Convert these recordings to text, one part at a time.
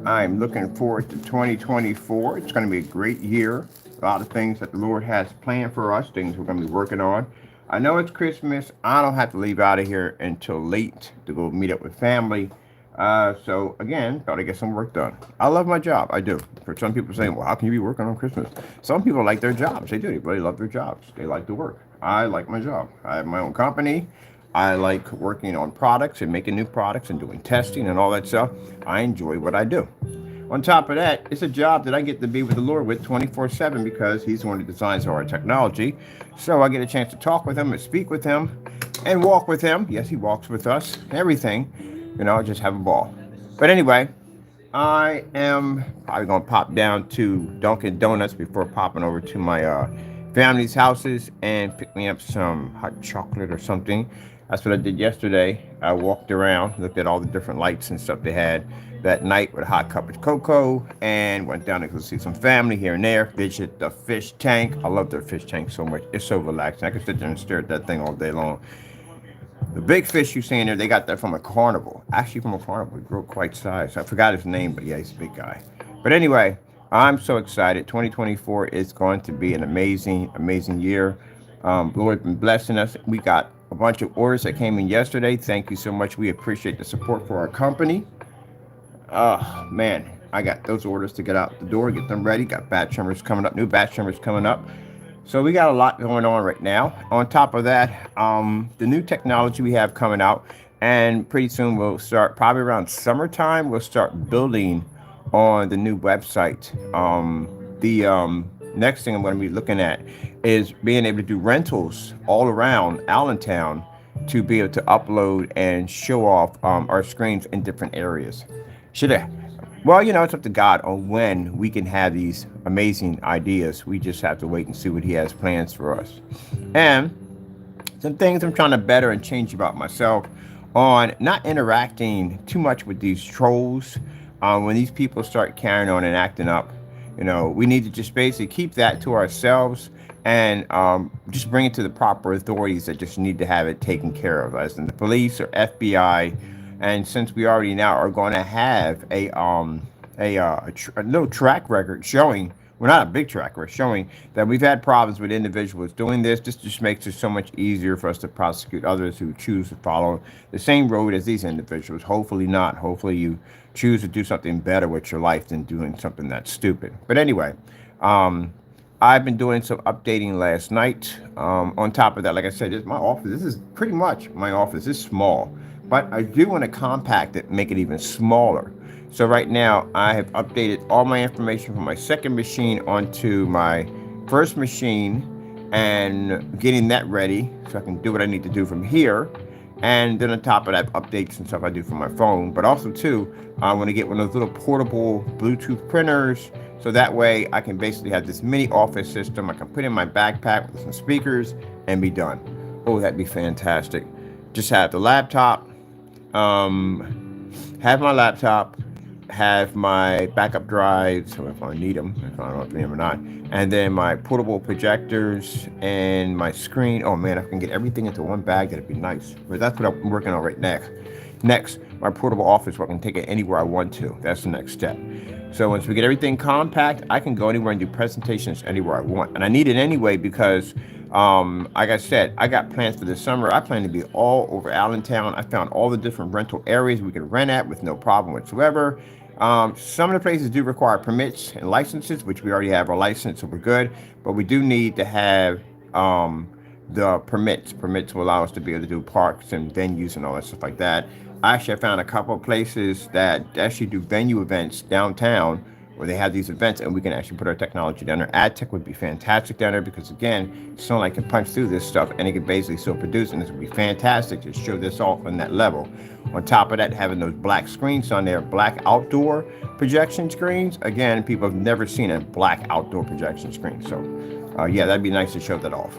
I'm looking forward to 2024. It's going to be a great year. A lot of things that the Lord has planned for us, things we're going to be working on. I know it's Christmas. I don't have to leave out of here until late to go meet up with family. So again, got to get some work done. I love my job. I do. For some people saying, well, how can you be working on Christmas? Some people like their jobs. They do. They really love their jobs. They like to work. I like my job. I have my own company. I like working on products and making new products and doing testing and all that stuff. I enjoy what I do. On top of that, it's a job that I get to be with the Lord with 24/7 because He's the one who designs all our technology. So I get a chance to talk with Him and speak with Him and walk with Him. Yes, He walks with us, everything. Just have a ball. But anyway, I am probably going to pop down to Dunkin' Donuts before popping over to my family's houses and pick me up some hot chocolate or something. That's what I did yesterday. I walked around, looked at all the different lights and stuff they had that night with a hot cup of cocoa, and went down to go see some family here and there. Visit the fish tank. I love their fish tank so much. It's so relaxing. I could sit there and stare at that thing all day long. The big fish you see in there, they got that from a carnival. Actually, from a carnival. He grew quite size. I forgot his name, but yeah, he's a big guy. But anyway, I'm so excited. 2024 is going to be an amazing, amazing year. Lord been blessing us. We got a bunch of orders that came in yesterday. Thank you so much. We appreciate the support for our company. Oh, man. I got those orders to get out the door, get them ready. Got batch numbers coming up, new batch numbers coming up. So we got a lot going on right now. On top of that, the new technology we have coming out, and pretty soon we'll start, probably around summertime, we'll start building on the new website. The next thing I'm going to be looking at is being able to do rentals all around Allentown to be able to upload and show off our screens in different areas. Should I? Well, it's up to God on when we can have these amazing ideas. We just have to wait and see what He has plans for us. And some things I'm trying to better and change about myself on not interacting too much with these trolls. When these people start carrying on and acting up, we need to just basically keep that to ourselves and just bring it to the proper authorities that just need to have it taken care of, as in the police or FBI. And since we already now are going to have a little track record showing, well, not a big track record, showing that we've had problems with individuals doing this just makes it so much easier for us to prosecute others who choose to follow the same road as these individuals. Hopefully not. Hopefully you choose to do something better with your life than doing something that's stupid. But anyway, I've been doing some updating last night. On top of that, like I said, this is my office. This is pretty much my office. It's small, but I do want to compact it, make it even smaller. So right now, I have updated all my information from my second machine onto my first machine and getting that ready so I can do what I need to do from here. And then on top of that, updates and stuff I do from my phone. But also, too, I want to get one of those little portable Bluetooth printers. So that way I can basically have this mini office system I can put in my backpack with some speakers and be done. Oh, that'd be fantastic. Just have the laptop, have my laptop, have my backup drives, so if I need them, if I don't know if I need them or not, and then my portable projectors and my screen. Oh man, if I can get everything into one bag, that'd be nice. But that's what I'm working on right next. Next, my portable office where I can take it anywhere I want to. That's the next step. So once we get everything compact, I can go anywhere and do presentations anywhere I want. And I need it anyway because, like I said, I got plans for this summer. I plan to be all over Allentown. I found all the different rental areas we can rent at with no problem whatsoever. Some of the places do require permits and licenses, which we already have our license, so we're good. But we do need to have the permits. Permits will allow us to be able to do parks and venues and all that stuff like that. Actually, I found a couple of places that actually do venue events downtown where they have these events and we can actually put our technology down there. AdTech would be fantastic down there because, again, someone can punch through this stuff and it can basically still produce, and this would be fantastic to show this off on that level. On top of that, having those black screens on there, black outdoor projection screens. Again, people have never seen a black outdoor projection screen. So, yeah, that'd be nice to show that off.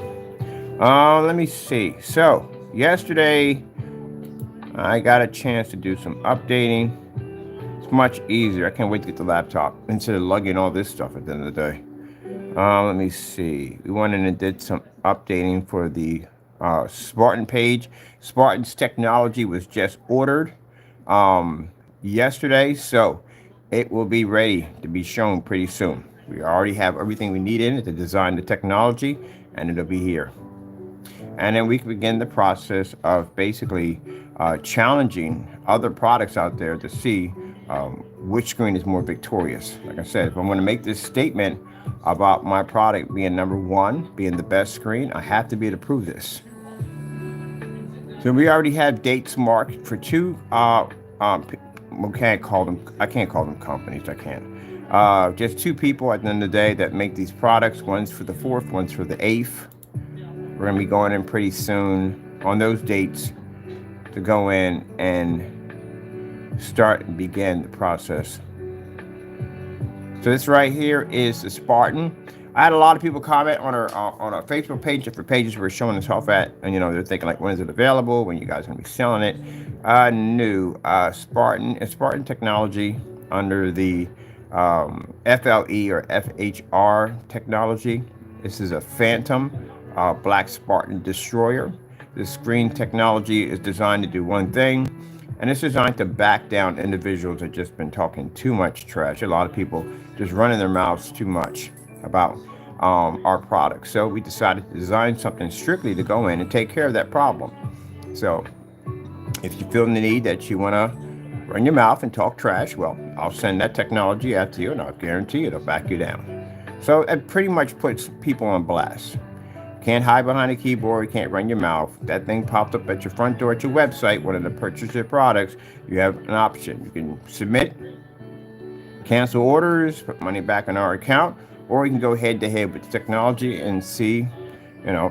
Let me see. So, yesterday, I got a chance to do some updating. It's much easier. I can't wait to get the laptop instead of lugging all this stuff at the end of the day. Let me see. We went in and did some updating for the Spartan page. Spartan's technology was just ordered yesterday. So it will be ready to be shown pretty soon. We already have everything we need in it to design the technology, and it'll be here. And then we can begin the process of basically challenging other products out there to see which screen is more victorious. Like I said, if I'm going to make this statement about my product being number one, being the best screen, I have to be able to prove this. So we already have dates marked for two. I can't call them companies. I can't. Just two people at the end of the day that make these products. One's for the 4th, one's for the 8th. We're gonna be going in pretty soon on those dates to go in and start and begin the process. So this right here is the Spartan. I had a lot of people comment on our Facebook page, different pages we're showing this off at, and they're thinking like, when is it available? When you guys gonna be selling it? New Spartan technology under the FLE or FHR technology. This is a Phantom Black Spartan destroyer. The screen technology is designed to do one thing, and it's designed to back down individuals that just been talking too much trash. A lot of people just running their mouths too much about our products. So we decided to design something strictly to go in and take care of that problem. So if you feel the need that you want to run your mouth and talk trash, well, I'll send that technology out to you, and I'll guarantee it'll back you down. So it pretty much puts people on blast. Can't hide behind a keyboard, can't run your mouth. That thing popped up at your front door at your website, wanting to purchase your products. You have an option. You can submit, cancel orders, put money back in our account, or you can go head to head with the technology and see,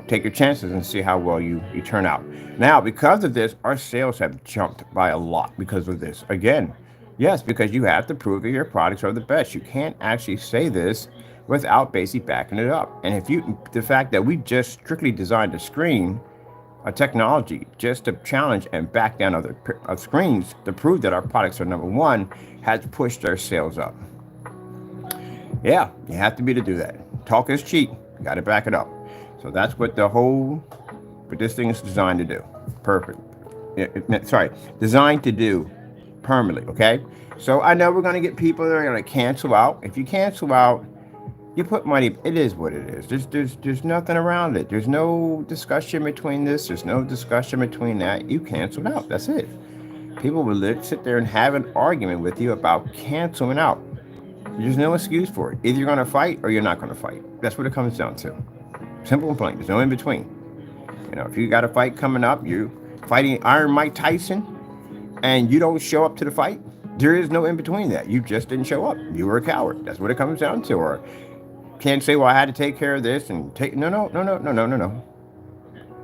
take your chances and see how well you turn out. Now, because of this, our sales have jumped by a lot because of this. Again, yes, because you have to prove that your products are the best. You can't actually say this without basically backing it up. And the fact that we just strictly designed a screen, a technology, just to challenge and back down other screens to prove that our products are number one, has pushed our sales up. Yeah, you have to be to do that. Talk is cheap. You got to back it up. So that's what this thing is designed to do. Perfect. Designed to do permanently, okay? So I know we're going to get people that are going to cancel out. If you cancel out, you put money, it is what it is. There's nothing around it. There's no discussion between this. There's no discussion between that. You canceled out. That's it. People will sit there and have an argument with you about canceling out. There's no excuse for it. Either you're going to fight or you're not going to fight. That's what it comes down to. Simple and plain. There's no in between. If you got a fight coming up, you're fighting Iron Mike Tyson, and you don't show up to the fight, there is no in between that. You just didn't show up. You were a coward. That's what it comes down to. Or can't say, well, I had to take care of this and take. No.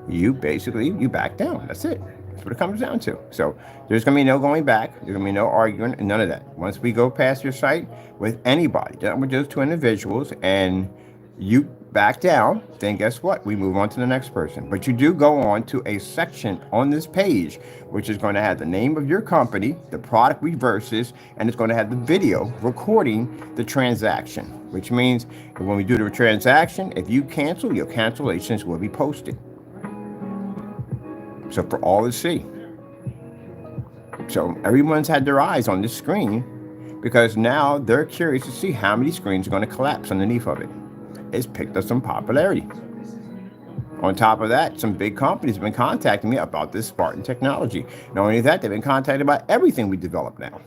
You back down. That's it. That's what it comes down to. So there's going to be no going back. There's going to be no arguing and none of that. Once we go past your site with anybody, not with those two individuals, and you back down, then guess what? We move on to the next person. But you do go on to a section on this page, which is going to have the name of your company, the product we versus, and it's going to have the video recording the transaction, which means that when we do the transaction, if you cancel, your cancellations will be posted. So for all to see. So everyone's had their eyes on this screen because now they're curious to see how many screens are going to collapse underneath of it. It's picked up some popularity. On top of that, some big companies have been contacting me about this Spartan technology. Not only that, they've been contacted about everything we develop now.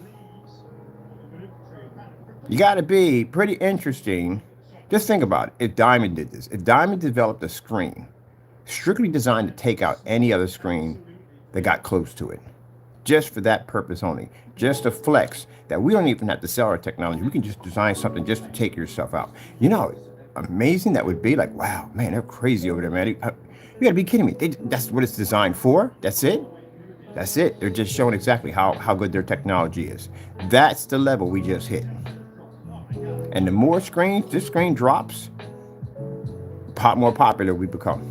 You got to be pretty interesting. Just think about it. If Diamond did this, if Diamond developed a screen strictly designed to take out any other screen that got close to it, just for that purpose only, just to flex that we don't even have to sell our technology. We can just design something just to take yourself out. Amazing that would be. Like, wow, man, they're crazy over there, man. You gotta be kidding me. That's what it's designed for. That's it. They're just showing exactly how good their technology is. That's the level we just hit. And the more screens this screen drops, more popular we become.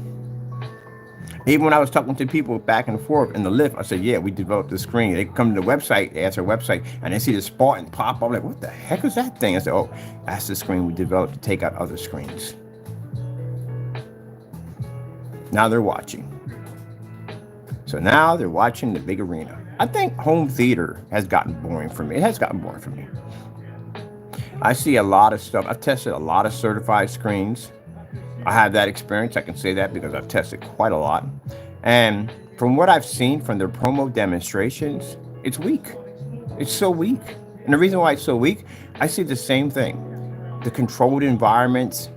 Even when I was talking to people back and forth in the lift, I said, yeah, we developed this screen. They come to the website, they ask our website, and they see the Spartan pop up. I'm like, what the heck is that thing? I said, oh, that's the screen we developed to take out other screens. Now they're watching. So now they're watching the big arena. I think home theater has gotten boring for me. It has gotten boring for me. I see a lot of stuff. I've tested a lot of certified screens. I have that experience. I can say that because I've tested quite a lot. And from what I've seen from their promo demonstrations, it's weak. It's so weak. And the reason why it's so weak, I see the same thing. The controlled environments,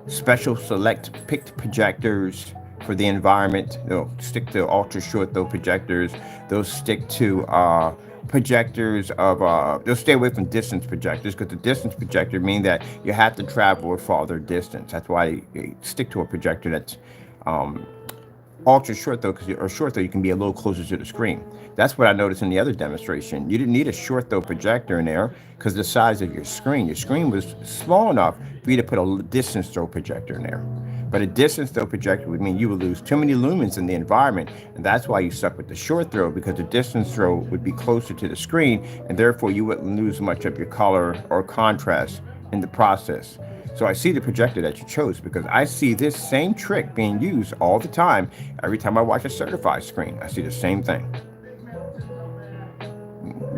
special select picked projectors for the environment. They'll stick to ultra short throw projectors. They'll stick to projectors of they'll stay away from distance projectors because the distance projector mean that you have to travel a farther distance. That's why they stick to a projector that's um, ultra short though, or short though, you can be a little closer to the screen. That's what I noticed in the other demonstration. You didn't need a short though projector in there because the size of your screen was small enough for you to put a distance throw projector in there. But a distance throw projector would mean you would lose too many lumens in the environment, and that's why you stuck with the short throw, because the distance throw would be closer to the screen, and therefore you wouldn't lose much of your color or contrast in the process. So I see the projector that you chose because I see this same trick being used all the time. Every time I watch a certified screen, I see the same thing.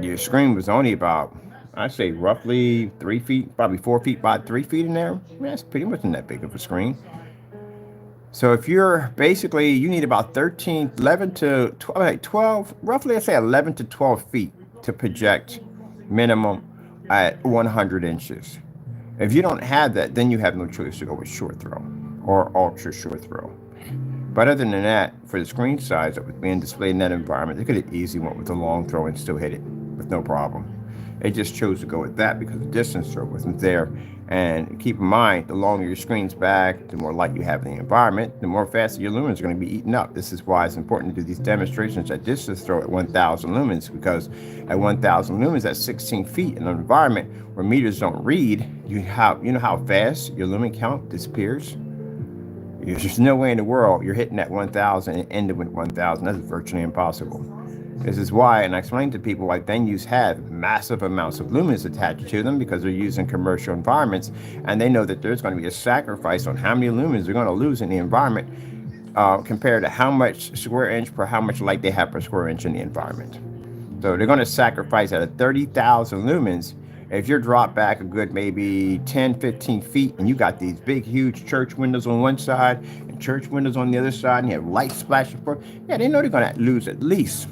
Your screen was only about, I'd say roughly 3 feet, probably 4 feet by 3 feet in there. That's pretty much not that big of a screen. So if you're basically, you need about 13, 11 to 12, roughly I'd say 11 to 12 feet to project minimum at 100 inches. If you don't have that, then you have no choice to go with short throw or ultra short throw. But other than that, for the screen size that was being displayed in that environment, they could have easily went with a long throw and still hit it with no problem. They just chose to go with that because the distance throw wasn't there. And keep in mind, the longer your screen's back, the more light you have in the environment, the more faster your lumens are going to be eaten up. This is why it's important to do these demonstrations at distance throw at 1,000 lumens, because at 1,000 lumens, at 16 feet in an environment where meters don't read, you know how fast your lumen count disappears? There's no way in the world you're hitting that 1,000 and ending with 1,000. That's virtually impossible. This is why, and I explain to people why venues have massive amounts of lumens attached to them, because they're used in commercial environments, and they know that there's going to be a sacrifice on how many lumens they're going to lose in the environment compared to how much square inch per how much light they have per square inch in the environment. So they're going to sacrifice at a 30,000 lumens. If you're dropped back a good maybe 10, 15 feet, and you got these big, huge church windows on one side and church windows on the other side, and you have light splashing forth, yeah, they know they're going to lose at least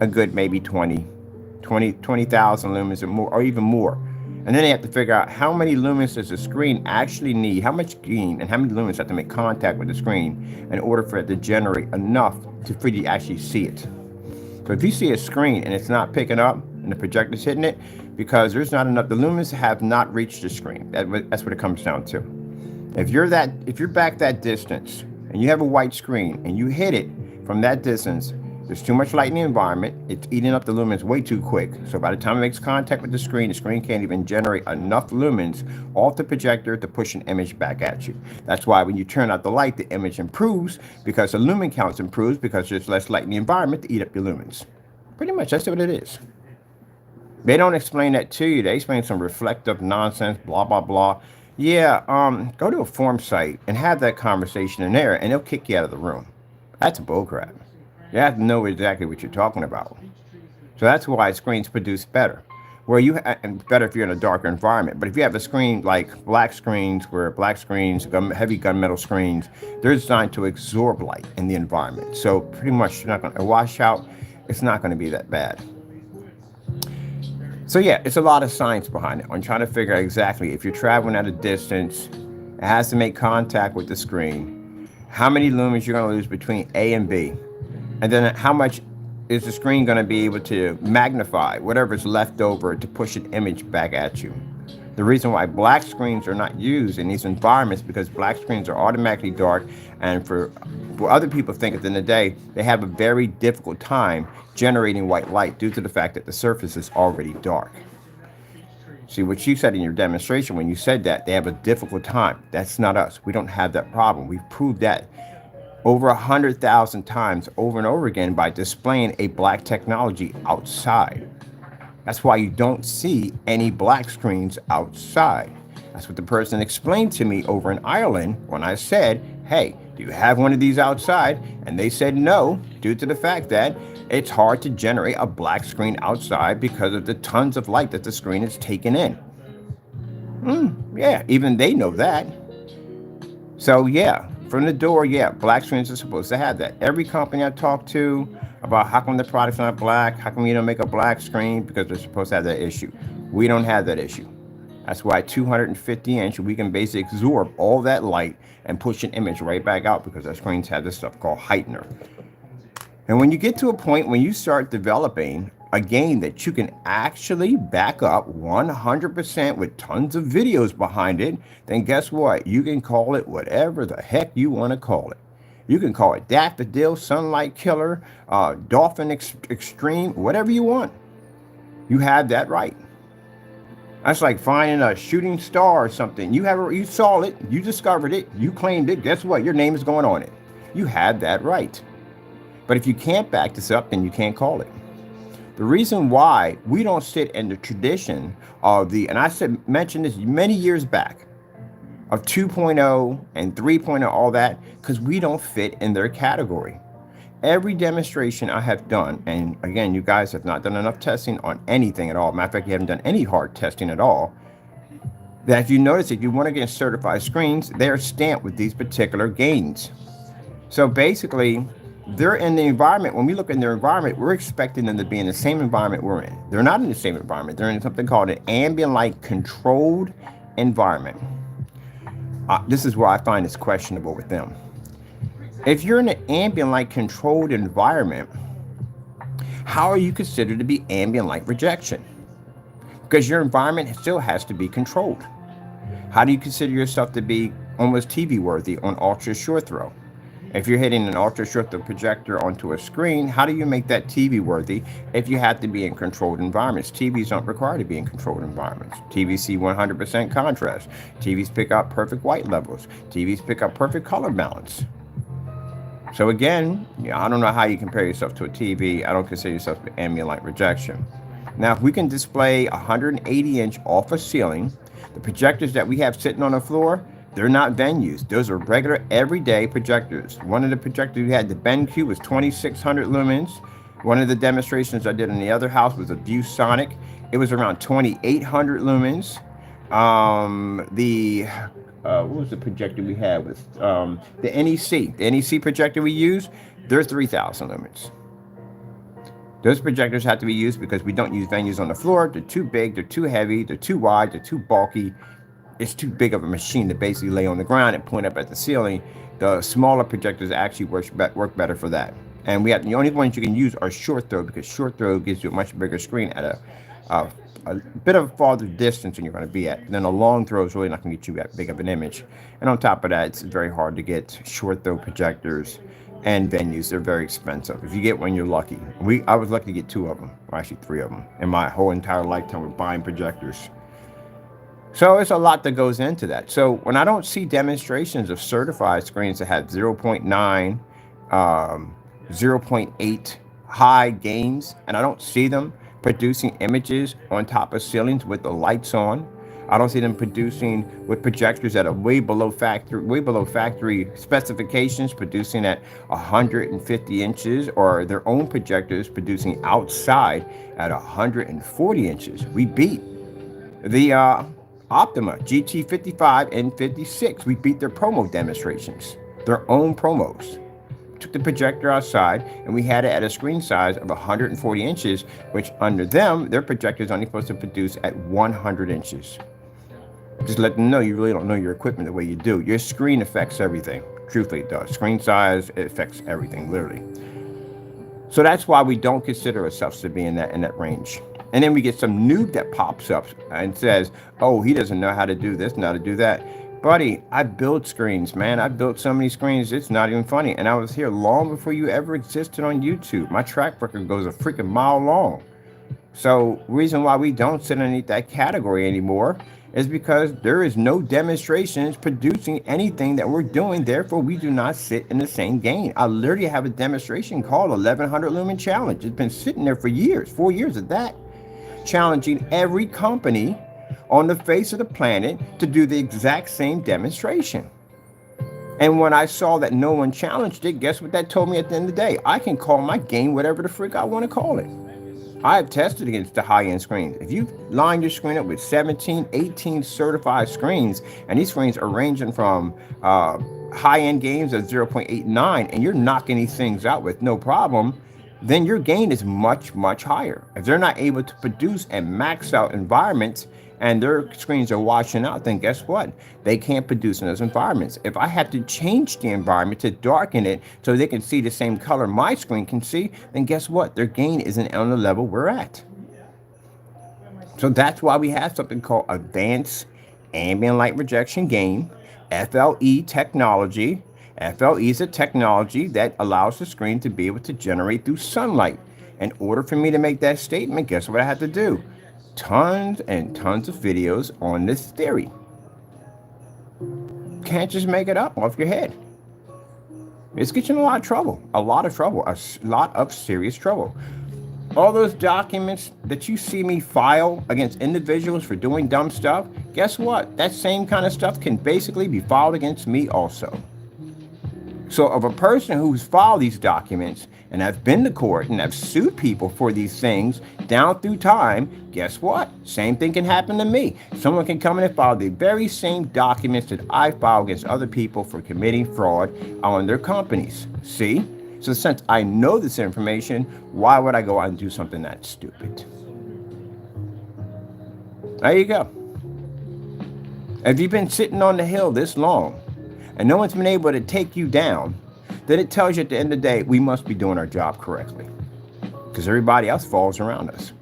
a good maybe 20,000 lumens or more, or even more. And then they have to figure out how many lumens does the screen actually need, how much gain, and how many lumens have to make contact with the screen in order for it to generate enough for you to actually see it. So if you see a screen and it's not picking up and the projector's hitting it, because there's not enough, the lumens have not reached the screen. That's what it comes down to. If you're back that distance and you have a white screen and you hit it from that distance, there's too much light in the environment. It's eating up the lumens way too quick. So by the time it makes contact with the screen can't even generate enough lumens off the projector to push an image back at you. That's why when you turn out the light, the image improves, because the lumen count improves, because there's less light in the environment to eat up your lumens. Pretty much, that's what it is. They don't explain that to you. They explain some reflective nonsense, blah, blah, blah. Yeah, go to a forum site and have that conversation in there, and they'll kick you out of the room. That's bullcrap. You have to know exactly what you're talking about. So that's why screens produce better. And better if you're in a darker environment. But if you have a screen like black screens, heavy gunmetal screens, they're designed to absorb light in the environment. So pretty much you're not going to wash out. It's not going to be that bad. So yeah, it's a lot of science behind it. I'm trying to figure out exactly, if you're traveling at a distance, it has to make contact with the screen, how many lumens you're going to lose between A and B. And then how much is the screen going to be able to magnify whatever's left over to push an image back at you. The reason why black screens are not used in these environments, because black screens are automatically dark, and for other people think at the end of the day, they have a very difficult time generating white light due to the fact that the surface is already dark. See, what you said in your demonstration, when you said that, they have a difficult time. That's not us. We don't have that problem. We've proved that over 100,000 times over and over again by displaying a black technology outside. That's why you don't see any black screens outside. That's what the person explained to me over in Ireland when I said, hey, do you have one of these outside? And they said no, due to the fact that it's hard to generate a black screen outside because of the tons of light that the screen is taking in. Yeah, even they know that. So yeah, from the door, yeah, black screens are supposed to have that. Every company I talk to about how come the product's not black, how come you don't make a black screen, because they're supposed to have that issue. We don't have that issue. That's why 250-inch, we can basically absorb all that light and push an image right back out because our screens have this stuff called heightener. And when you get to a point when you start developing a game that you can actually back up 100% with tons of videos behind it, then guess what? You can call it whatever the heck you want to call it. You can call it Daffodil, Sunlight Killer, Dolphin Extreme, whatever you want. You have that right. That's like finding a shooting star or something. You saw it, you discovered it, you claimed it. Guess what? Your name is going on it. You had that right. But if you can't back this up, then you can't call it. The reason why we don't sit in the tradition of and I mentioned this many years back, of 2.0 and 3.0, all that, because we don't fit in their category. Every demonstration I have done, and again, you guys have not done enough testing on anything at all. Matter of fact, you haven't done any hard testing at all. That if you notice, if you want to get certified screens, they're stamped with these particular gains. So basically, they're in the environment. When we look in their environment, we're expecting them to be in the same environment we're in. They're not in the same environment. They're in something called an ambient light controlled environment. This is where I find it's questionable with them. If you're in an ambient light controlled environment, how are you considered to be ambient light rejection? Because your environment still has to be controlled. How do you consider yourself to be almost TV worthy on ultra short throw? If you're hitting an ultra short throw projector onto a screen, how do you make that TV worthy if you have to be in controlled environments? TVs aren't required to be in controlled environments. TVs see 100% contrast. TVs pick up perfect white levels. TVs pick up perfect color balance. So again, I don't know how you compare yourself to a TV. I don't consider yourself ambient light rejection. Now, if we can display 180-inch off a ceiling, the projectors that we have sitting on the floor, they're not venues. Those are regular, everyday projectors. One of the projectors we had, the BenQ, was 2,600 lumens. One of the demonstrations I did in the other house was a ViewSonic. It was around 2,800 lumens. What was the projector we had with the NEC? The NEC projector we use, they're 3,000 lumens. Those projectors have to be used because we don't use venues on the floor. They're too big, they're too heavy, they're too wide, they're too bulky. It's too big of a machine to basically lay on the ground and point up at the ceiling. The smaller projectors actually work better for that. And we have the only ones you can use are short throw, because short throw gives you a much bigger screen at a bit of a farther distance than you're going to be at. And then a long throw is really not going to get you that big of an image. And on top of that, it's very hard to get short throw projectors and venues. They're very expensive. If you get one, you're lucky. I was lucky to get 2 of them, or actually 3 of them, in my whole entire lifetime of buying projectors. So it's a lot that goes into that. So when I don't see demonstrations of certified screens that have 0.9, 0.8 high gains, and I don't see them producing images on top of ceilings with the lights on, I don't see them producing with projectors that are way below factory specifications, producing at 150 inches, or their own projectors producing outside at 140 inches. We beat the Optima GT55 and 56. We beat their promo demonstrations, their own promos. Took the projector outside and we had it at a screen size of 140 inches, which under them, their projector is only supposed to produce at 100 inches. Just let them know you really don't know your equipment the way you do. Your screen affects everything. Truthfully, it does. Screen size, it affects everything, literally. So that's why we don't consider ourselves to be in that range. And then we get some noob that pops up and says, oh, he doesn't know how to do this, how to do that. Buddy, I build screens, man. I built so many screens, it's not even funny. And I was here long before you ever existed on YouTube. My track record goes a freaking mile long. So reason why we don't sit underneath that category anymore is because there is no demonstrations producing anything that we're doing. Therefore, we do not sit in the same game. I literally have a demonstration called 1100 Lumen Challenge. It's been sitting there for years, 4 years of that, challenging every company on the face of the planet to do the exact same demonstration. And when I saw that no one challenged it, guess what that told me at the end of the day? I can call my game whatever the frick I want to call it. I've tested against the high-end screens. If you line your screen up with 17, 18 certified screens, and these screens are ranging from high-end games at 0.89, and you're knocking these things out with no problem, then your gain is much, much higher. If they're not able to produce and max out environments and their screens are washing out, then guess what? They can't produce in those environments. If I have to change the environment to darken it so they can see the same color my screen can see, then guess what? Their gain isn't on the level we're at. So that's why we have something called Advanced Ambient Light Rejection Gain, FLE technology. FLE is a technology that allows the screen to be able to generate through sunlight. In order for me to make that statement, guess what I had to do? Tons and tons of videos on this theory. Can't just make it up off your head. It's getting you in a lot of trouble, a lot of serious trouble. All those documents that you see me file against individuals for doing dumb stuff, guess what? That same kind of stuff can basically be filed against me also. So of a person who's filed these documents and have been to court and have sued people for these things down through time, guess what? Same thing can happen to me. Someone can come in and file the very same documents that I file against other people for committing fraud on their companies. See? So since I know this information, why would I go out and do something that stupid? There you go. If you've been sitting on the hill this long and no one's been able to take you down, then it tells you at the end of the day, we must be doing our job correctly. Because everybody else falls around us.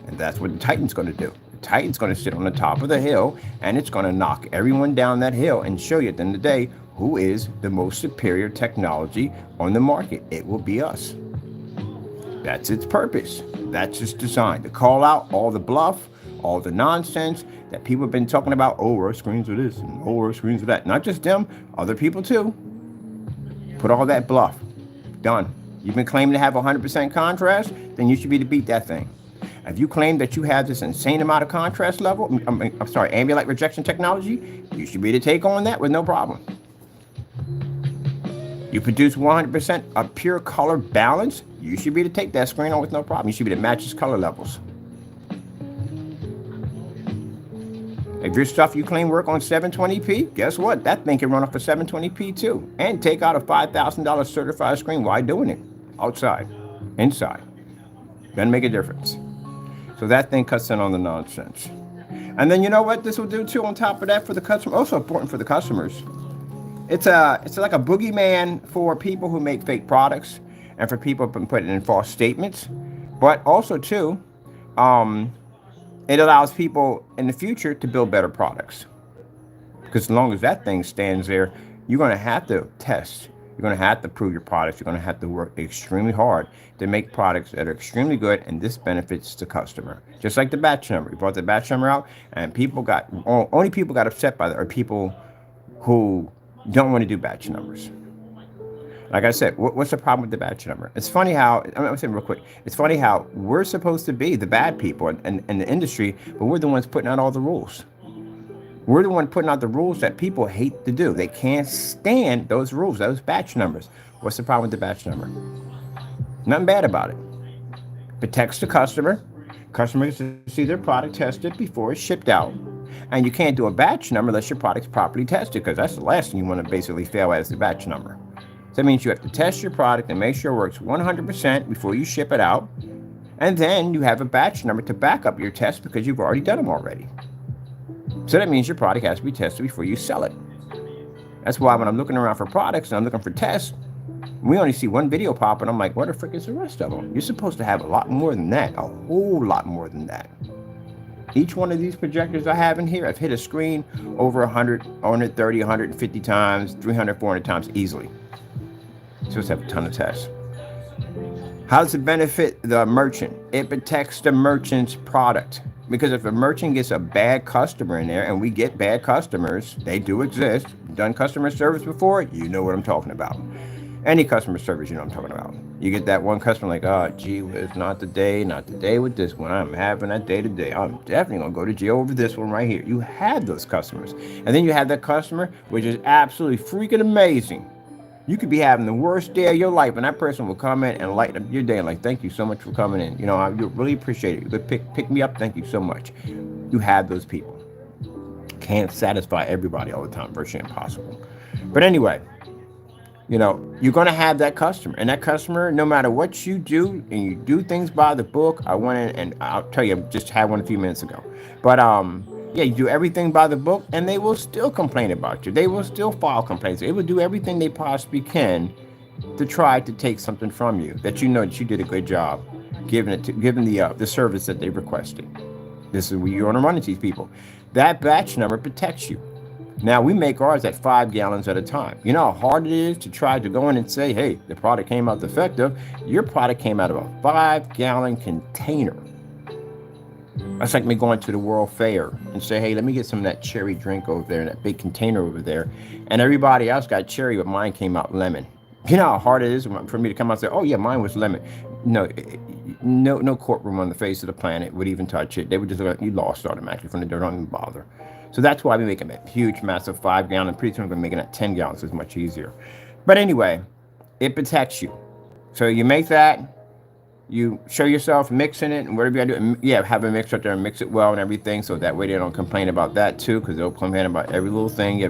And that's what the Titan's going to do. The Titan's going to sit on the top of the hill and it's going to knock everyone down that hill and show you at the end of the day who is the most superior technology on the market. It will be us. That's its purpose. That's its design. To call out all the bluff, all the nonsense that people have been talking about. Oh, our screens are this and oh, our screens are that. Not just them, other people too. Put all that bluff. Done. You've been claiming to have 100% contrast, then you should be to beat that thing. If you claim that you have this insane amount of contrast level, ambient light rejection technology, you should be to take on that with no problem. You produce 100% of pure color balance, you should be to take that screen on with no problem. You should be to match its color levels. If your stuff you claim work on 720p, guess what? That thing can run off of 720p too. And take out a $5,000 certified screen while doing it. Outside, inside. Doesn't make a difference. So that thing cuts in on the nonsense. And then you know what this will do too on top of that for the customer? Also important for the customers. It's like a boogeyman for people who make fake products and for people who put in false statements. But also too, it allows people in the future to build better products. Because as long as that thing stands there, you're going to have to test. You're going to have to prove your products. You're going to have to work extremely hard to make products that are extremely good, and this benefits the customer. Just like the batch number. We brought the batch number out, and only people got upset by that are people who don't want to do batch numbers. Like I said, what's the problem with the batch number? It's funny how, I'm saying real quick, it's funny how we're supposed to be the bad people in the industry, but we're the ones putting out all the rules. We're the one putting out the rules that people hate to do. They can't stand those rules, those batch numbers. What's the problem with the batch number? Nothing bad about it. Protects the customer. Customer gets to see their product tested before it's shipped out. And you can't do a batch number unless your product's properly tested, because that's the last thing you want to basically fail at is the batch number. So that means you have to test your product and make sure it works 100% before you ship it out. And then you have a batch number to back up your tests because you've already done them already. So that means your product has to be tested before you sell it. That's why when I'm looking around for products and I'm looking for tests, we only see one video pop and I'm like, what the frick is the rest of them? You're supposed to have a lot more than that, a whole lot more than that. Each one of these projectors I have in here, I've hit a screen over 100, 130, 150 times, 300, 400 times easily. So let's have a ton of tests. How does it benefit the merchant? It protects the merchant's product. Because if a merchant gets a bad customer in there, and we get bad customers, they do exist. Done customer service before, you know what I'm talking about. Any customer service, you know what I'm talking about. You get that one customer like, oh, gee whiz, not today with this one. I'm having that day today. I'm definitely going to go to jail over this one right here. You have those customers. And then you have that customer, which is absolutely freaking amazing. You could be having the worst day of your life, and that person will come in and lighten up your day. Like, thank you so much for coming in. You know, I really appreciate it. You could pick me up. Thank you so much. You have those people. Can't satisfy everybody all the time. Virtually impossible. But anyway, you know, you're going to have that customer. And that customer, no matter what you do, and you do things by the book. I went in and I'll tell you, I just had one a few minutes ago. But yeah, you do everything by the book, and they will still complain about you. They will still file complaints. They will do everything they possibly can to try to take something from you that you know that you did a good job giving it to, giving the service that they requested. This is where you're going to run into these people. That batch number protects you. Now, we make ours at 5 gallons at a time. You know how hard it is to try to go in and say, hey, the product came out defective. Your product came out of a 5-gallon container. That's like me going to the World Fair and say, hey, let me get some of that cherry drink over there in that big container over there. And everybody else got cherry, but mine came out lemon. You know how hard it is for me to come out and say, oh, yeah, mine was lemon. No, no courtroom on the face of the planet would even touch it. They would just look, you lost automatically from the door. Don't even bother. So that's why we make them a huge, massive 5-gallon. Pretty soon we're making it 10 gallons. It's much easier. But anyway, it protects you. So you make that. You show yourself mixing it and whatever you gotta do. Yeah, have a mixer up there and mix it well and everything. So that way they don't complain about that too, because they'll complain about every little thing. You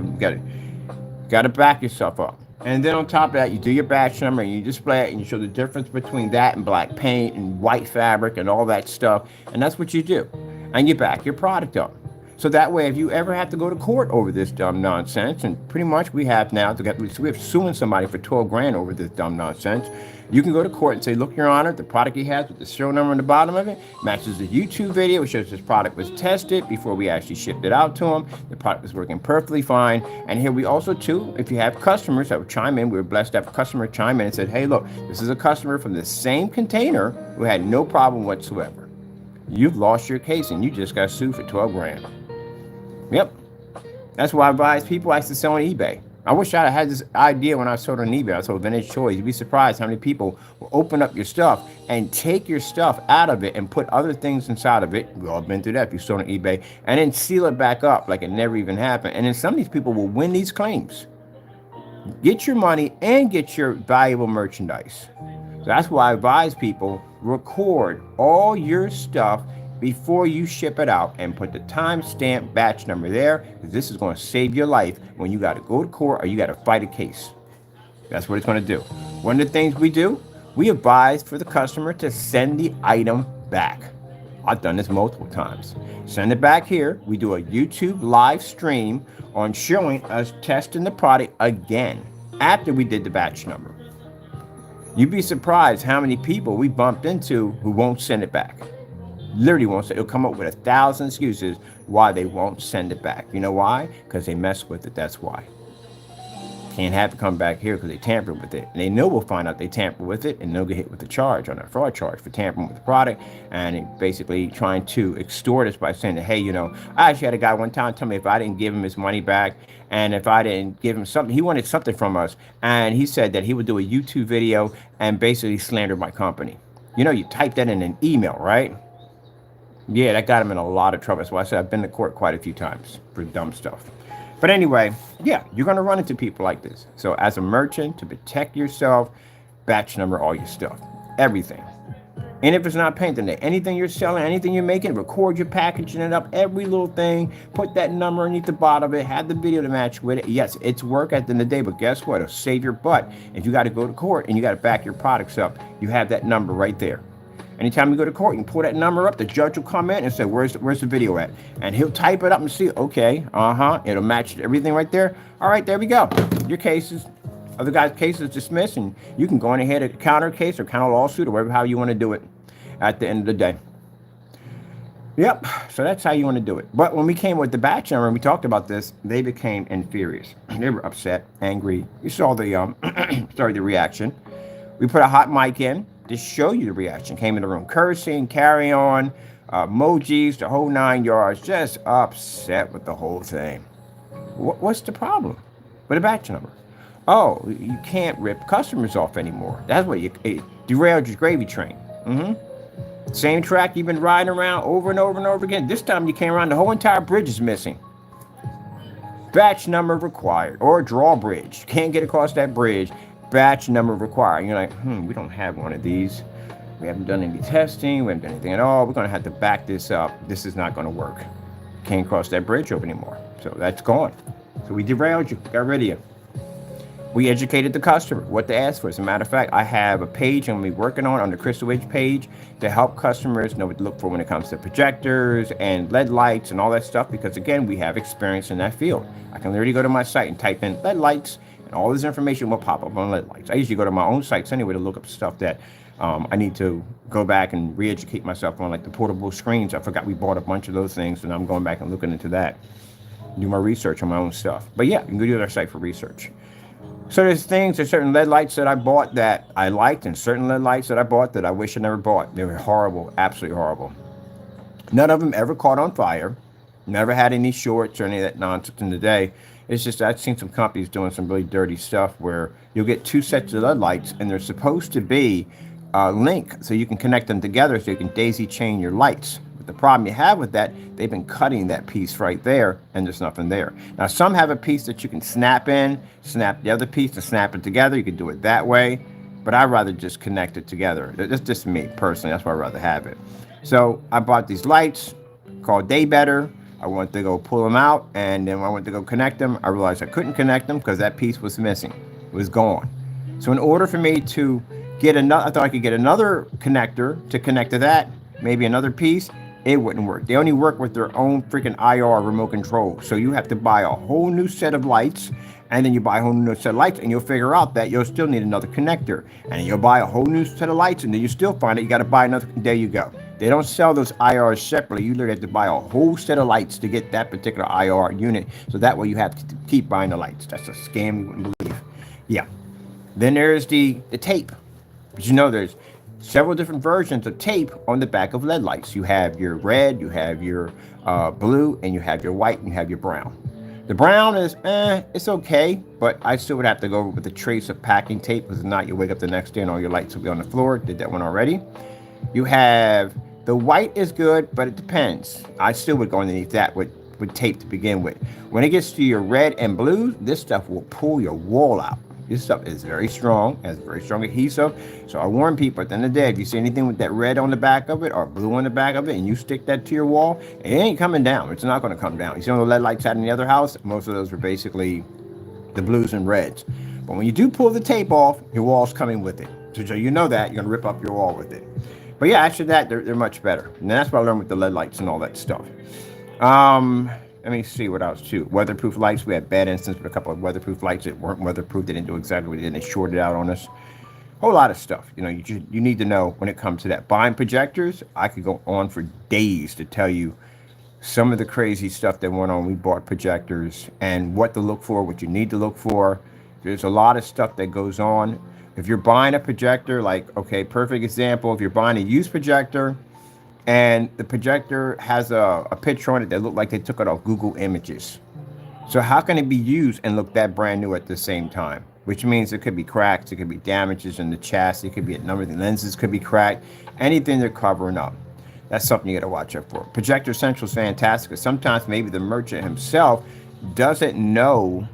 got to back yourself up. And then on top of that, you do your batch number and you display it and you show the difference between that and black paint and white fabric and all that stuff. And that's what you do. And you back your product up. So that way, if you ever have to go to court over this dumb nonsense, and pretty much we have now, we're suing somebody for 12 grand over this dumb nonsense. You can go to court and say, look, Your Honor, the product he has with the serial number on the bottom of it matches the YouTube video. It shows this product was tested before we actually shipped it out to him. The product was working perfectly fine. And here we also, too, if you have customers that would chime in, we were blessed to have a customer chime in and said, hey, look, this is a customer from the same container who had no problem whatsoever. You've lost your case and you just got sued for 12 grand. Yep. That's why I advise people I used to sell on eBay. I wish I had this idea when I sold on eBay. I sold vintage toys. You'd be surprised how many people will open up your stuff and take your stuff out of it and put other things inside of it. We've all been through that if you sold on eBay. And then seal it back up like it never even happened. And then some of these people will win these claims. Get your money and get your valuable merchandise. So that's why I advise people, record all your stuff before you ship it out and put the timestamp batch number there, because this is going to save your life when you got to go to court or you got to fight a case. That's what it's going to do. One of the things we do, we advise for the customer to send the item back. I've done this multiple times. Send it back here. We do a YouTube live stream on showing us testing the product again after we did the batch number. You'd be surprised how many people we bumped into who won't send it back. Literally won't say. It'll come up with 1,000 excuses why they won't send it back. You know why? Because they mess with it. That's why. Can't have it come back here because they tampered with it. And they know we'll find out they tampered with it, and they'll get hit with a charge on a fraud charge for tampering with the product and basically trying to extort us by saying that, hey, you know, I actually had a guy one time tell me if I didn't give him his money back and if I didn't give him something, he wanted something from us. And he said that he would do a YouTube video and basically slander my company. You know, you type that in an email, right? Yeah, that got him in a lot of trouble. That's why I said I've been to court quite a few times for dumb stuff. But anyway, yeah, you're going to run into people like this. So as a merchant, to protect yourself, batch number all your stuff, everything. And if it's not painted, anything you're selling, anything you're making, record your packaging it up, every little thing, put that number underneath the bottom of it, have the video to match with it. Yes, it's work at the end of the day, but guess what? It'll save your butt. If you got to go to court and you got to back your products up, you have that number right there. Anytime you go to court, you can pull that number up. The judge will come in and say, where's the video at? And he'll type it up and see, okay, it'll match everything right there. All right, there we go. Your case is, other guy's case is dismissed, and you can go on ahead and counter case or counter lawsuit or whatever, how you want to do it at the end of the day. Yep, so that's how you want to do it. But when we came with the batch number and we talked about this, they became infurious. They were upset, angry. You saw the, the reaction. We put a hot mic in to show you the reaction. Came in the room cursing, carry on, emojis, the whole 9 yards, just upset with the whole thing. What's the problem with a batch number? Oh, you can't rip customers off anymore. That's what it derailed your gravy train. Same track you've been riding around over and over and over again. This time you came around, the whole entire bridge is missing. batch number required, or drawbridge. Can't get across that bridge, batch number required. You're like, we don't have one of these. We haven't done any testing. We haven't done anything at all. We're going to have to back this up. This is not going to work. Can't cross that bridge over anymore. So that's gone. So we derailed you, got rid of you. We educated the customer what to ask for. As a matter of fact, I have a page I'm going to be working on the Crystal Edge page to help customers know what to look for when it comes to projectors and LED lights and all that stuff, because again, we have experience in that field. I can literally go to my site and type in LED lights, and all this information will pop up on LED lights. I usually go to my own sites anyway to look up stuff that I need to go back and re-educate myself on, like the portable screens. I forgot we bought a bunch of those things, and I'm going back and looking into that, do my research on my own stuff. But yeah, you can go to our site for research. So there's certain LED lights that I bought that I liked, and certain LED lights that I bought that I wish I never bought. They were horrible, absolutely horrible. None of them ever caught on fire. Never had any shorts or any of that nonsense in the day. It's just I've seen some companies doing some really dirty stuff where you'll get two sets of LED lights, and they're supposed to be a link so you can connect them together so you can daisy chain your lights. But the problem you have with that, they've been cutting that piece right there, and there's nothing there. Now, some have a piece that you can snap in, snap the other piece to snap it together. You can do it that way, but I'd rather just connect it together. That's just me personally. That's why I'd rather have it. So I bought these lights called Day Better. I went to go pull them out, and then when I went to go connect them, I realized I couldn't connect them because that piece was missing. It was gone. So in order for me to get another, I thought I could get another connector to connect to that, maybe another piece. It wouldn't work. They only work with their own freaking IR remote control. So you have to buy a whole new set of lights, and then you buy a whole new set of lights, and you'll figure out that you'll still need another connector. And you'll buy a whole new set of lights, and then you still find it. You got to buy another. There you go. They don't sell those IRs separately. You literally have to buy a whole set of lights to get that particular IR unit. So that way you have to keep buying the lights. That's a scam you wouldn't believe. Yeah. Then there's the tape. But you know there's several different versions of tape on the back of LED lights. You have your red, you have your blue, and you have your white, and you have your brown. The brown is, it's okay, but I still would have to go over with a trace of packing tape, because if not, you wake up the next day and all your lights will be on the floor. Did that one already. You have, the white is good, but it depends. I still would go underneath that with tape to begin with. When it gets to your red and blue, this stuff will pull your wall out. This stuff is very strong, has very strong adhesive. So I warn people, at the end of the day, if you see anything with that red on the back of it or blue on the back of it, and you stick that to your wall, it ain't coming down. It's not going to come down. You see all the LED lights out in the other house? Most of those were basically the blues and reds. But when you do pull the tape off, your wall's coming with it. So you know that, you're going to rip up your wall with it. But yeah, after that, they're much better. And that's what I learned with the LED lights and all that stuff. Let me see what else too. Weatherproof lights. We had bad instances with a couple of weatherproof lights that weren't weatherproof. They didn't do exactly what they did. They shorted out on us. Whole lot of stuff. You know, you need to know when it comes to that. Buying projectors, I could go on for days to tell you some of the crazy stuff that went on. We bought projectors and what to look for, what you need to look for. There's a lot of stuff that goes on. If you're buying a projector, like, okay, perfect example. If you're buying a used projector, and the projector has a picture on it that looked like they took it off Google Images. So how can it be used and look that brand new at the same time? Which means it could be cracks, it could be damages in the chassis, it could be a number of the lenses could be cracked, anything they're covering up. That's something you got to watch out for. Projector Central is fantastic, because sometimes maybe the merchant himself doesn't know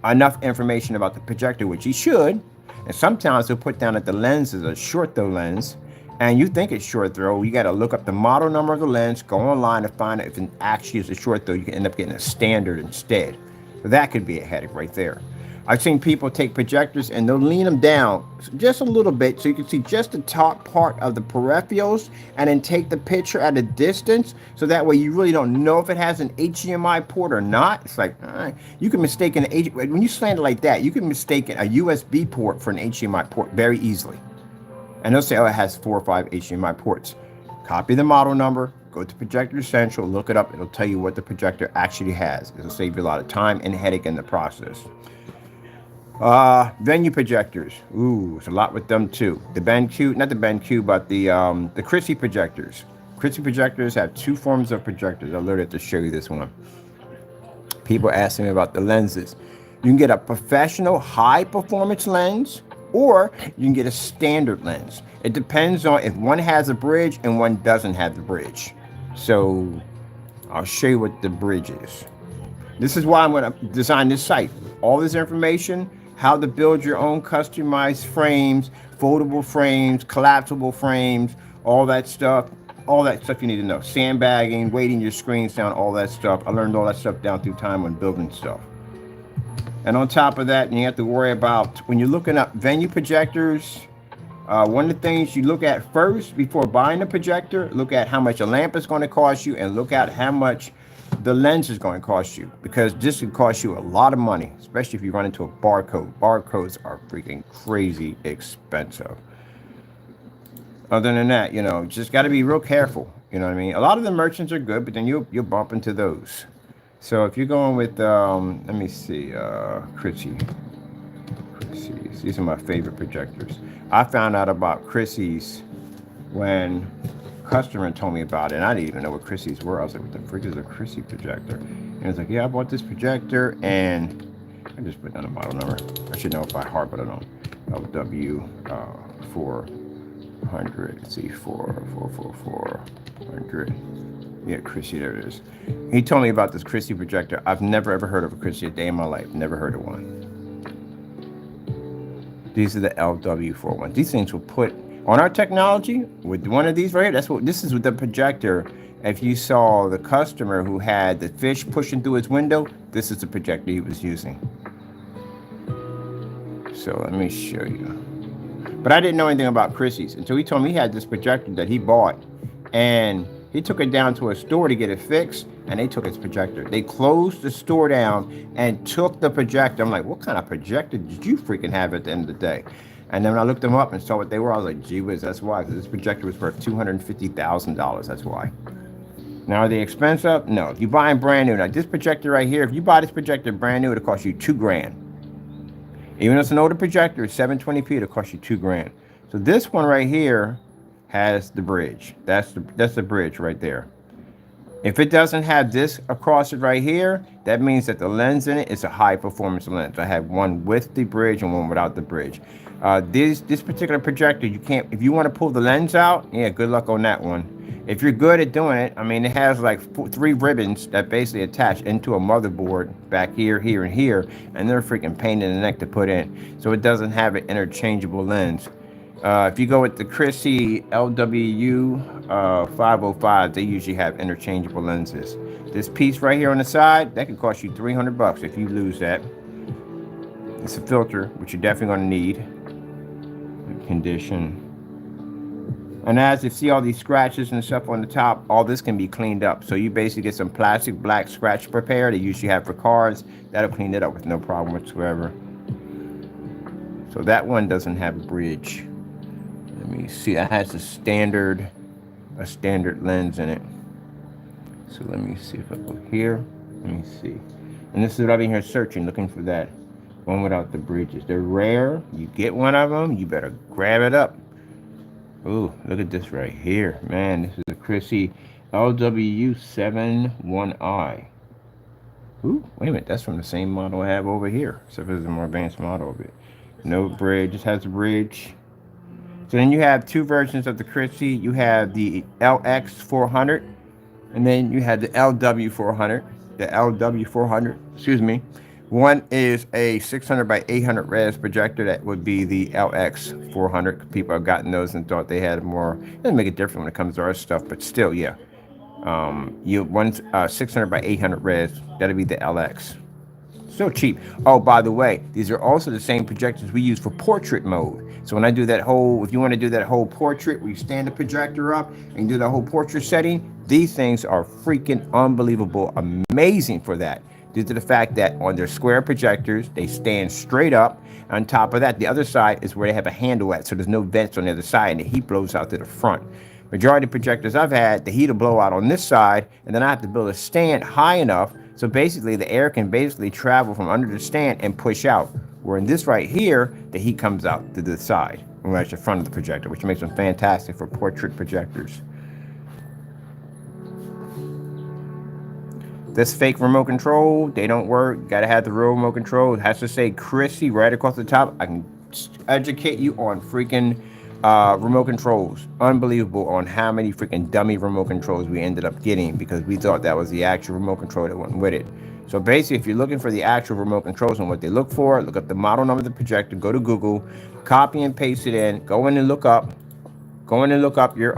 enough information about the projector, which he should. And sometimes they'll put down that the lens is a short throw lens, and you think it's short throw. You got to look up the model number of the lens, go online to find out if it actually is a short throw. You can end up getting a standard instead. So that could be a headache right there. I've seen people take projectors and they'll lean them down just a little bit so you can see just the top part of the peripherals, and then take the picture at a distance, so that way you really don't know if it has an HDMI port or not. It's like, you can mistake when you slant it like that, you can mistake a USB port for an HDMI port very easily. And they'll say, oh, it has 4 or 5 HDMI ports. Copy the model number, go to Projector Central, look it up. It'll tell you what the projector actually has. It'll save you a lot of time and headache in the process. Venue projectors. Ooh, it's a lot with them too. The BenQ, not the BenQ, but the Chrissy projectors. Chrissy projectors have 2 forms of projectors. I'll literally have to show you this one. People asking me about the lenses. You can get a professional high performance lens, or you can get a standard lens. It depends on if one has a bridge and one doesn't have the bridge. So I'll show you what the bridge is. This is why I'm going to design this site. All this information, how to build your own customized frames, foldable frames, collapsible frames, all that stuff. All that stuff you need to know. Sandbagging, weighting your screens down, all that stuff. I learned all that stuff down through time when building stuff. And on top of that, you have to worry about when you're looking up venue projectors. One of the things you look at first before buying a projector, look at how much a lamp is going to cost you and look at how much the lens is going to cost you, because this can cost you a lot of money, especially if you run into a barcode. Barcodes are freaking crazy expensive. Other than that, you know, just got to be real careful. You know what I mean? A lot of the merchants are good, but then you'll bump into those. So if you're going with, let me see, Chrissy's. These are my favorite projectors. I found out about Chrissy's when a customer told me about it, and I didn't even know what Chrissy's were. I was like, what the frick is a Chrissy projector? And he was like, yeah, I bought this projector, and I just put down the model number. I should know it by heart, but I don't. LW 400, C44400. Yeah, Chrissy, there it is. He told me about this Chrissy projector. I've never ever heard of a Chrissy a day in my life. Never heard of one. These are the LW41. These things will put on our technology with one of these right here. That's what this is with the projector. If you saw the customer who had the fish pushing through his window, this is the projector he was using. So let me show you. But I didn't know anything about Chrissy's until he told me he had this projector that he bought, and he took it down to a store to get it fixed, and they took his projector. They closed the store down and took the projector. I'm like, what kind of projector did you freaking have at the end of the day? And then when I looked them up and saw what they were, I was like, gee whiz, that's why. Because this projector was worth $250,000. That's why. Now, are they expensive? No. If you buy them brand new, like this projector right here, if you buy this projector brand new, it'll cost you $2,000. Even though it's an older projector, it's 720p, it'll cost you $2,000. So this one right here has the bridge. That's the bridge right there. If it doesn't have this across it right here, that means that the lens in it is a high performance lens. I have one with the bridge and one without the bridge. This particular projector, you can't, if you want to pull the lens out, yeah, good luck on that one. If you're good at doing it, I mean, it has like 3 ribbons that basically attach into a motherboard back here, here, and here, and they're freaking pain in the neck to put in. So it doesn't have an interchangeable lens. If you go with the Chrissy LW 505, they usually have interchangeable lenses. This piece right here on the side, that could cost you $300 if you lose that. It's a filter, which you're definitely going to need. Condition. And as you see all these scratches and stuff on the top, all this can be cleaned up. So you basically get some plastic black scratch prepare they usually have for cars. That'll clean it up with no problem whatsoever. So that one doesn't have a bridge. Let me see, that has a standard lens in it. So let me see if I go here. Let me see. And this is what I've been here searching, looking for that one without the bridges. They're rare. You get one of them, you better grab it up. Ooh, look at this right here. Man, this is a Chrissy LW71i. Ooh, wait a minute, that's from the same model I have over here, except for the more advanced model of it. No bridge, just has a bridge. So then you have 2 versions of the Chrissy. You have the LX400, and then you have the LW400. The LW400, excuse me. One is a 600 by 800 res projector. That would be the LX400. People have gotten those and thought they had more. It doesn't make a difference when it comes to our stuff, but still, yeah. One's 600 by 800 res. That'll be the LX. Still cheap. Oh, by the way, these are also the same projectors we use for portrait mode. So when I do that whole, if you want to do that whole portrait, where you stand the projector up and do the whole portrait setting, these things are freaking unbelievable, amazing for that. Due to the fact that on their square projectors, they stand straight up. On top of that, the other side is where they have a handle at, so there's no vents on the other side, and the heat blows out to the front. Majority of projectors I've had, the heat will blow out on this side, and then I have to build a stand high enough so basically the air can basically travel from under the stand and push out. Where in this right here, the heat comes out to the side, or at the front of the projector, which makes them fantastic for portrait projectors. This fake remote control, they don't work. Gotta have the real remote control. It has to say Chrissy right across the top. I can educate you on freaking remote controls. Unbelievable on how many freaking dummy remote controls we ended up getting because we thought that was the actual remote control that went with it. So basically, if you're looking for the actual remote controls and what they look for, look up the model number of the projector, go to Google, copy and paste it in, go in and look up your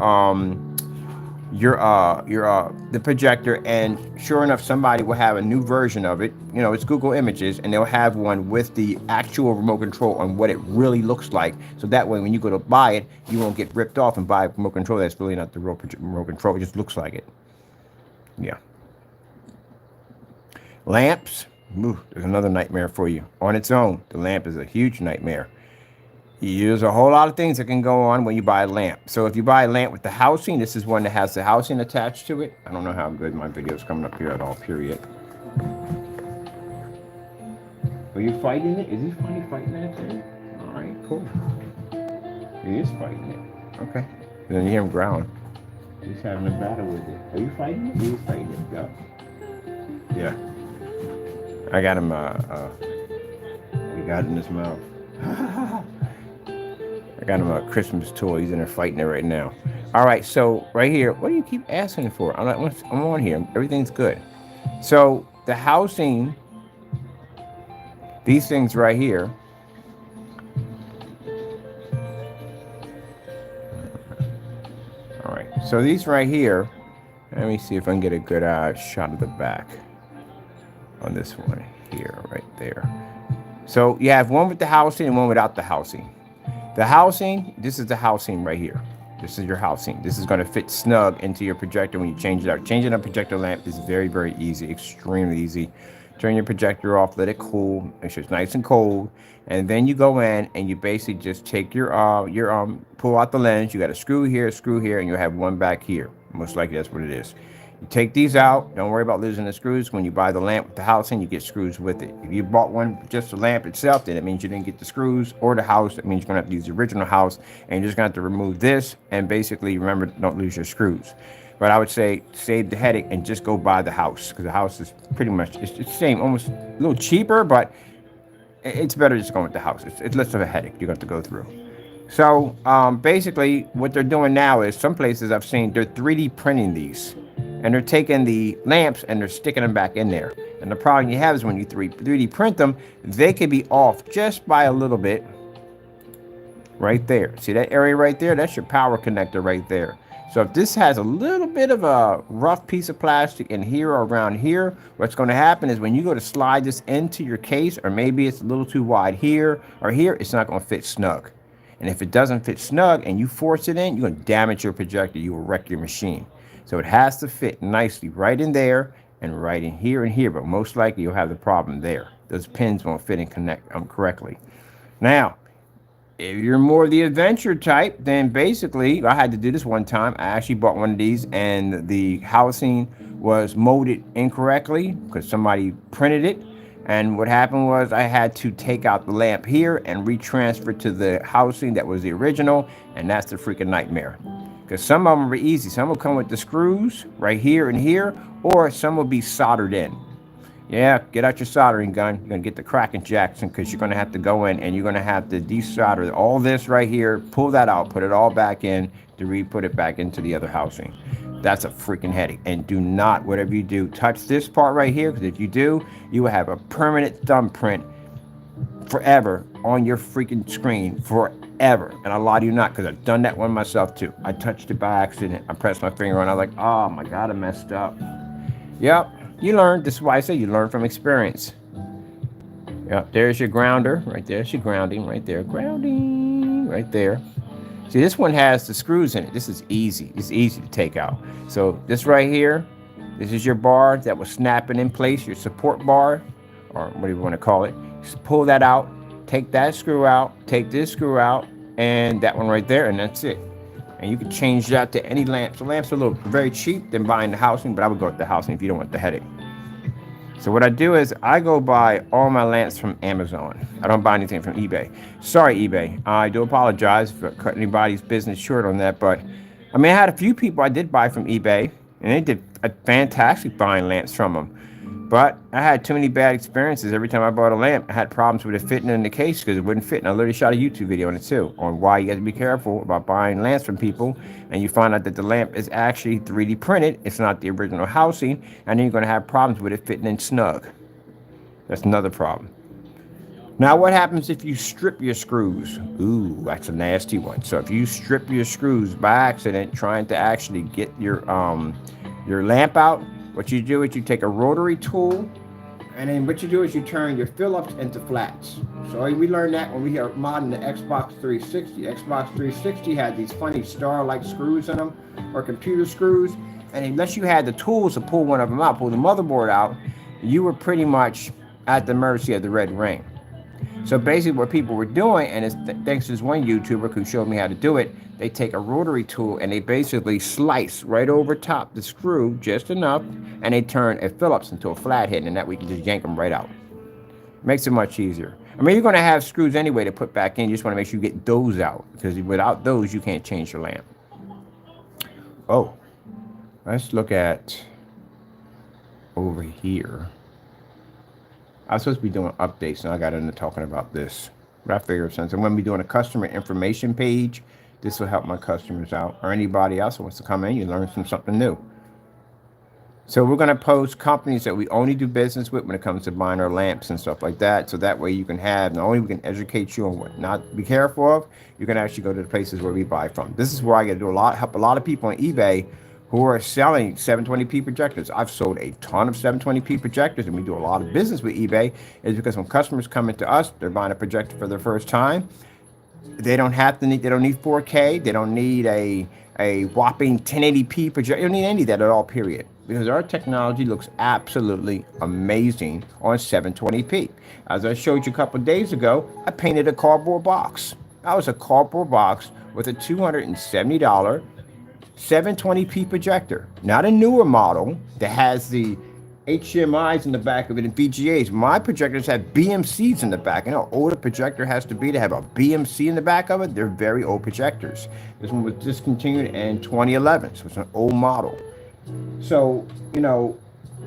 the projector, and sure enough, somebody will have a new version of it. You know, it's Google Images, and they'll have one with the actual remote control on what it really looks like. So that way, when you go to buy it, you won't get ripped off and buy a remote control that's really not the real remote control. It just looks like it. Yeah. Lamps. Ooh, there's another nightmare for you on its own. The lamp is a huge nightmare. There's a whole lot of things that can go on when you buy a lamp. So if you buy a lamp with the housing, this is one that has the housing attached to it. I don't know how good my video is coming up here at all, period. Are you fighting it? Is he fighting that thing? All right, cool. He is fighting it. Okay. And then you hear him growling. He's having a battle with it. Are you fighting it? He's fighting it. Go. Yeah. I got him, he got it in his mouth. I got him a Christmas toy. He's in there fighting it right now. All right, so right here, what do you keep asking for? I'm on here. Everything's good. So the housing, these things right here. All right, so these right here, let me see if I can get a good shot of the back on this one here, right there. So you have one with the housing and one without the housing. The housing, this is the housing right here. This is your housing. This is going to fit snug into your projector when you change it out. Changing a projector lamp is very, very easy, extremely easy. Turn your projector off, let it cool, make sure it's nice and cold, and then you go in and you basically just take your pull out the lens. You got a screw here, and you'll have one back here. Most likely that's what it is. You take these out. Don't worry about losing the screws. When you buy the lamp with the housing, you get screws with it. If you bought one just the lamp itself, then it means you didn't get the screws or the house. It means you're going to have to use the original house, and you're just going to have to remove this, and basically remember, don't lose your screws. But I would say save the headache and just go buy the house, because the house is pretty much, it's the same, almost a little cheaper, but it's better just going with the house. It's less of a headache you're going to go through. So basically what they're doing now is, some places I've seen, they're 3D printing these. And they're taking the lamps and they're sticking them back in there. And the problem you have is when you 3D print them, they can be off just by a little bit. Right there. See that area right there? That's your power connector right there. So if this has a little bit of a rough piece of plastic in here or around here, what's going to happen is when you go to slide this into your case, or maybe it's a little too wide here or here, it's not going to fit snug. And if it doesn't fit snug and you force it in, you're going to damage your projector. You will wreck your machine. So it has to fit nicely right in there and right in here and here, but most likely you'll have the problem there. Those pins won't fit and connect correctly. Now, if you're more the adventure type, then basically, I had to do this one time. I actually bought one of these and the housing was molded incorrectly because somebody printed it. And what happened was I had to take out the lamp here and retransfer to the housing that was the original, and that's the freaking nightmare. Because some of them are easy. Some will come with the screws right here and here, or some will be soldered in. Yeah, get out your soldering gun. You're going to get the Kraken Jackson, because you're going to have to go in and you're going to have to desolder all this right here, pull that out, put it all back in to re-put it back into the other housing. That's a freaking headache. And do not, whatever you do, touch this part right here, because if you do, you will have a permanent thumbprint forever on your freaking screen forever. And I lie to you not, because I've done that one myself too. I touched it by accident. I pressed my finger on it. I was like, oh my God, I messed up. Yep, you learn. This is why I say you learn from experience. Yep, there's your grounder. Right there's your grounding right there. Grounding right there. See, this one has the screws in it. This is easy. It's easy to take out. So this right here, this is your bar that was snapping in place, your support bar, or whatever you want to call it. Just pull that out, take that screw out, take this screw out, and that one right there, and that's it. And you can change that to any lamp. So lamps are a little very cheap than buying the housing, but I would go with the housing if you don't want the headache. So what I do is I go buy all my lamps from Amazon. I don't buy anything from eBay. Sorry, eBay. I do apologize for cutting anybody's business short on that. But I mean, I had a few people I did buy from eBay, and they did a fantastic buying lamps from them. But I had too many bad experiences. Every time I bought a lamp, I had problems with it fitting in the case because it wouldn't fit. And I literally shot a YouTube video on it too, on why you got to be careful about buying lamps from people. And you find out that the lamp is actually 3D printed. It's not the original housing. And then you're going to have problems with it fitting in snug. That's another problem. Now, what happens if you strip your screws? Ooh, that's a nasty one. So if you strip your screws by accident, trying to actually get your lamp out, what you do is you take a rotary tool, and then what you do is you turn your Phillips into flats. So we learned that when we are modding the Xbox 360. Xbox 360 had these funny star-like screws in them, or computer screws, and unless you had the tools to pull one of them out, pull the motherboard out, you were pretty much at the mercy of the red ring. So basically what people were doing, and it's thanks to this one YouTuber who showed me how to do it, they take a rotary tool and they basically slice right over top the screw just enough, and they turn a Phillips into a flathead, and that we can just yank them right out. Makes it much easier. I mean, you're going to have screws anyway to put back in. You just want to make sure you get those out, because without those, you can't change your lamp. Oh, let's look at over here. I was supposed to be doing updates, and I got into talking about this. But I figured since I'm going to be doing a customer information page, this will help my customers out, or anybody else who wants to come in, you learn something new. So we're going to post companies that we only do business with when it comes to buying our lamps and stuff like that. So that way you can have, not only we can educate you on what not to be careful of, you can actually go to the places where we buy from. This is where I get to do help a lot of people on eBay who are selling 720p projectors. I've sold a ton of 720p projectors, and we do a lot of business with eBay, is because when customers come into us, they're buying a projector for their first time. They don't need 4K. They don't need a whopping 1080p projector. They don't need any of that at all, period. Because our technology looks absolutely amazing on 720p. As I showed you a couple of days ago, I painted a cardboard box. That was a cardboard box with a $270 720p projector. Not a newer model that has the HDMIs in the back of it and VGAs. My projectors have BMCs in the back. You know how old a projector has to be to have a BMC in the back of it? They're very old projectors. This one was discontinued in 2011, so it's an old model. So, you know,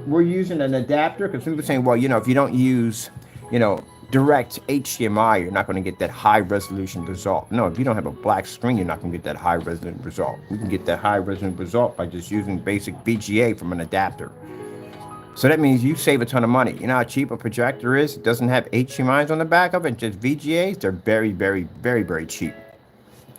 we're using an adapter, because people are saying, well, you know, if you don't use, you know, direct HDMI, you're not going to get that high resolution result. No, if you don't have a black screen, you're not going to get that high resolution result. We can get that high resolution result by just using basic VGA from an adapter. So that means you save a ton of money. You know how cheap a projector is? It doesn't have HDMIs on the back of it, just VGAs. They're very, very, very, very cheap.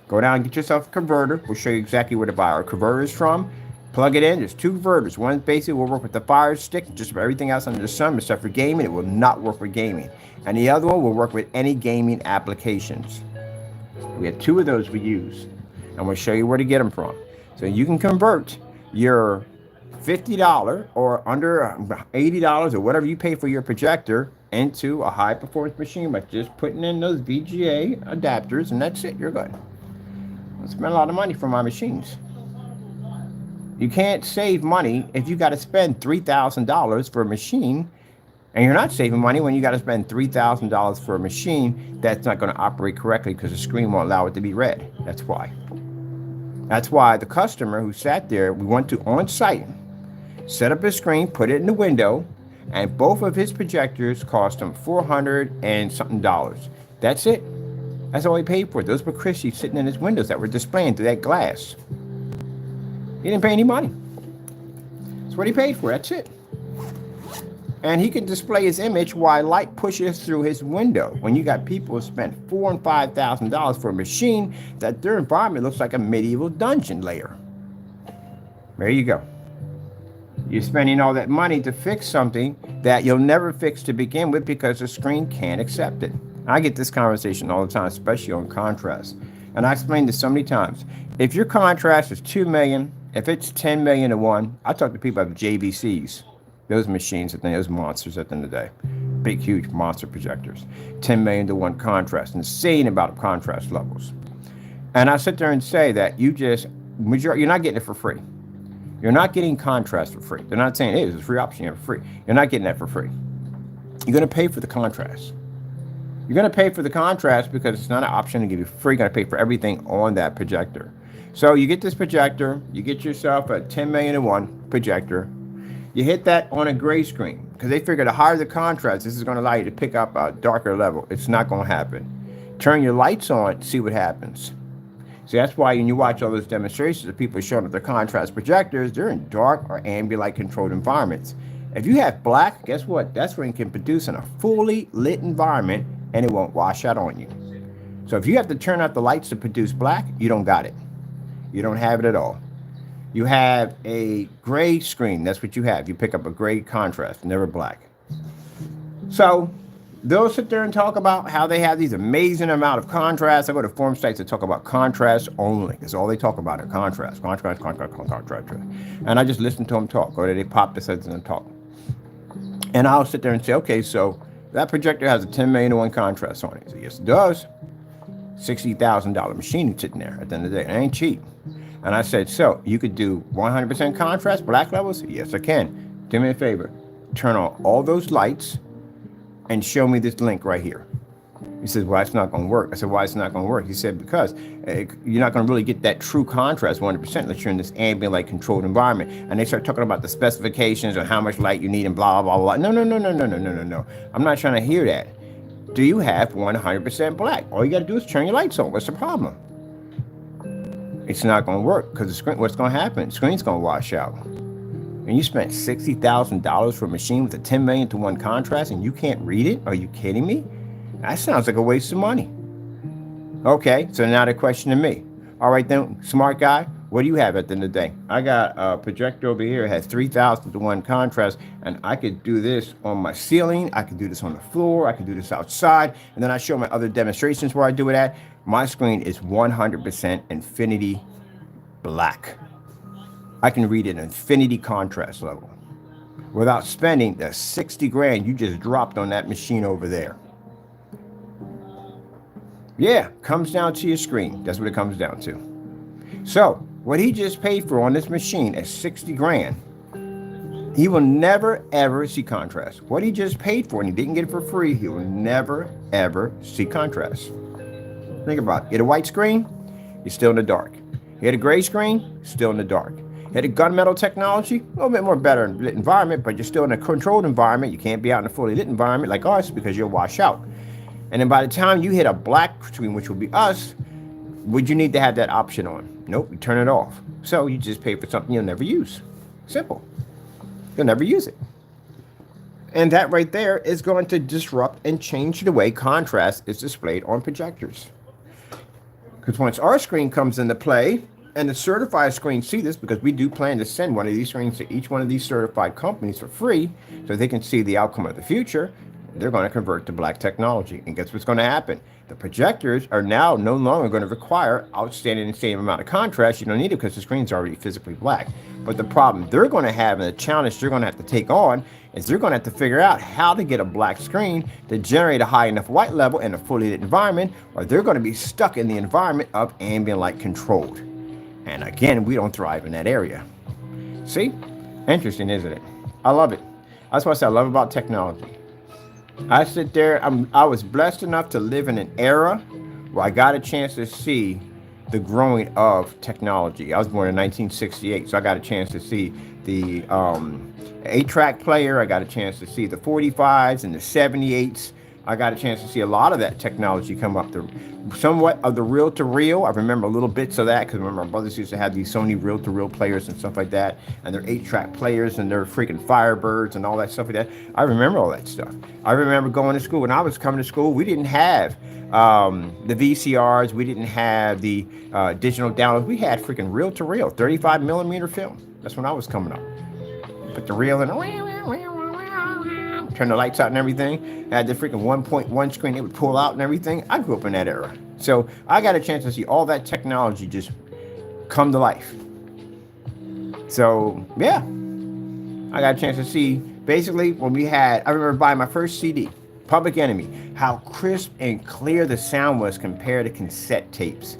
Go down and get yourself a converter. We'll show you exactly where to buy our converters from. Plug it in. There's two converters. One basically will work with the Fire Stick, just about everything else under the sun, except for gaming. It will not work for gaming. And the other one will work with any gaming applications. We have two of those we use, and we'll show you where to get them from. So you can convert your $50 or under $80 or whatever you pay for your projector into a high performance machine by just putting in those VGA adapters, and that's it. You're good. I spend a lot of money for my machines. You can't save money if you got to spend $3,000 for a machine, and you're not saving money when you got to spend $3,000 for a machine that's not going to operate correctly because the screen won't allow it to be read. That's why. That's why the customer who sat there, we went to on site, set up his screen, put it in the window, and both of his projectors cost him $400 and something. That's it. That's all he paid for. Those were Christie's sitting in his windows that were displaying through that glass. He didn't pay any money. That's what he paid for. That's it. And he can display his image while light pushes through his window. When you got people who spent $4,000 and $5,000 for a machine that their environment looks like a medieval dungeon lair. There you go. You're spending all that money to fix something that you'll never fix to begin with because the screen can't accept it. I get this conversation all the time, especially on contrast. And I explained this so many times. If your contrast is 2 million, if it's 10 million to 1, I talk to people about JVCs. Those machines, those monsters at the end of the day. Big, huge monster projectors. 10 million to 1 contrast. Insane about contrast levels. And I sit there and say that you're not getting it for free. You're not getting contrast for free. They're not saying, hey, it's a free option, you have free. You're not getting that for free. You're going to pay for the contrast. You're going to pay for the contrast because it's not an option to give you free. You're going to pay for everything on that projector. So you get this projector, you get yourself a 10 million to 1 projector. You hit that on a gray screen because they figure the higher the contrast, this is going to allow you to pick up a darker level. It's not going to happen. Turn your lights on, see what happens. See, that's why when you watch all those demonstrations of people showing up their contrast projectors, they're in dark or ambient light controlled environments. If you have black, guess what? That screen can produce in a fully lit environment and it won't wash out on you. So if you have to turn out the lights to produce black, you don't got it. You don't have it at all. You have a gray screen. That's what you have. You pick up a gray contrast, never black. So they'll sit there and talk about how they have these amazing amount of contrast. I go to forum sites that talk about contrast only. That's all they talk about are contrast. And I just listen to them talk, or they pop the heads and talk. And I'll sit there and say, okay, so that projector has a 10 million to 1 contrast on it. So yes, it does. $60,000 machine sitting there at the end of the day. It ain't cheap. And I said, so you could do 100% contrast, black levels? Yes, I can. Do me a favor. Turn on all those lights and show me this link right here. He says, well, it's not going to work. I said, why it's not going to work? He said, because you're not going to really get that true contrast 100% unless you're in this ambient light controlled environment. And they start talking about the specifications and how much light you need and blah, blah, blah. No. I'm not trying to hear that. Do you have 100% black? All you got to do is turn your lights on. What's the problem? It's not going to work because the screen, what's going to happen? The screen's going to wash out. And you spent $60,000 for a machine with a 10 million to 1 contrast and you can't read it? Are you kidding me? That sounds like a waste of money. Okay, so now the question to me. All right then, smart guy, what do you have at the end of the day? I got a projector over here, it has 3,000 to 1 contrast, and I could do this on my ceiling, I could do this on the floor, I could do this outside, and then I show my other demonstrations where I do it at. My screen is 100% infinity black. I can read an infinity contrast level without spending the 60 grand you just dropped on that machine over there. Yeah, comes down to your screen. That's what it comes down to. So what he just paid for on this machine is 60 grand. He will never, ever see contrast. What he just paid for, and he didn't get it for free, he will never, ever see contrast. Think about it. You had a white screen, you're still in the dark. You had a gray screen, still in the dark. You had a gunmetal technology, a little bit more better lit environment, but you're still in a controlled environment. You can't be out in a fully lit environment like us because you'll wash out. And then by the time you hit a black screen, which will be us, would you need to have that option on? Nope, you turn it off. So you just pay for something you'll never use. Simple. You'll never use it. And that right there is going to disrupt and change the way contrast is displayed on projectors. Because once our screen comes into play, and the certified screens see this, because we do plan to send one of these screens to each one of these certified companies for free, so they can see the outcome of the future, they're going to convert to black technology. And guess what's going to happen? The projectors are now no longer going to require outstanding and same amount of contrast. You don't need it because the screen's already physically black. But the problem they're going to have, and the challenge they're going to have to take on, is they're going to have to figure out how to get a black screen to generate a high enough white level in a fully lit environment, or they're going to be stuck in the environment of ambient light controlled. And again, we don't thrive in that area. See? Interesting, isn't it? I love it. That's what I love about technology. I sit there, I was blessed enough to live in an era where I got a chance to see the growing of technology. I was born in 1968, so I got a chance to see the 8-track player. I got a chance to see the 45s and the 78s. I got a chance to see a lot of that technology come up. Somewhat of the reel-to-reel. I remember little bits of that because remember my brothers used to have these Sony reel-to-reel players and stuff like that, and they're 8-track players and they're freaking Firebirds and all that stuff like that. I remember all that stuff. I remember going to school. When I was coming to school, we didn't have the VCRs. We didn't have the digital downloads. We had freaking reel-to-reel, 35 millimeter film. That's when I was coming up. Put the reel in, turn the lights out and everything. I had the freaking 1.1 screen, it would pull out and everything. I grew up in that era. So I got a chance to see all that technology just come to life. So yeah, I got a chance to see basically when we had, I remember buying my first CD, Public Enemy, how crisp and clear the sound was compared to cassette tapes.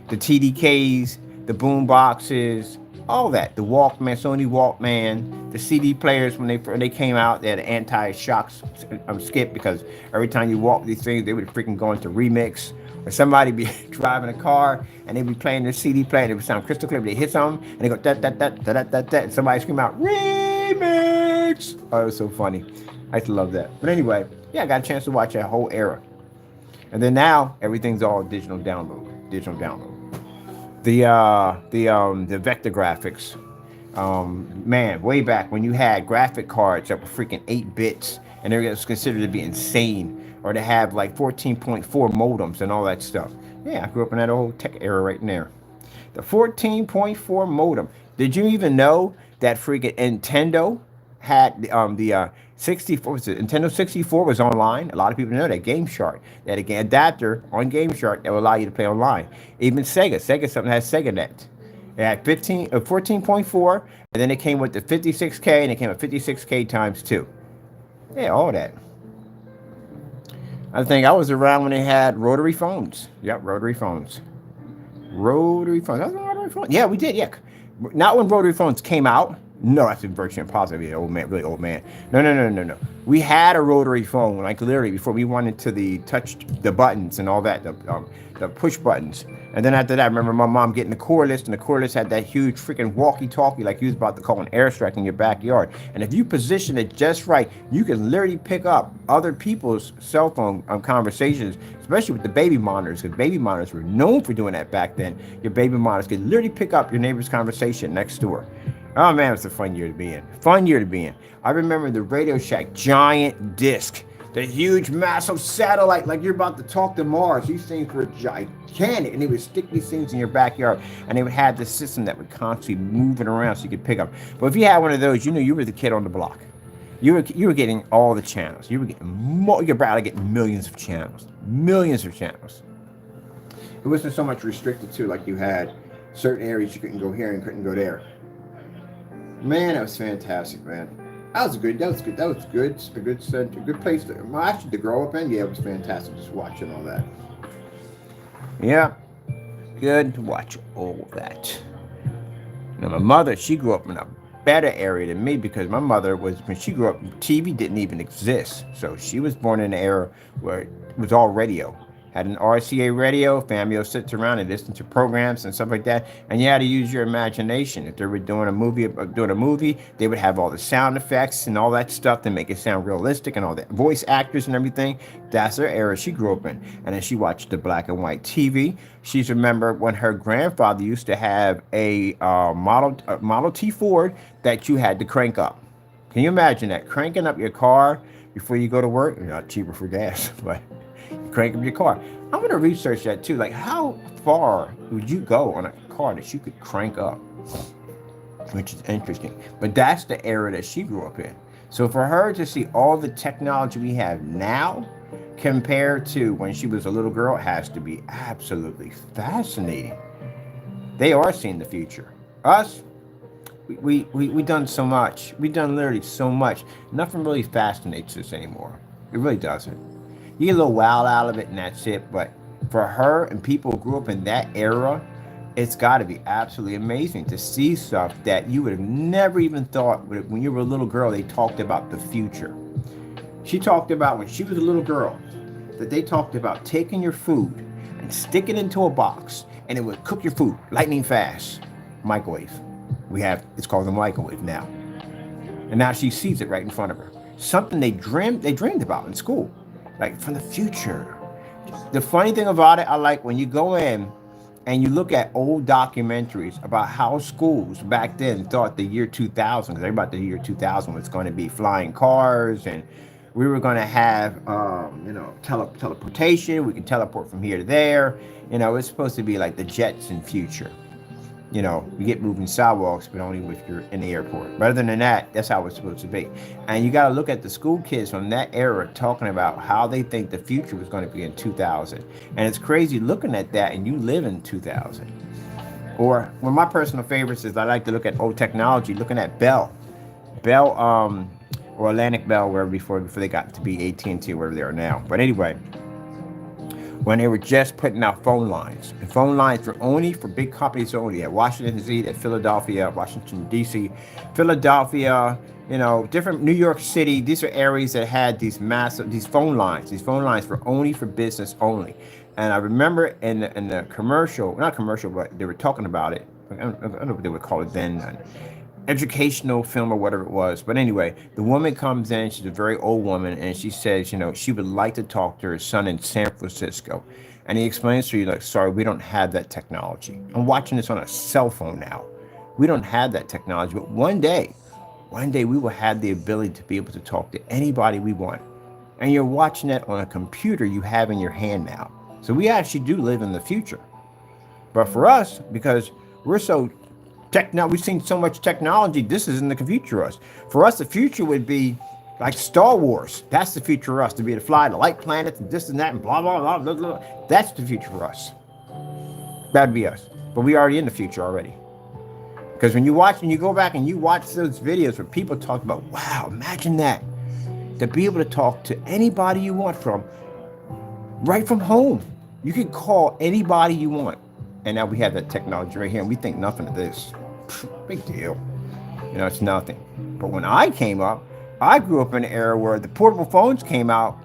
The TDKs, the boom boxes, all that, the Walkman, Sony Walkman, the CD players when they came out, they had an anti-shock skip because every time you walk these things, they would freaking go into remix. Or somebody be driving a car and they'd be playing their CD player and it would sound crystal clear, but they hit something and they go that, and somebody scream out remix. Oh, it was so funny. I used to love that. But anyway, yeah, I got a chance to watch that whole era. And then now everything's all digital download. The vector graphics, Man, way back when you had graphic cards that were freaking 8 bits and it was considered to be insane, or to have like 14.4 modems and all that stuff. Yeah, I grew up in that old tech era right there. The 14.4 modem. Did you even know that freaking Nintendo had the 64? Was it Nintendo 64 was online? A lot of people know that. Game Shark. They had an adapter on Game Shark that would allow you to play online. Even Sega something has SegaNet. It had 14.4, and then it came with the 56K, and it came with 56K times 2. Yeah, all that. I think I was around when they had rotary phones. Yep, rotary phones. Rotary phones. That was rotary phones. Yeah, we did. Yeah, not when rotary phones came out. No, that's virtually impossible. Be an old man, really old man. No. We had a rotary phone, like literally before we went into the touch the buttons and all that, the push buttons. And then after that, I remember my mom getting the cordless, and the cordless had that huge freaking walkie-talkie, like you was about to call an airstrike in your backyard. And if you position it just right, you can literally pick up other people's cell phone conversations, especially with the baby monitors, because baby monitors were known for doing that back then. Your baby monitors could literally pick up your neighbor's conversation next door. Oh man, it's a fun year to be in. Fun year to be in. I remember the Radio Shack giant disc, the huge, massive satellite, like you're about to talk to Mars. These things were gigantic, and they would stick these things in your backyard, and they would have this system that would constantly move it around so you could pick up. But if you had one of those, you knew you were the kid on the block. You were getting all the channels. You were getting more. You're about to get millions of channels. Millions of channels. It wasn't so much restricted to like you had certain areas you couldn't go here and couldn't go there. Man, that was fantastic, man. That was good. That was good. That was good. A good center, a good place to actually to grow up in. Yeah, it was fantastic just watching all that. Yeah, good to watch all that. Now my mother, she grew up in a better area than me because my mother was when she grew up, TV didn't even exist. So she was born in an era where it was all radio. Had an RCA radio, family will sit around and listen to programs and stuff like that. And you had to use your imagination. If they were doing a movie, they would have all the sound effects and all that stuff to make it sound realistic and all that. Voice actors and everything. That's her era she grew up in. And then she watched the black and white TV. She's remembered when her grandfather used to have a Model T Ford that you had to crank up. Can you imagine that? Cranking up your car before you go to work? Not cheaper for gas, but crank up your car. I'm going to research that too. Like, how far would you go on a car that you could crank up? Which is interesting. But that's the era that she grew up in. So for her to see all the technology we have now compared to when she was a little girl, it has to be absolutely fascinating. They are seeing the future. Us, we done so much. We done literally so much. Nothing really fascinates us anymore. It really doesn't. You get a little wild out of it and that's it. But for her and people who grew up in that era, it's got to be absolutely amazing to see stuff that you would have never even thought when you were a little girl. They talked about the future. She talked about when she was a little girl that they talked about taking your food and stick it into a box and it would cook your food lightning fast. Microwave. It's called the microwave now. And now she sees it right in front of her. Something they dreamed about in school. Like from the future. The funny thing about it, I like when you go in and you look at old documentaries about how schools back then thought the year 2000, because everybody thought the year 2000 was going to be flying cars and we were going to have, teleportation. We can teleport from here to there. It's supposed to be like the Jetson future. You get moving sidewalks, but only if you're in the airport. But other than that, that's how it's supposed to be. And you got to look at the school kids from that era talking about how they think the future was going to be in 2000. And it's crazy looking at that and you live in 2000. Or one of my personal favorites is I like to look at old technology, looking at Bell, or Atlantic Bell, wherever before they got to be AT&T, wherever they are now. But anyway, when they were just putting out phone lines. And phone lines were only for big companies only. At Washington, D.C., at Philadelphia, Washington, D.C., Philadelphia, different New York City. These are areas that had these phone lines. These phone lines were only for business only. And I remember in the commercial, not commercial, but they were talking about it. I don't know what they would call it then. Educational film or whatever it was. But anyway, the woman comes in, she's a very old woman, and she says, she would like to talk to her son in San Francisco. And he explains to you, like, sorry, we don't have that technology. I'm watching this on a cell phone now. We don't have that technology, but one day we will have the ability to be able to talk to anybody we want. And you're watching that on a computer you have in your hand now. So we actually do live in the future. But for us, because we're so we've seen so much technology, this is in the future for us. For us, the future would be like Star Wars. That's the future for us, to be able to fly to light planets and this and that and blah, blah, blah, blah, blah. That's the future for us. That'd be us. But we already in the future already. Because when you go back and you watch those videos where people talk about, wow, imagine that. To be able to talk to anybody you want right from home. You can call anybody you want. And now we have that technology right here, and we think nothing of this. Big deal. It's nothing. But when I came up, I grew up in an era where the portable phones came out.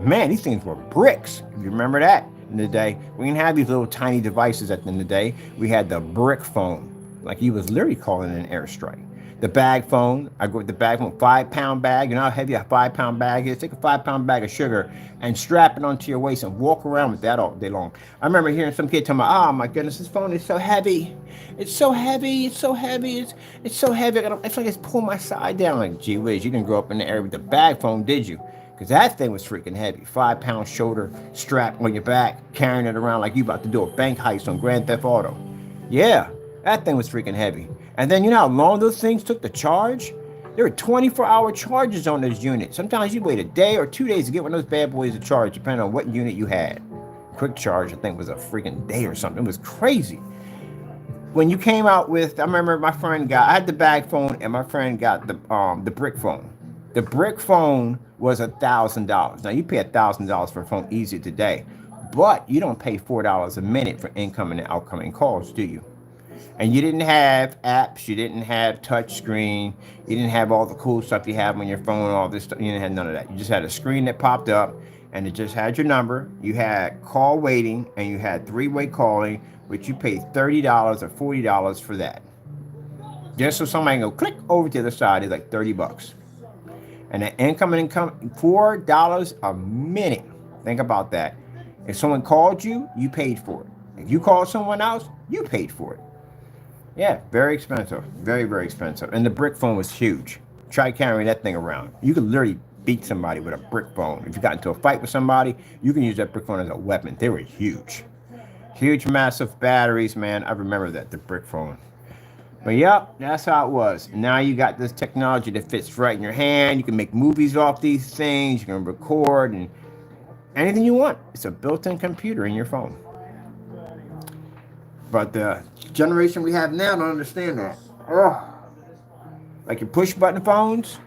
Man, these things were bricks. If you remember that in the day. We didn't have these little tiny devices at the end of the day. We had the brick phone. Like you was literally calling an airstrike. The bag phone, I go with the bag phone, 5-pound bag. You know how heavy a 5-pound bag is? Take a 5-pound bag of sugar and strap it onto your waist and walk around with that all day long. I remember hearing some kid tell me, oh my goodness, this phone is so heavy. It's so heavy, it's so heavy, it's so heavy. I feel like it's pulling my side down. Like, gee whiz, you didn't grow up in the area with the bag phone, did you? Because that thing was freaking heavy. 5-pound shoulder strap on your back, carrying it around like you about to do a bank heist on Grand Theft Auto. Yeah, that thing was freaking heavy. And then you know how long those things took to charge? There were 24-hour charges on those units. Sometimes you wait a day or 2 days to get one of those bad boys to charge, depending on what unit you had. Quick charge, I think, was a freaking day or something. It was crazy. When you came out with, I remember my friend I had the bag phone, and my friend got the brick phone. The brick phone was $1,000. Now you pay $1,000 for a phone easy today, but you don't pay $4 a minute for incoming and outgoing calls, do you? And you didn't have apps, you didn't have touch screen, you didn't have all the cool stuff you have on your phone, all this stuff. You didn't have none of that. You just had a screen that popped up, and it just had your number. You had call waiting, and you had three-way calling, which you paid $30 or $40 for that. Just so somebody can go click over to the other side is like $30. And the incoming $4 a minute. Think about that. If someone called you, you paid for it. If you called someone else, you paid for it. Yeah, very expensive. Very, very expensive. And the brick phone was huge. Try carrying that thing around. You could literally beat somebody with a brick phone. If you got into a fight with somebody, you can use that brick phone as a weapon. They were huge. Huge, massive batteries, man. I remember that, the brick phone. But yep, that's how it was. Now you got this technology that fits right in your hand. You can make movies off these things. You can record and anything you want. It's a built-in computer in your phone. But the generation we have now don't understand that. Ugh. Like your push-button phones.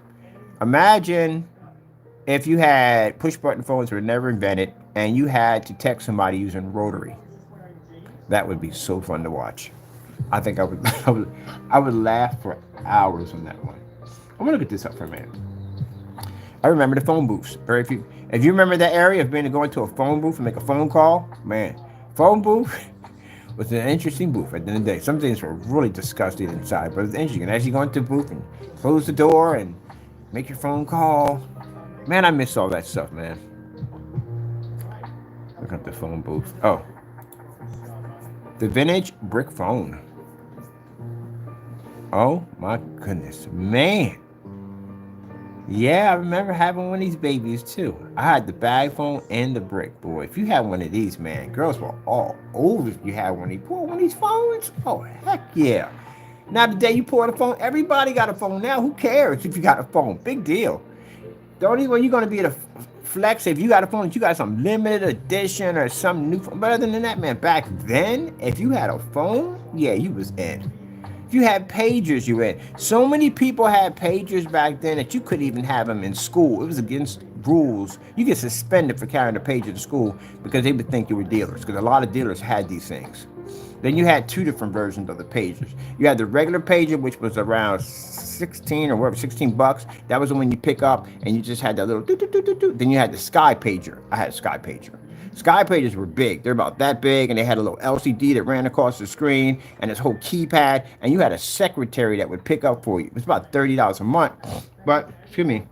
Imagine if you had push-button phones were never invented and you had to text somebody using rotary. That would be so fun to watch. I think I would laugh for hours on that one. I'm gonna look at this up for a minute. I remember the phone booths. Or if you remember that area of being to go into a phone booth and make a phone call, man, phone booth was an interesting booth at the end of the day. Some things were really disgusting inside, but it was interesting. And as you go into the booth and close the door and make your phone call, man, I miss all that stuff, man. Look up the phone booth. Oh, the vintage brick phone. Oh my goodness, man. Yeah, I remember having one of these babies too. I had the bag phone and the brick. Boy, if you had one of these, man, girls were all over if you had one of these. Pull one of these phones? Oh, heck yeah. Now the day you pull out a phone, everybody got a phone now. Who cares if you got a phone? Big deal. The only way you're going to be able to flex if you got a phone, you got some limited edition or some new phone. But other than that, man, back then, if you had a phone, yeah, you was in. If you had pagers, you had. So many people had pagers back then that you couldn't even have them in school. It was against rules. You get suspended for carrying a pager to school because they would think you were dealers, because a lot of dealers had these things. Then you had two different versions of the pagers. You had the regular pager, which was around 16 or whatever, $16. That was the one you pick up and you just had that little doo-doo-doo-doo-doo. Then you had the Sky pager. I had a Sky pager. Sky pages were big. They're about that big, and they had a little LCD that ran across the screen and this whole keypad, and you had a secretary that would pick up for you. It was about $30 a month, but excuse me,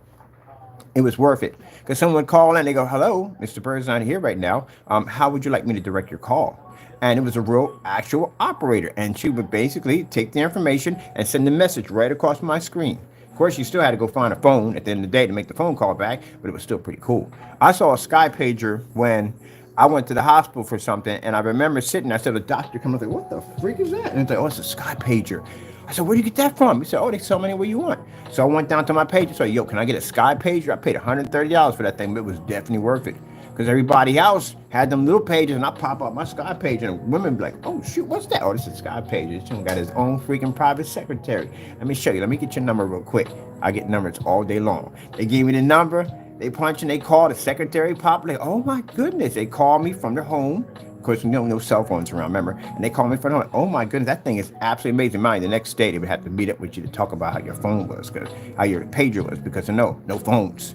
it was worth it, because someone would call in, they go, hello, Mr. Bird's not here right now. How would you like me to direct your call? And it was a real actual operator. And she would basically take the information and send the message right across my screen. Of course, you still had to go find a phone at the end of the day to make the phone call back, but it was still pretty cool. I saw a Sky Pager when I went to the hospital for something, and I remember sitting there. I said, the doctor came up, like, what the freak is that? And it's like, oh, it's a Sky Pager. I said, where do you get that from? He said, oh, they sell them anywhere you want. So I went down to my page and said, yo, can I get a Sky Pager? I paid $130 for that thing, but it was definitely worth it. Because everybody else had them little pages, and I pop up my Sky Page, and women be like, oh, shoot, what's that? Oh, this is Sky Page. This one got his own freaking private secretary. Let me show you. Let me get your number real quick. I get numbers all day long. They gave me the number. They punch and they call. The secretary pop. Like, oh, my goodness. They call me from their home. Of course, no cell phones around, remember? And they call me from their home. Oh, my goodness. That thing is absolutely amazing. Mind, the next day, they would have to meet up with you to talk about how your phone was, how your pager was, because no phones.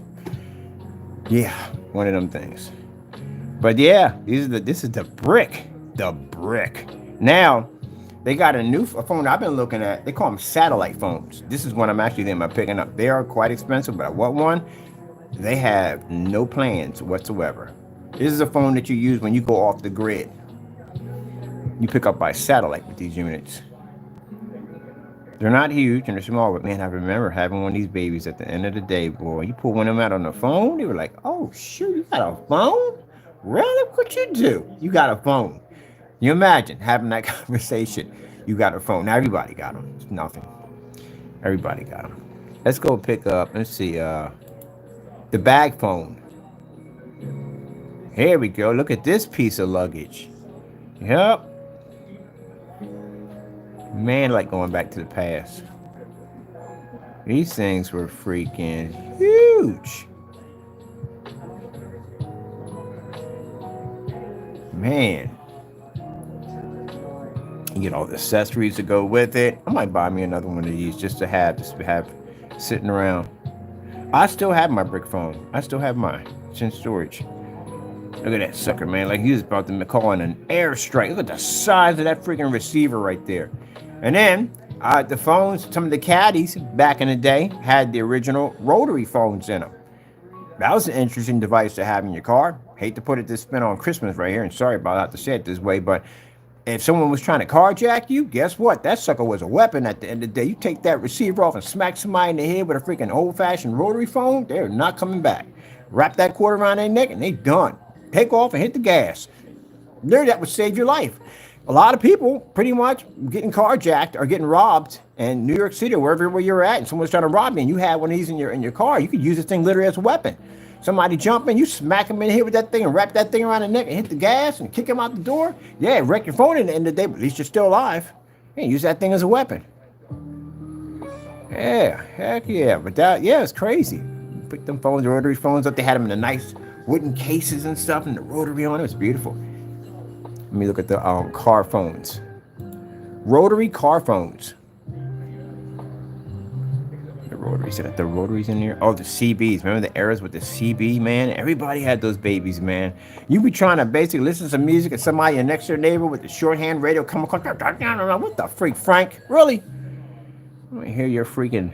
Yeah, one of them things. But yeah, this is the brick. The brick. Now, they got a new phone I've been looking at. They call them satellite phones. This is one I'm actually thinking about picking up. They are quite expensive, but I want one. They have no plans whatsoever. This is a phone that you use when you go off the grid. You pick up by satellite with these units. They're not huge and they're small, but man, I remember having one of these babies at the end of the day, boy. You pull one of them out on the phone, they were like, oh, shoot, you got a phone? Really? What you do? You got a phone. You imagine having that conversation. You got a phone. Now everybody got them. It's nothing. Everybody got them. Let's go pick up, let's see, the bag phone. Here we go. Look at this piece of luggage. Yep. Man, like going back to the past. These things were freaking huge. Man. You get all the accessories to go with it. I might buy me another one of these just to have sitting around. I still have my brick phone. I still have mine. It's in storage. Look at that sucker, man. Like he was about to call in an airstrike. Look at the size of that freaking receiver right there. And then the phones, some of the caddies back in the day had the original rotary phones in them. That was an interesting device to have in your car. Hate to put it this spin on Christmas right here, and sorry about not to say it this way, but if someone was trying to carjack you, guess what? That sucker was a weapon at the end of the day. You take that receiver off and smack somebody in the head with a freaking old-fashioned rotary phone, they're not coming back. Wrap that cord around their neck and they done. Take off and hit the gas. There, that would save your life. A lot of people pretty much getting carjacked or getting robbed in New York City or wherever you're at, and someone's trying to rob you and you had one of these in your car, you could use this thing literally as a weapon. Somebody jump in, you smack them in the head with that thing and wrap that thing around the neck and hit the gas and kick them out the door. Yeah, wreck your phone at the end of the day, but at least you're still alive. Yeah, use that thing as a weapon. Yeah, heck yeah. But that, yeah, it's crazy. Pick them phones, the rotary phones up. They had them in the nice wooden cases and stuff, and the rotary on it. It was beautiful. Let me look at the car phones. Rotary car phones. The rotaries. The rotaries in here. Oh, the CBs. Remember the eras with the CB, man? Everybody had those babies, man. You be trying to basically listen to some music and somebody next door neighbor with the shorthand radio come across. What the freak, Frank? Really? Let me hear your freaking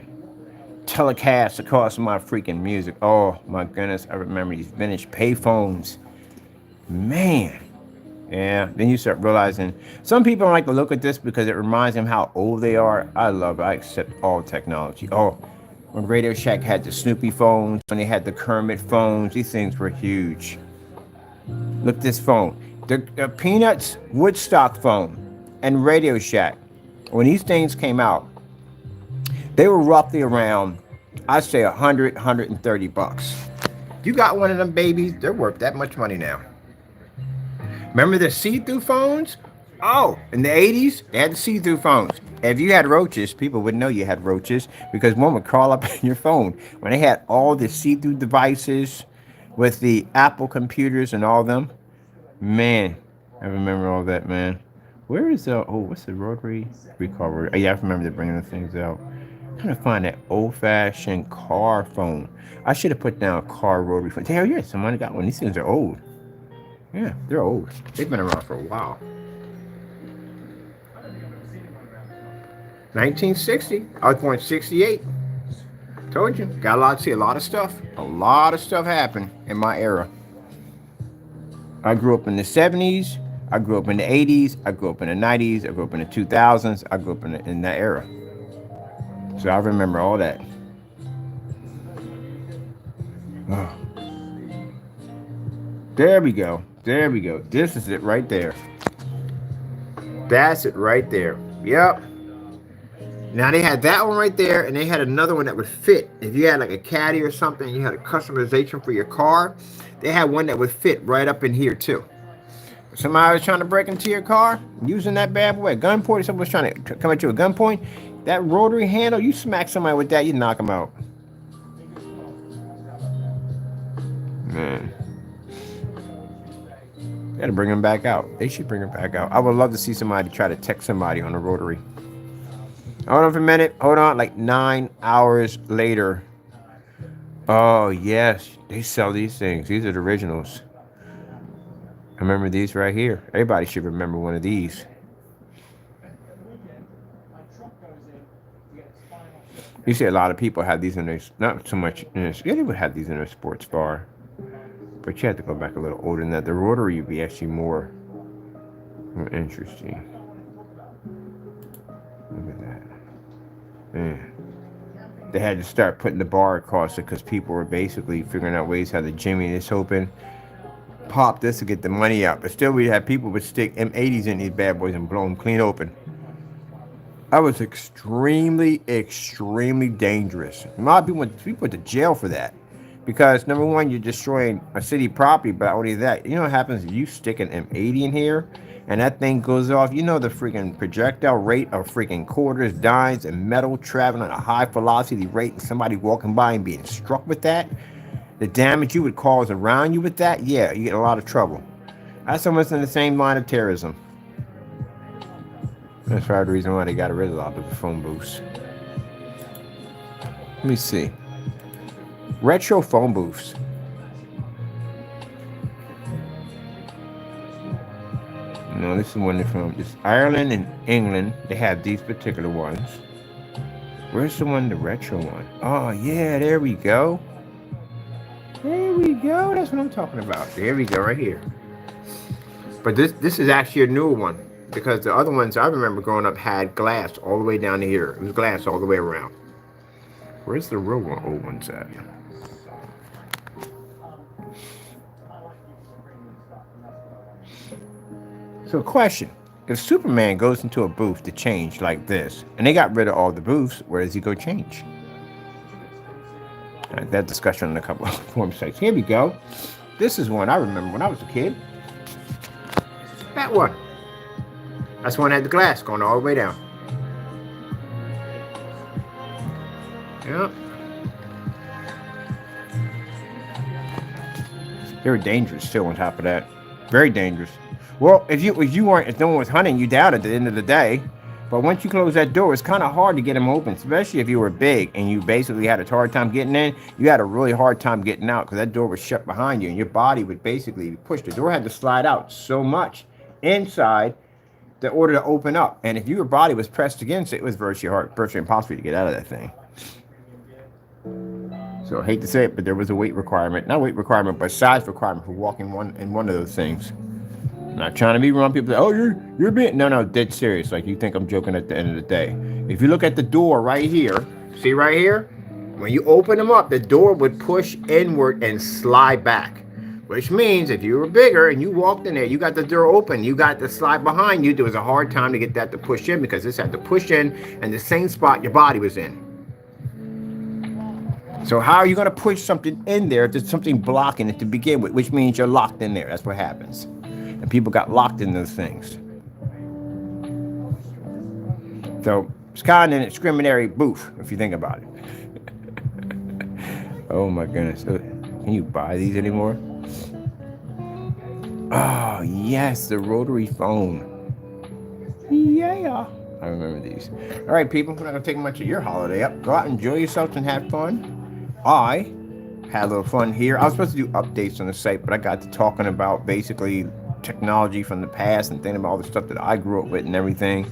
telecast across my freaking music. Oh, my goodness. I remember these vintage payphones. Man. Yeah, then you start realizing some people don't like to look at this because it reminds them how old they are. I love it. I accept all technology. Oh, when Radio Shack had the Snoopy phones, when they had the Kermit phones, these things were huge. Look at this phone. The Peanuts Woodstock phone and Radio Shack. When these things came out, they were roughly around, I'd say $100, $130. You got one of them babies, they're worth that much money now. Remember the see-through phones? Oh, in the 80s, they had the see-through phones. If you had roaches, people would know you had roaches because one would crawl up in your phone. When they had all the see-through devices with the Apple computers and all of them, man, I remember all that, man. Where is the, what's the rotary? Recall. Oh, yeah, I remember they're bringing the things out. I'm trying to find that old-fashioned car phone. I should have put down a car rotary phone. Hell yeah, somebody got one. These things are old. Yeah, they're old. They've been around for a while. 1960. I was born 68. Told you. Got a lot to see. A lot of stuff. A lot of stuff happened in my era. I grew up in the 70s. I grew up in the 80s. I grew up in the 90s. I grew up in the 2000s. I grew up in that era. So I remember all that. Oh. There we go. There we go. This is it right there. That's it right there. Yep. Now they had that one right there, and they had another one that would fit. If you had like a caddy or something, you had a customization for your car, they had one that would fit right up in here too. If somebody was trying to break into your car using that bad boy at gunpoint, if someone was trying to come at you at gunpoint, that rotary handle, you smack somebody with that, you knock them out. Man. Got to bring them back out. They should bring them back out. I would love to see somebody try to text somebody on a rotary. Hold on for a minute. Hold on. Like 9 hours later. Oh, yes. They sell these things. These are the originals. I remember these right here. Everybody should remember one of these. You see a lot of people have these in their, not so much in their, yeah, they would have these in their sports bar. But you have to go back a little older than that. The rotary would be actually more interesting. Look at that. Man. They had to start putting the bar across it because people were basically figuring out ways how to jimmy this open, pop this to get the money out. But still, we had people would stick M80s in these bad boys and blow them clean open. That was extremely, extremely dangerous. A lot of people went to jail for that. Because, number one, you're destroying a city property, but not only that, you know what happens if you stick an M80 in here and that thing goes off? You know the freaking projectile rate of freaking quarters, dimes, and metal traveling at a high velocity rate and somebody walking by and being struck with that? The damage you would cause around you with that? Yeah, you get in a lot of trouble. That's almost in the same line of terrorism. That's probably the reason why they got rid of a lot of the phone booths. Let me see. Retro phone booths. No, this is one from just Ireland and England. They have these particular ones. Where's the one, the retro one? Oh, yeah, there we go. There we go. That's what I'm talking about. There we go, right here. But this is actually a newer one because the other ones I remember growing up had glass all the way down to here. It was glass all the way around. Where's the real one, old ones at? So question, if Superman goes into a booth to change like this, and they got rid of all the booths, where does he go change? That discussion on a couple of forum sites. Here we go. This is one I remember when I was a kid. That one. That's one that had the glass going all the way down. Yep. They were dangerous too on top of that. Very dangerous. Well, if no one was hunting you down at the end of the day, but once you close that door, it's kind of hard to get them open, especially if you were big and you basically had a hard time getting in. You had a really hard time getting out because that door was shut behind you and your body would basically push. The door had to slide out so much inside in order to open up. And if your body was pressed against it, it was virtually impossible to get out of that thing. So I hate to say it, but there was a weight requirement. Not weight requirement, but size requirement for walking in one of those things. I'm not trying to be wrong. People say, oh, you're being... No, dead serious. Like, you think I'm joking at the end of the day. If you look at the door right here, see right here? When you open them up, the door would push inward and slide back. Which means if you were bigger and you walked in there, you got the door open, you got the slide behind you, there was a hard time to get that to push in because this had to push in the same spot your body was in. So how are you going to push something in there if there's something blocking it to begin with, which means you're locked in there. That's what happens. And people got locked in those things. So it's kind of an discriminatory booth, if you think about it. Oh my goodness. Can you buy these anymore? Oh, yes, the rotary phone. Yeah. I remember these. All right, people, we're not going to take much of your holiday up. Go out and enjoy yourselves and have fun. I had a little fun here. I was supposed to do updates on the site, but I got to talking about basically technology from the past and thinking about all the stuff that I grew up with and everything.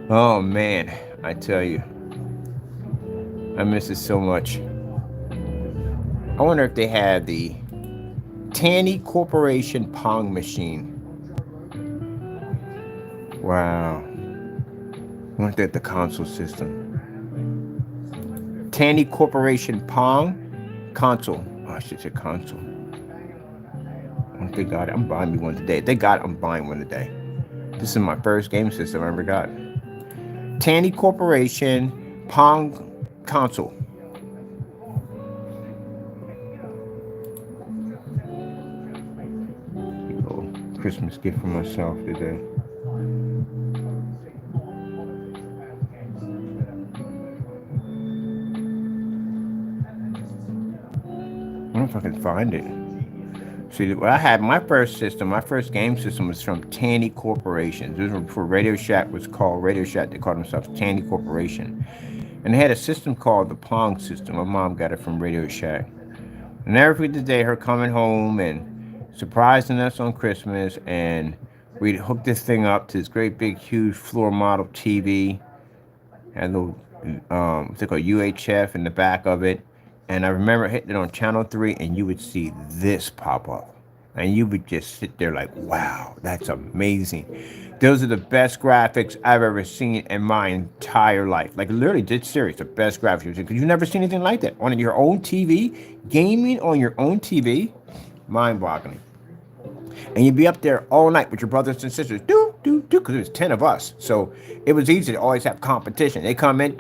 Oh, man, I tell you. I miss it so much. I wonder if they had the Tanny Corporation Pong machine. Wow. Look at the console system. Tandy Corporation Pong console. Oh, I should say console. Once they got it, I'm buying me one today. If they got it, I'm buying one today. This is my first game system I ever got. Tandy Corporation Pong console. Christmas gift for myself today. I don't know if I can find it. See, I had my first system, my first game system was from Tandy Corporation. This was before Radio Shack was called Radio Shack. They called themselves Tandy Corporation. And they had a system called the Pong system. My mom got it from Radio Shack. And never forget the day her coming home and surprising us on Christmas, and we'd hook this thing up to this great big huge floor model TV, had a little what's it called, UHF in the back of it. And I remember hitting it on channel 3, and you would see this pop up, and you would just sit there like, wow, that's amazing. Those are the best graphics I've ever seen in my entire life. Like, literally, dead serious, the best graphics. Because you've never seen anything like that on your own TV, gaming on your own TV, mind-boggling. And you'd be up there all night with your brothers and sisters, because there was 10 of us. So it was easy to always have competition. They come in,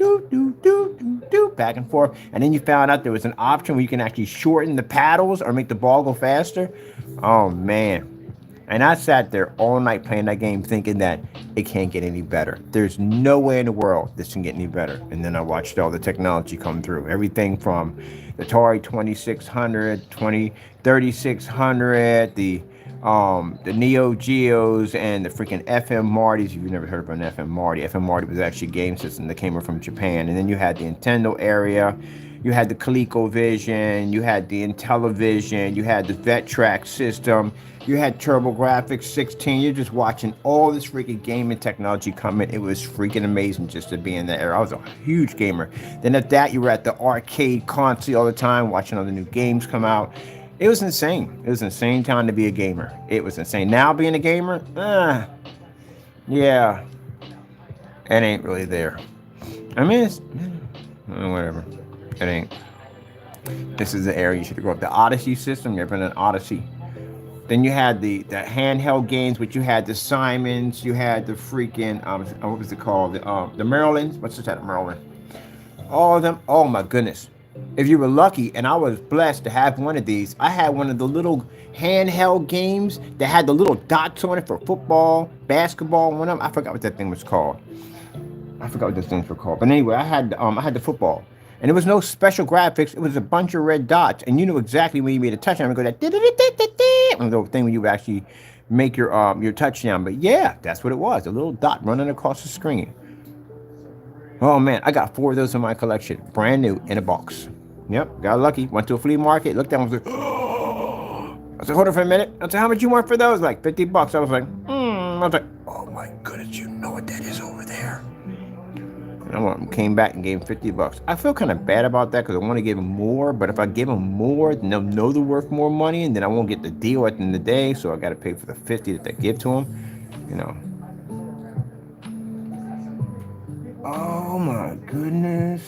back and forth. And then you found out there was an option where you can actually shorten the paddles or make the ball go faster. Oh, man. And I sat there all night playing that game thinking that it can't get any better. There's no way in the world this can get any better. And then I watched all the technology come through. Everything from the Atari 2600, 3600, the Neo Geos, and the freaking FM Martys. If you've never heard of an FM Marty, FM Marty was actually a game system that came from Japan. And then you had the Nintendo area, you had the ColecoVision, you had the Intellivision, you had the VetTrack system, you had TurboGrafx 16. You're just watching all this freaking gaming technology come in. It was freaking amazing just to be in that era. I was a huge gamer. Then at that, you were at the arcade console all the time, watching all the new games come out. It was insane. It was an insane time to be a gamer. It was insane. Now being a gamer, yeah, it ain't really there. I mean, it's whatever. It ain't. This is the area you should go up. The Odyssey system, you're in an Odyssey. Then you had the handheld games, which you had the Simons, you had the freaking, what was it called? The Marylands. What's this at Maryland? All of them. Oh my goodness. If you were lucky, and I was blessed to have one of these, I had one of the little handheld games that had the little dots on it for football, basketball, one of them. I forgot what that thing was called. But anyway, I had the football. And there was no special graphics. It was a bunch of red dots. And you knew exactly when you made a touchdown. It would go that little thing when you would actually make your touchdown. But yeah, that's what it was. A little dot running across the screen. Oh man, I got 4 of those in my collection. Brand new in a box. Yep, got lucky. Went to a flea market, looked down, was like, oh. I said, hold on for a minute. I said, how much you want for those? Like $50. I was like, I was like, oh my goodness, you know what that is over there. And I came back and gave him $50. I feel kind of bad about that because I want to give him more, but if I give him more, then they'll know they're worth more money, and then I won't get the deal at the end of the day, so I got to pay for the $50 that they give to him, you know. Oh my goodness.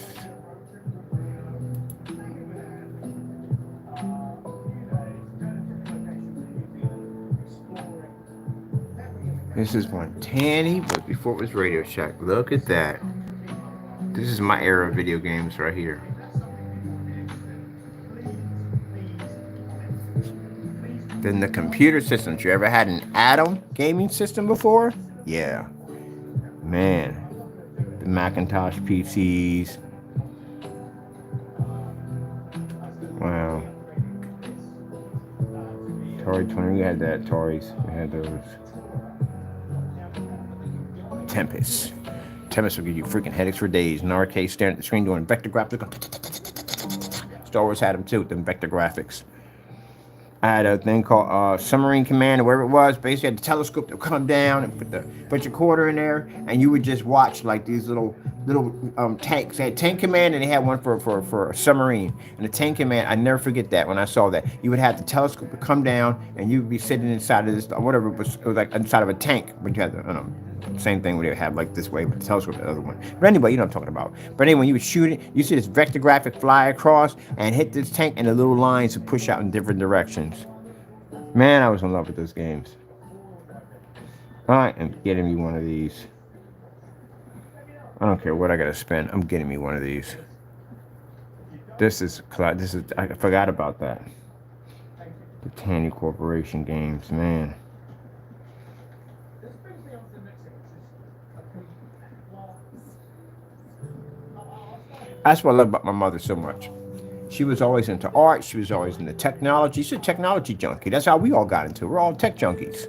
This is one Tandy, but before it was Radio Shack. Look at that. This is my era of video games right here. Then the computer systems. You ever had an Atom gaming system before? Yeah. Man. The Macintosh PCs. Wow. Atari 20. We had the Ataris. We had those. Tempest will give you freaking headaches for days. An arcade staring at the screen doing vector graphics. Star Wars had them too, them vector graphics. I had a thing called Submarine Command or whatever it was. Basically, had the telescope that would come down and put your quarter in there, and you would just watch like these little tanks. They had Tank Command, and they had one for a submarine. And the Tank Command, I never forget that when I saw that. You would have the telescope to come down, and you'd be sitting inside of this whatever it was like inside of a tank. But you had the Same thing where they have like this way, but the telescope the other one. But anyway, you know what I'm talking about. But anyway, when you would shoot it, you see this vector graphic fly across and hit this tank, and the little lines would push out in different directions. Man, I was in love with those games. I am getting me one of these. I don't care what I gotta spend. I'm getting me one of these. This is I forgot about that. The Tanny Corporation games, man. That's what I love about my mother so much. She was always into art. She was always into technology. She's a technology junkie. That's how we all got into it. We're all tech junkies.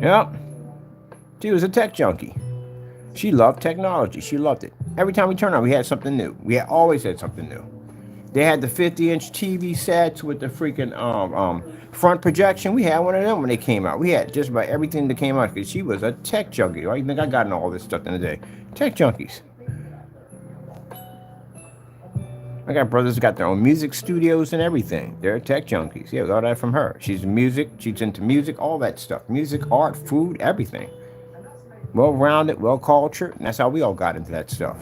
Yep. She was a tech junkie. She loved technology. She loved it. Every time we turned on, we had something new. We had always had something new. They had the 50-inch TV sets with the freaking front projection. We had one of them when they came out. We had just about everything that came out because she was a tech junkie. Why do you think I got into all this stuff in the day? Tech junkies. I got brothers who got their own music studios and everything. They're tech junkies. Yeah, all that from her. She's into music, all that stuff. Music, art, food, everything. Well-rounded, well-cultured, and that's how we all got into that stuff.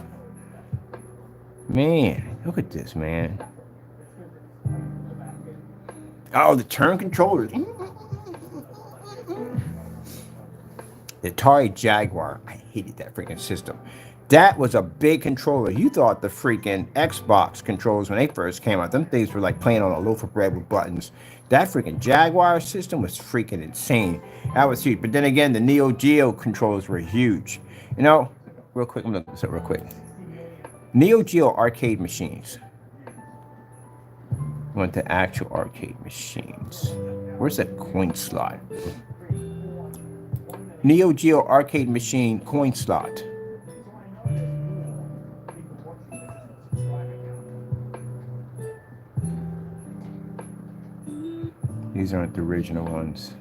Man, look at this, man. Oh, the turn controllers. The Atari Jaguar. I hated that freaking system. That was a big controller. You thought the freaking Xbox controllers, when they first came out, them things were like playing on a loaf of bread with buttons. That freaking Jaguar system was freaking insane. That was huge. But then again, the Neo Geo controllers were huge. You know, real quick, I'm going to look this up real quick. Neo Geo arcade machines. I want the actual arcade machines. Where's that coin slot? Neo Geo arcade machine coin slot. These aren't the original ones.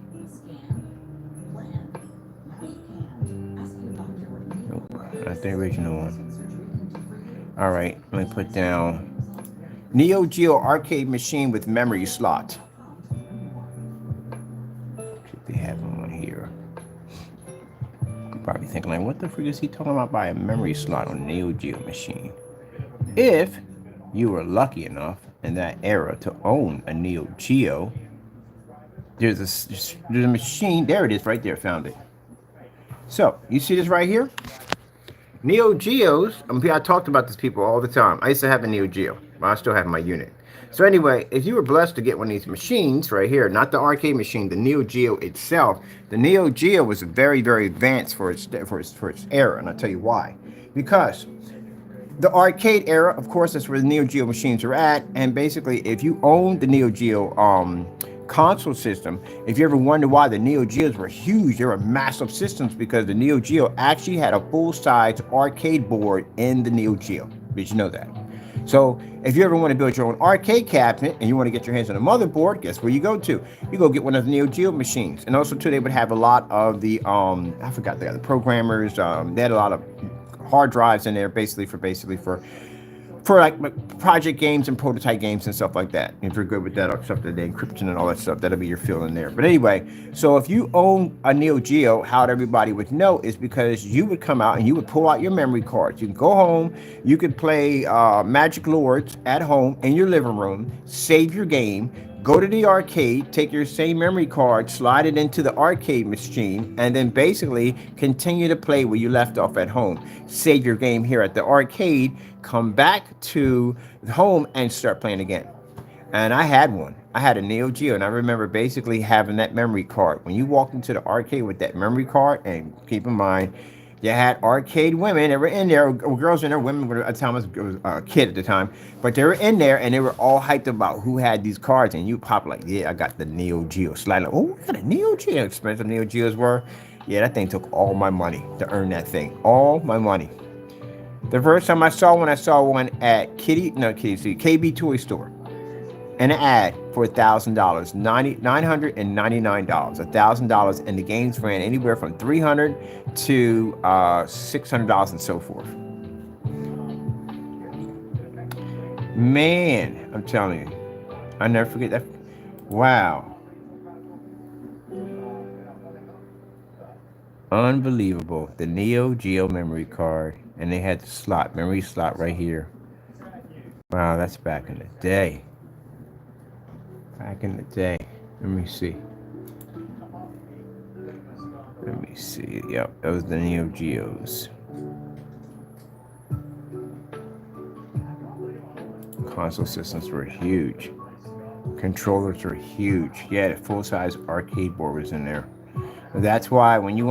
Nope, not the original one. All right, let me put down Neo Geo arcade machine with memory slot. If they have one here. You're probably thinking, like, what the freak is he talking about by a memory slot on a Neo Geo machine? If you were lucky enough in that era to own a Neo Geo, there's a machine. There it is, right there. Found it. So you see this right here? Neo Geos. I talked about these people all the time. I used to have a Neo Geo. I still have my unit. So anyway, if you were blessed to get one of these machines right here, not the arcade machine, the Neo Geo itself, the Neo Geo was very, very advanced for its era, and I'll tell you why. Because the arcade era, of course, that's where the Neo Geo machines are at, and basically, if you owned the Neo Geo console system, if you ever wonder why the Neo Geos were huge, they were massive systems because the Neo Geo actually had a full-size arcade board in the Neo Geo. Did you know that? So if you ever want to build your own arcade cabinet and you want to get your hands on a motherboard, guess where you go to? You go get one of the Neo Geo machines. And also too, they would have a lot of the I forgot the programmers. They had a lot of hard drives in there, basically for like project games and prototype games and stuff like that. If you're good with that stuff, the encryption and all that stuff, that'll be your field in there. But anyway, so if you own a Neo Geo, how everybody would know is because you would come out and you would pull out your memory cards. You can go home, you could play Magic Lords at home in your living room, save your game, go to the arcade, take your same memory card, slide it into the arcade machine, and then basically continue to play where you left off at home. Save your game here at the arcade, come back to home and start playing again. And I had one. I had a Neo Geo, and I remember basically having that memory card. When you walked into the arcade with that memory card, and keep in mind, you had arcade women that were in there, girls in there, women were, at the time I was a kid at the time, but they were in there and they were all hyped about who had these cards, and you pop like, yeah, I got the Neo Geo. Slide like, oh, what kind of Neo Geo? Expensive Neo Geos were. Yeah, that thing took all my money to earn that thing. All my money. The first time I saw one at KB Toy Store. An ad for $1,000, $999, $1,000, and the games ran anywhere from $300 to $600 and so forth. Man, I'm telling you, I never forget that. Wow. Unbelievable. The Neo Geo memory card. And they had the slot, memory slot right here. Wow, that's back in the day. Back in the day. Let me see. Let me see. Yep, those are the Neo Geos. Console systems were huge. Controllers were huge. Yeah, the full-size arcade board was in there. That's why when you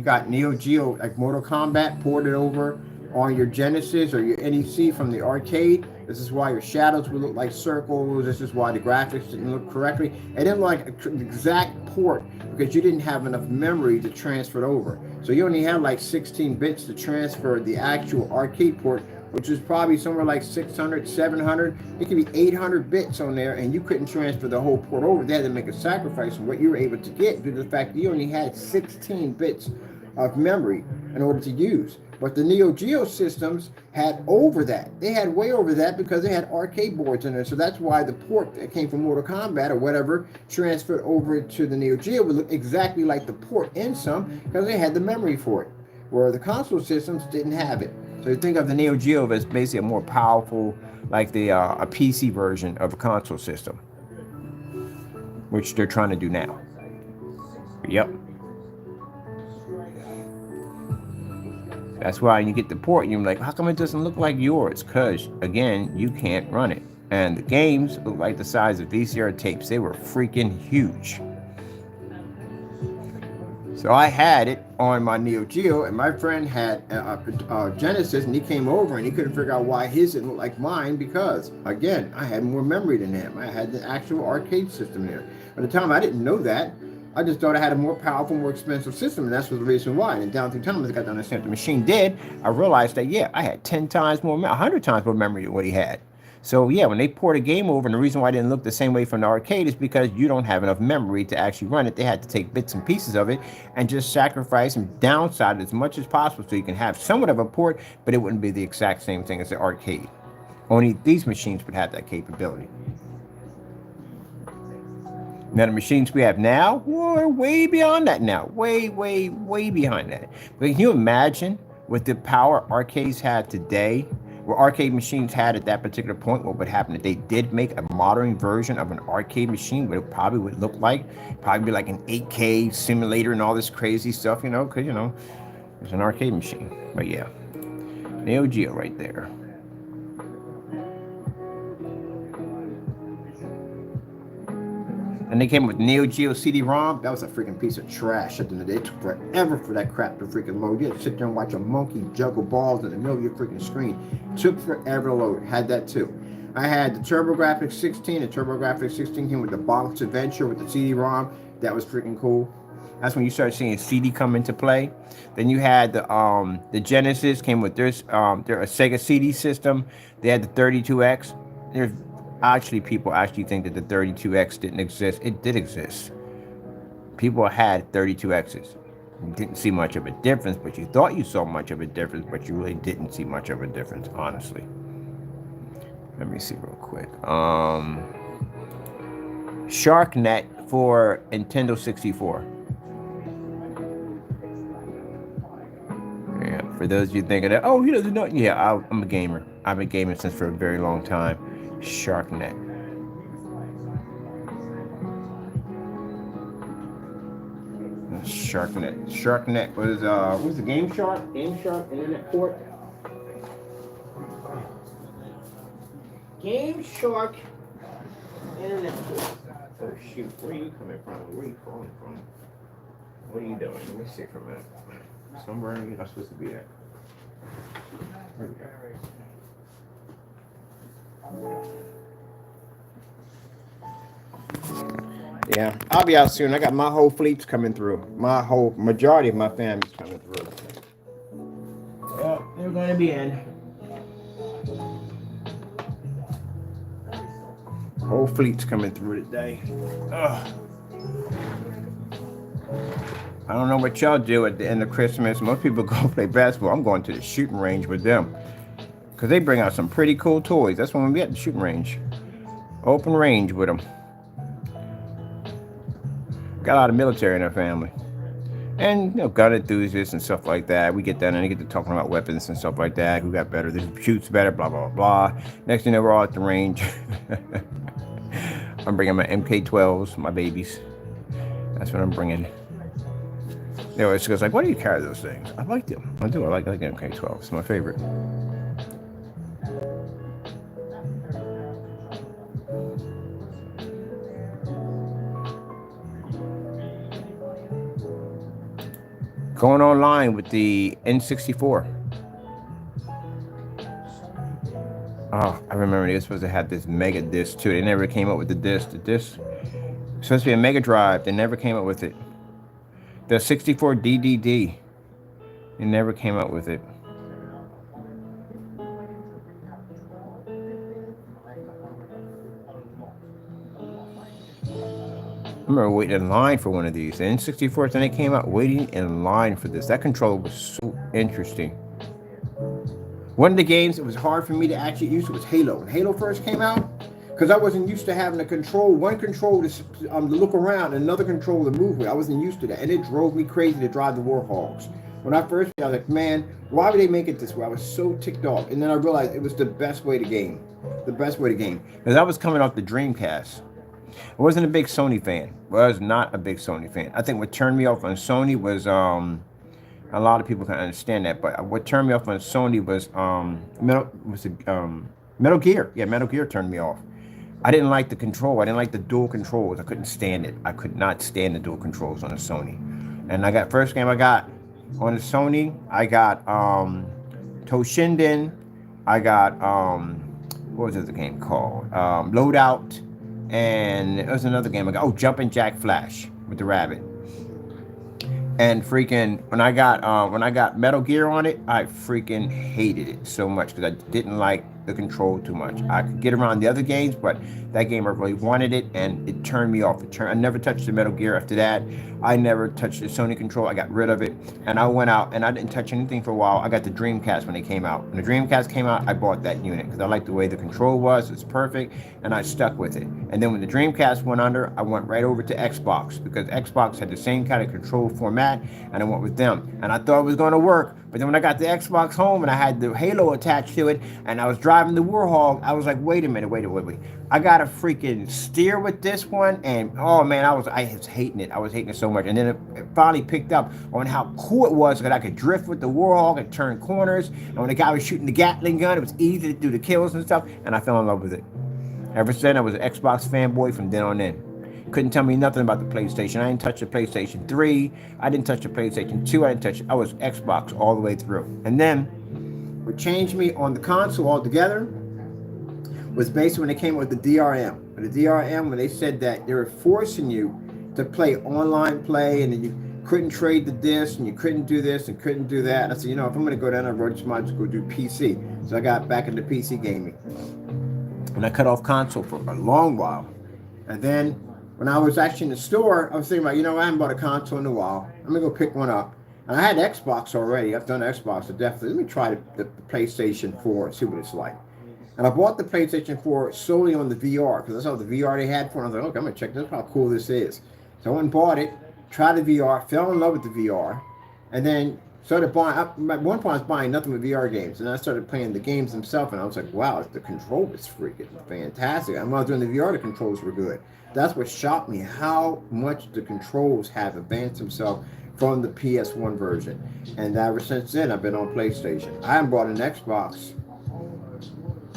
got Neo Geo, like Mortal Kombat, ported over on your Genesis or your NEC from the arcade, this is why your shadows would look like circles. This is why the graphics didn't look correctly. It didn't like an exact port because you didn't have enough memory to transfer it over. So you only had like 16 bits to transfer the actual arcade port, which is probably somewhere like 600, 700. It could be 800 bits on there, and you couldn't transfer the whole port over. They had to make a sacrifice on what you were able to get due to the fact that you only had 16 bits of memory in order to use. But the Neo Geo systems had over that. They had way over that because they had arcade boards in there. So that's why the port that came from Mortal Kombat or whatever transferred over to the Neo Geo would look exactly like the port in some because they had the memory for it, where the console systems didn't have it. So you think of the Neo Geo as basically a more powerful, like a PC version of a console system, which they're trying to do now. Yep. That's why you get the port, you're like, how come it doesn't look like yours? Because, again, you can't run it. And the games look like the size of VCR tapes. They were freaking huge. So I had it on my Neo Geo, and my friend had a Genesis, and he came over, and he couldn't figure out why his didn't look like mine because, again, I had more memory than him. I had the actual arcade system there. At the time, I didn't know that. I just thought I had a more powerful, more expensive system, and that's was the reason why. And down through time, as I got to understand what the machine did, I realized that, yeah, I had 10 times more, 100 times more memory than what he had. So, yeah, when they port a game over, and the reason why it didn't look the same way from the arcade is because you don't have enough memory to actually run it. They had to take bits and pieces of it and just sacrifice and downside it as much as possible so you can have somewhat of a port, but it wouldn't be the exact same thing as the arcade. Only these machines would have that capability. Now, the machines we have now, we're way beyond that now. Way, way, way behind that. But can you imagine what the power arcades had today, what arcade machines had at that particular point, what would happen if they did make a modern version of an arcade machine, what it probably would look like? Probably be like an 8K simulator and all this crazy stuff, you know, because, you know, it's an arcade machine. But yeah, Neo Geo right there. And they came with Neo Geo CD-ROM. That was a freaking piece of trash. At the end of the day, it took forever for that crap to freaking load. You had to sit there and watch a monkey juggle balls in the middle of your freaking screen. It took forever to load. Had that too. I had the TurboGrafx 16. The TurboGrafx 16 came with the Box Adventure with the CD-ROM. That was freaking cool. That's when you started seeing CD come into play. Then you had the Genesis came with their Sega CD system. They had the 32X. There's actually, people actually think that the 32X didn't exist. It did exist. People had 32Xs. You didn't see much of a difference, but you thought you saw much of a difference, but you really didn't see much of a difference, honestly. Let me see real quick. SharkNet for Nintendo 64. Yeah, for those of you thinking that, oh, he doesn't know. Yeah, I'm a gamer. I've been gaming since for a very long time. SharkNet. SharkNet was what was the Game Shark Internet Port? Game Shark Internet Port. Oh shoot, where are you coming from? Where are you calling from? What are you doing? Let me see for a minute. Somewhere you're not supposed to be at. There we go. Yeah, I'll be out soon. I got my whole fleets coming through. My whole majority of my family's coming through. Well, they're going to be in. Whole fleet's coming through today. Ugh. I don't know what y'all do at the end of Christmas. Most people go play basketball. I'm going to the shooting range with them. Because they bring out some pretty cool toys. That's when we be at the shooting range. Open range with them. Got a lot of military in their family. And gun enthusiasts and stuff like that. We get down and they get to talking about weapons and stuff like that. Who got better? Who shoots better? Blah blah blah. Next thing you know, we're all at the range. I'm bringing my MK12s, my babies. That's what I'm bringing. It's goes like, why do you carry those things? I like them. I do. I like MK12. It's my favorite. Going online with the N64. Oh, I remember they were supposed to have this mega disc too. They never came up with the disc. The disc was supposed to be a Mega Drive. They never came up with it. The 64 DDD. They never came up with it. I remember waiting in line for one of these. The N64s, and they came out waiting in line for this. That controller was so interesting. One of the games that was hard for me to actually use was Halo. When Halo first came out, because I wasn't used to having one control to look around, and another control to move with. I wasn't used to that, and it drove me crazy to drive the Warhogs. When I first I was like, man, why would they make it this way? I was so ticked off, and then I realized it was the best way to game. The best way to game. Because I was coming off the Dreamcast. I wasn't a big Sony fan. I was not a big Sony fan. I think what turned me off on Sony was a lot of people can understand that, but what turned me off on Sony was Metal Gear. Yeah, Metal Gear turned me off. I didn't like the control. I didn't like the dual controls. I couldn't stand it. I could not stand the dual controls on a Sony. And I got first game I got on the Sony. I got Toshinden. I got what was the game called? Loadout. And there was another game I got. Oh, Jumpin' Jack Flash with the rabbit. And freaking when I got Metal Gear on it, I freaking hated it so much because I didn't like the control too much. I could get around the other games, but that game I really wanted it, and it turned me off. I never touched the Metal Gear after that. I never touched the Sony control. I got rid of it, and I went out and I didn't touch anything for a while. I got the Dreamcast when it came out. When the Dreamcast came out, I bought that unit because I liked the way the control was. It's perfect, and I stuck with it. And then when the Dreamcast went under, I went right over to Xbox because Xbox had the same kind of control format, and I went with them. And I thought it was going to work, but then when I got the Xbox home and I had the Halo attached to it, and I was driving the Warhog, I was like, wait a minute, wait. I got to freaking steer with this one, and oh man, I was hating it. I was hating it so much. And then it finally picked up on how cool it was that I could drift with the Warhog and turn corners. And when the guy was shooting the Gatling gun, it was easy to do the kills and stuff, and I fell in love with it. Ever since, I was an Xbox fanboy from then on in. Couldn't tell me nothing about the PlayStation. I didn't touch the PlayStation 3. I didn't touch the PlayStation 2. I was Xbox all the way through. And then what changed me on the console altogether was basically when they came with the DRM. The DRM, when they said that they were forcing you to play online play, and then you couldn't trade the disc, and you couldn't do this and couldn't do that. And I said, if I'm going to go down that road, I just might as well go do PC. So I got back into PC gaming. And I cut off console for a long while. And then when I was actually in the store, I was thinking about, I haven't bought a console in a while. I'm going to go pick one up. And I had Xbox already. I've done Xbox, so definitely. Let me try the PlayStation 4 and see what it's like. And I bought the PlayStation 4 solely on the VR because I saw the VR they had for it. I was like, okay, I'm going to check this, how cool this is. So I went and bought it, tried the VR, fell in love with the VR, and then started buying. At one point, I was buying nothing but VR games, and I started playing the games themselves, and I was like, wow, the control is freaking fantastic. And when I was doing the VR, the controls were good. That's what shocked me, how much the controls have advanced themselves from the PS1 version. And ever since then, I've been on PlayStation. I haven't bought an Xbox.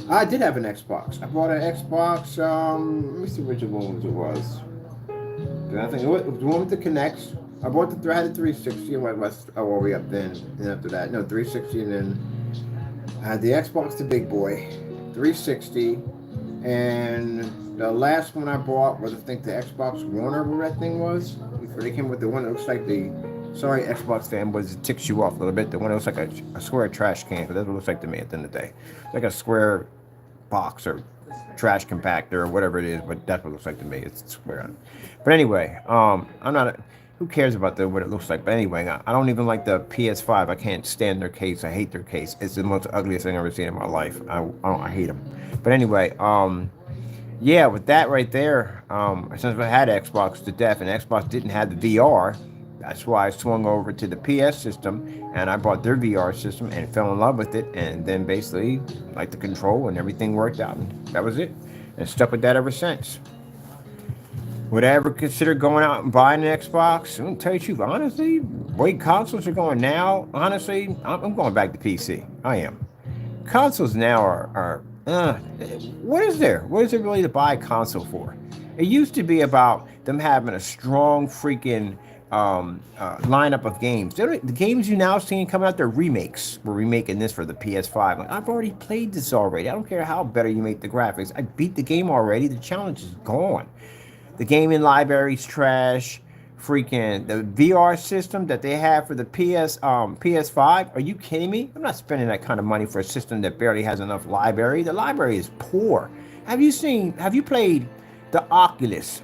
I did have an Xbox. I bought an Xbox, let me see which one it was. I think it was the one with the Kinects. I had the 360 and went all the way up then. And after that, 360, and then I had the Xbox, the big boy, 360, and the last one I bought was, I think, the Xbox One, or what that thing was. Before they came with the one that looks like sorry, Xbox fanboys, it ticks you off a little bit. The one that looks like a square trash can, but that's what it looks like to me at the end of the day. It's like a square box or trash compactor or whatever it is, but that's what it looks like to me. It's square. But anyway, I'm not. Who cares about what it looks like? But anyway, I don't even like the PS5. I can't stand their case. I hate their case. It's the most ugliest thing I've ever seen in my life. I hate them. But anyway, with that right there, since I had Xbox to death, and Xbox didn't have the VR, That's why I swung over to the PS system and I bought their VR system and fell in love with it. And then basically, like the control and everything worked out. And that was it. And stuck with that ever since. Would I ever consider going out and buying an Xbox? I'm gonna tell you the truth, honestly, way consoles are going now, honestly, I'm going back to PC. I am. Consoles now what is there? What is it really to buy a console for? It used to be about them having a strong freaking lineup of games. The games you now seeing coming out, they're remakes. We're remaking this for the PS5. Like, I've already played this already. I don't care how better you make the graphics. I beat the game already. The challenge is gone. The gaming library's trash. Freaking the VR system that they have for the PS5. Are you kidding me? I'm not spending that kind of money for a system that barely has enough library. The library is poor. Have you played the Oculus?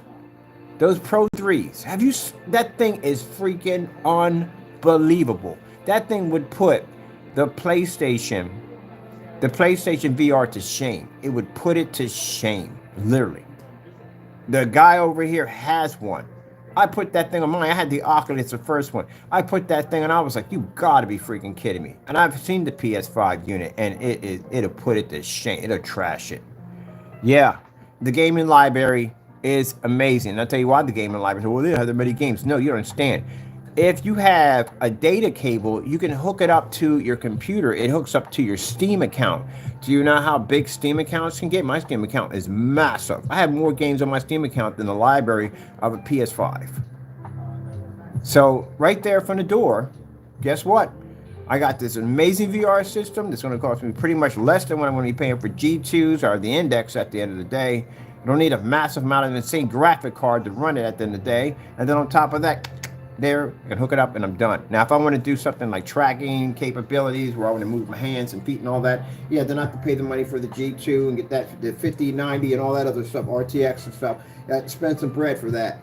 Those Pro 3s. That thing is freaking unbelievable. That thing would put the PlayStation VR to shame. It would put it to shame, literally. The guy over here has one. I put that thing on mine. I had the Oculus, the first one. I put that thing and I was like, you gotta be freaking kidding me. And I've seen the PS5 unit and it'll put it to shame. It'll trash it. Yeah, the gaming library is amazing. And I'll tell you why the gaming library. Well, they have that many games. No, you don't understand. If you have a data cable, you can hook it up to your computer. It hooks up to your Steam account. Do you know how big Steam accounts can get? My Steam account is massive. I have more games on my Steam account than the library of a PS5. So right there from the door, guess what? I got this amazing VR system that's going to cost me pretty much less than what I'm going to be paying for G2s or the Index at the end of the day. I don't need a massive amount of insane graphic card to run it at the end of the day. And then on top of that, there, I can hook it up and I'm done. Now, if I want to do something like tracking capabilities where I want to move my hands and feet and all that, yeah, then I have to pay the money for the G2 and get that, the 5090 and all that other stuff, RTX and stuff. I have to spend some bread for that.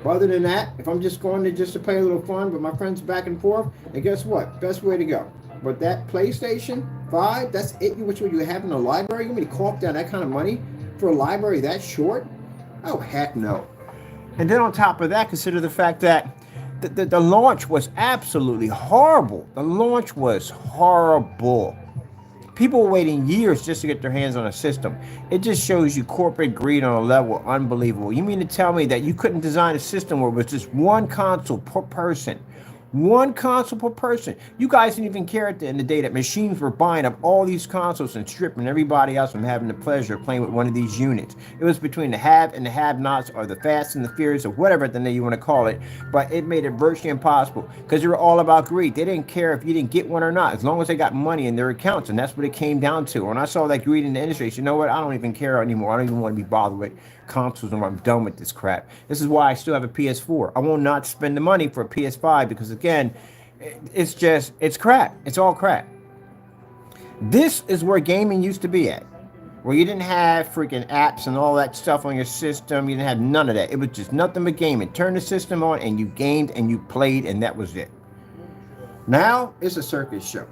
But other than that, if I'm just going to play a little fun with my friends back and forth, and guess what? Best way to go. But that PlayStation 5, that's it. Which would you have in the library? You want me to cough down that kind of money for a library that short? Oh, heck no. And then on top of that, consider the fact that the launch was absolutely horrible. The launch was horrible. People were waiting years just to get their hands on a system. It just shows you corporate greed on a level unbelievable. You mean to tell me that you couldn't design a system where it was just one console per person? One console per person. You guys didn't even care at the end of the day that machines were buying up all these consoles and stripping everybody else from having the pleasure of playing with one of these units. It was between the have and the have-nots, or the fast and the furious, or whatever the name you want to call it. But it made it virtually impossible because they were all about greed. They didn't care if you didn't get one or not, as long as they got money in their accounts. And that's what it came down to. When I saw that greed in the industry, I said, you know what? I don't even care anymore. I don't even want to be bothered with consoles and I'm done with this crap. This is why I still have a PS4. I will not spend the money for a PS5 because, again, it's crap. It's all crap. This is where gaming used to be at, where you didn't have freaking apps and all that stuff on your system. You didn't have none of that. It was just nothing but gaming. Turn the system on and you gamed and you played and that was it. Now it's a circus show.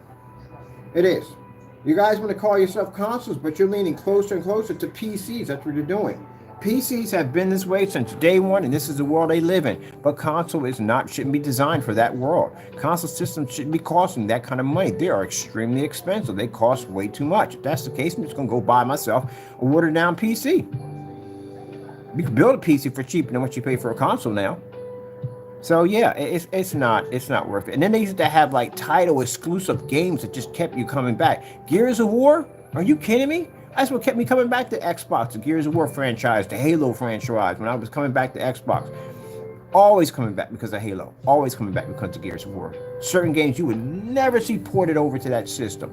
It is. You guys want to call yourself consoles, but you're leaning closer and closer to PCs. That's what you're doing. PCs have been this way since day one, and this is the world they live in. But console shouldn't be designed for that world. Console systems shouldn't be costing that kind of money. They are extremely expensive. They cost way too much. If that's the case, I'm just going to go buy myself a watered down PC. You can build a PC for cheaper than what you pay for a console now. So yeah, it's not worth it. And then they used to have like title exclusive games that just kept you coming back. Gears of War? Are you kidding me? That's what kept me coming back to Xbox, the Gears of War franchise, the Halo franchise. When I was coming back to Xbox, always coming back because of Halo, always coming back because of Gears of War. Certain games you would never see ported over to that system.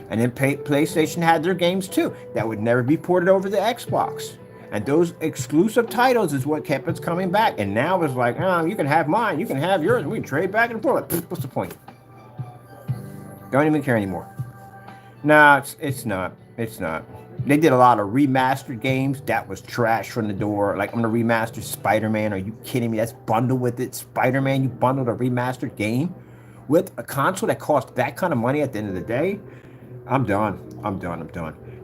And then PlayStation had their games too that would never be ported over to Xbox. And those exclusive titles is what kept us coming back. And now it's like, oh, you can have mine, you can have yours, we can trade back and forth. What's the point? Don't even care anymore. Nah, it's not. It's not. They did a lot of remastered games. That was trash from the door. Like, I'm going to remaster Spider-Man. Are you kidding me? That's bundled with it. Spider-Man, you bundled a remastered game with a console that cost that kind of money at the end of the day? I'm done.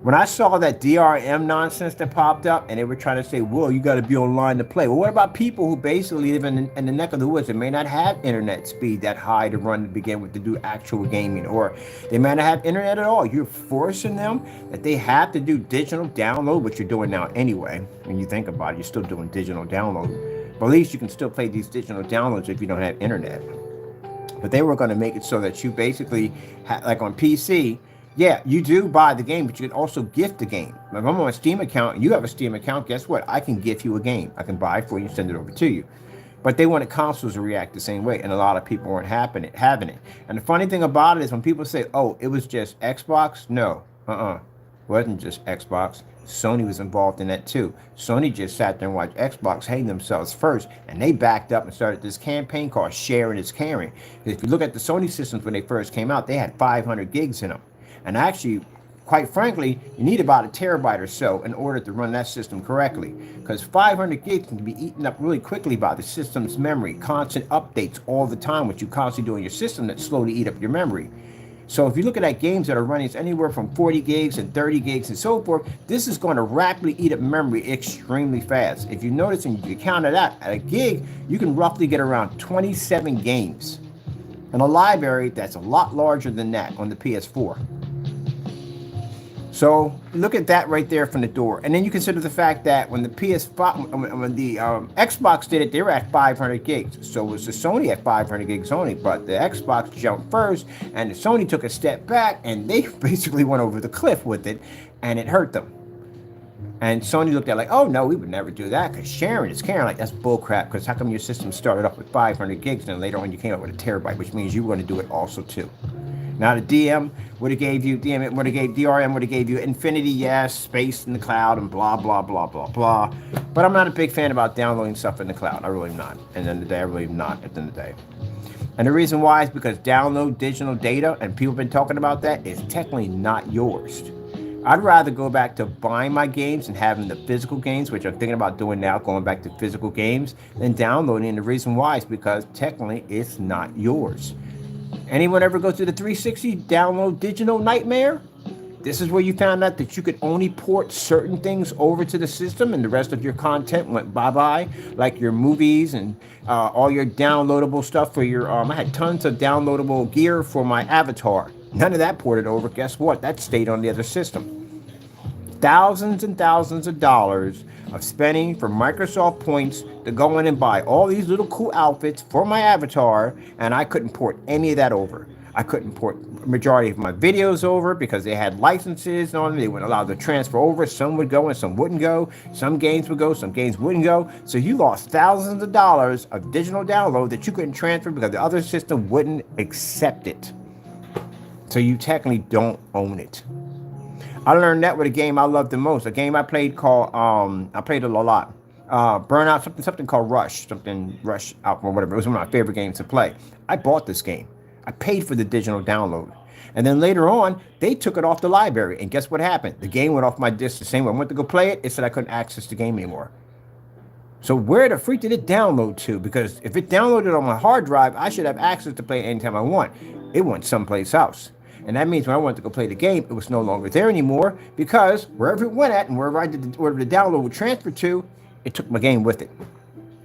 When I saw that DRM nonsense that popped up and they were trying to say, well, you got to be online to play. Well, what about people who basically live in the neck of the woods and may not have internet speed that high to run to begin with to do actual gaming, or they may not have internet at all? You're forcing them that they have to do digital download, which you're doing now anyway. When you think about it, you're still doing digital download. But at least you can still play these digital downloads if you don't have internet. But they were going to make it so that you basically, like on PC, yeah, you do buy the game, but you can also gift the game. If I'm on a Steam account and you have a Steam account, guess what? I can gift you a game. I can buy it for you and send it over to you. But they wanted consoles to react the same way, and a lot of people weren't having it. And the funny thing about it is when people say, oh, it was just Xbox, no, it wasn't just Xbox. Sony was involved in that too. Sony just sat there and watched Xbox hang themselves first, and they backed up and started this campaign called Sharing is Caring. If you look at the Sony systems when they first came out, they had 500 gigs in them. And actually, quite frankly, you need about a terabyte or so in order to run that system correctly, because 500 gigs can be eaten up really quickly by the system's memory. Constant updates all the time, which you constantly do in your system that slowly eat up your memory. So if you look at games that are running anywhere from 40 gigs and 30 gigs and so forth, this is going to rapidly eat up memory extremely fast. If you notice and you count it out, at a gig, you can roughly get around 27 games in a library that's a lot larger than that on the PS4. So look at that right there from the door. And then you consider the fact that when the when the Xbox did it, they were at 500 gigs. So was the Sony at 500 gigs only, but the Xbox jumped first and the Sony took a step back and they basically went over the cliff with it and it hurt them. And Sony looked at it like, oh no, we would never do that because sharing is caring. Like, that's bullcrap, because how come your system started off with 500 gigs and later on you came up with a terabyte, which means you were going to do it also too. Now the DRM would have gave you infinity, yes, space in the cloud, and blah, blah, blah, blah, blah. But I'm not a big fan about downloading stuff in the cloud. I really am not. And then the day, I really am not at the end of the day. And the reason why is because download digital data, and people have been talking about that, is technically not yours. I'd rather go back to buying my games and having the physical games, which I'm thinking about doing now, going back to physical games, than downloading. And the reason why is because technically it's not yours. Anyone ever go through the 360 download digital nightmare? This is where you found out that you could only port certain things over to the system and the rest of your content went bye-bye, like your movies and all your downloadable stuff for your, I had tons of downloadable gear for my avatar. None of that ported over. Guess what? That stayed on the other system. Thousands and thousands of dollars of spending for Microsoft points to go in and buy all these little cool outfits for my avatar, and I couldn't port any of that over. I couldn't port majority of my videos over because they had licenses on them. They weren't allowed to transfer over. Some would go and some wouldn't go. Some games would go, some games wouldn't go. So you lost thousands of dollars of digital download that you couldn't transfer because the other system wouldn't accept it. So you technically don't own it. I learned that with a game I loved the most. A game I played called, I played it a lot. Burnout, something called Rush out or whatever. It was one of my favorite games to play. I bought this game. I paid for the digital download. And then later on, they took it off the library. And guess what happened? The game went off my disc the same way I went to go play it. It said I couldn't access the game anymore. So where the freak did it download to? Because if it downloaded on my hard drive, I should have access to play it anytime I want. It went someplace else. And that means when I wanted to go play the game, it was no longer there anymore because wherever it went at and wherever the download would transfer to, it took my game with it,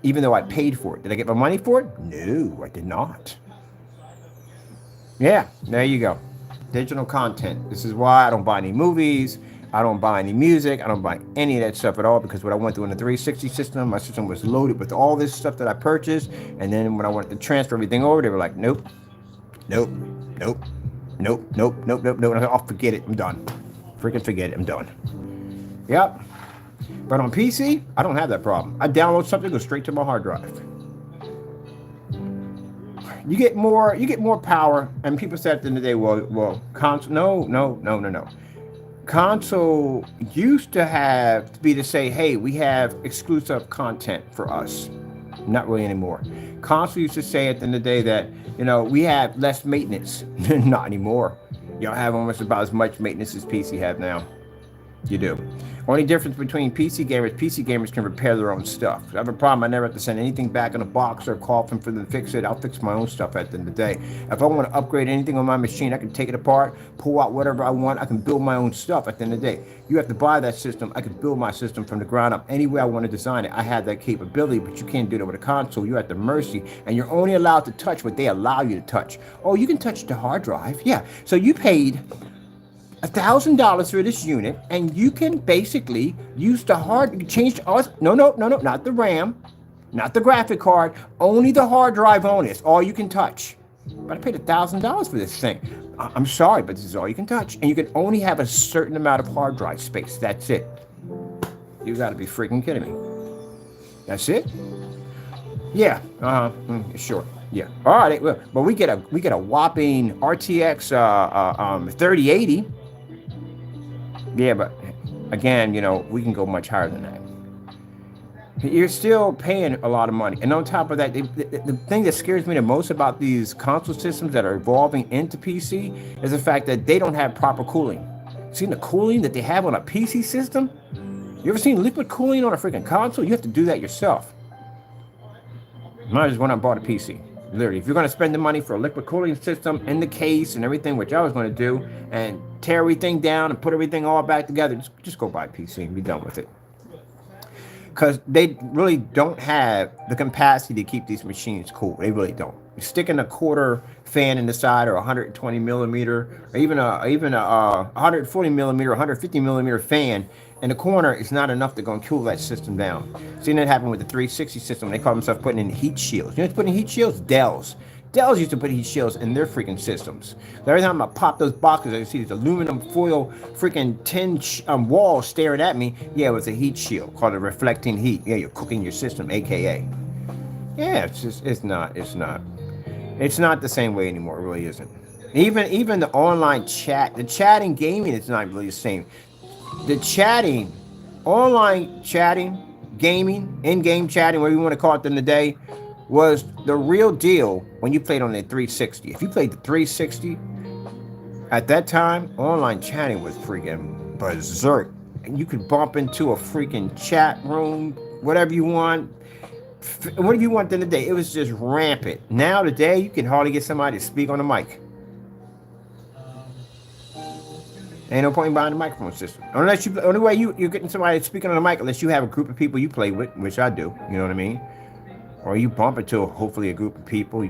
even though I paid for it. Did I get my money for it? No, I did not. Yeah, there you go. Digital content. This is why I don't buy any movies. I don't buy any music. I don't buy any of that stuff at all because what I went through in the 360 system, my system was loaded with all this stuff that I purchased. And then when I wanted to transfer everything over, they were like, nope, nope, nope. Nope. I'll forget it. I'm done. Freaking forget it. I'm done. Yep. But on PC, I don't have that problem. I download something, go straight to my hard drive. You get more power. And people said at the end of the day, well, console. No. Console used to have to be to say, hey, we have exclusive content for us. Not really anymore. Console used to say at the end of the day that, we have less maintenance. Not anymore. Y'all have almost about as much maintenance as PC have now. You do. Only difference between PC gamers can repair their own stuff. If I have a problem, I never have to send anything back in a box or call them for them to fix it. I'll fix my own stuff at the end of the day. If I want to upgrade anything on my machine, I can take it apart, pull out whatever I want. I can build my own stuff at the end of the day. You have to buy that system. I can build my system from the ground up any way I want to design it. I have that capability, but you can't do that with a console. You're at the mercy, and you're only allowed to touch what they allow you to touch. Oh, you can touch the hard drive. Yeah. So you paid $1,000 for this unit, and you can basically use the hard, change, no, not the RAM, not the graphic card, only the hard drive only. It's all you can touch. But I paid $1,000 for this thing. I'm sorry, but this is all you can touch. And you can only have a certain amount of hard drive space. That's it. You gotta be freaking kidding me. That's it? Yeah, sure. Yeah. All right, but we get a whopping RTX 3080. Yeah, but again, you know, we can go much higher than that. You're still paying a lot of money. And on top of that, the thing that scares me the most about these console systems that are evolving into PC is the fact that they don't have proper cooling. Seen the cooling that they have on a PC system? You ever seen liquid cooling on a freaking console? You have to do that yourself. Mine is when I bought a PC. Literally, if you're going to spend the money for a liquid cooling system in the case and everything, which I was going to do, and tear everything down and put everything all back together, just go buy a PC and be done with it. Because they really don't have the capacity to keep these machines cool. They really don't. You stick in a quarter fan in the side, or 120 millimeter, or even a 140 millimeter, 150 millimeter fan in the corner is not enough to go and cool that system down. Seen that happen with the 360 system. They call themselves putting in heat shields. You know what's putting in heat shields? Dells. Dells used to put heat shields in their freaking systems. So every time I pop those boxes, I see this aluminum foil freaking tin wall staring at me. Yeah, it was a heat shield called a reflecting heat. Yeah, you're cooking your system, AKA. Yeah, it's not the same way anymore. It really isn't. Even the online chat, the chatting gaming is not really the same. The chatting, online chatting, gaming, in-game chatting, whatever you want to call it in the day, was the real deal when you played on the 360. If you played the 360, at that time, online chatting was freaking berserk. And you could bump into a freaking chat room, whatever you want. Whatever you want in the day, it was just rampant. Now today, you can hardly get somebody to speak on the mic. Ain't no point in buying the microphone system. Unless only way you're getting somebody speaking on the mic, unless you have a group of people you play with, which I do, you know what I mean? Or you bump into hopefully a group of people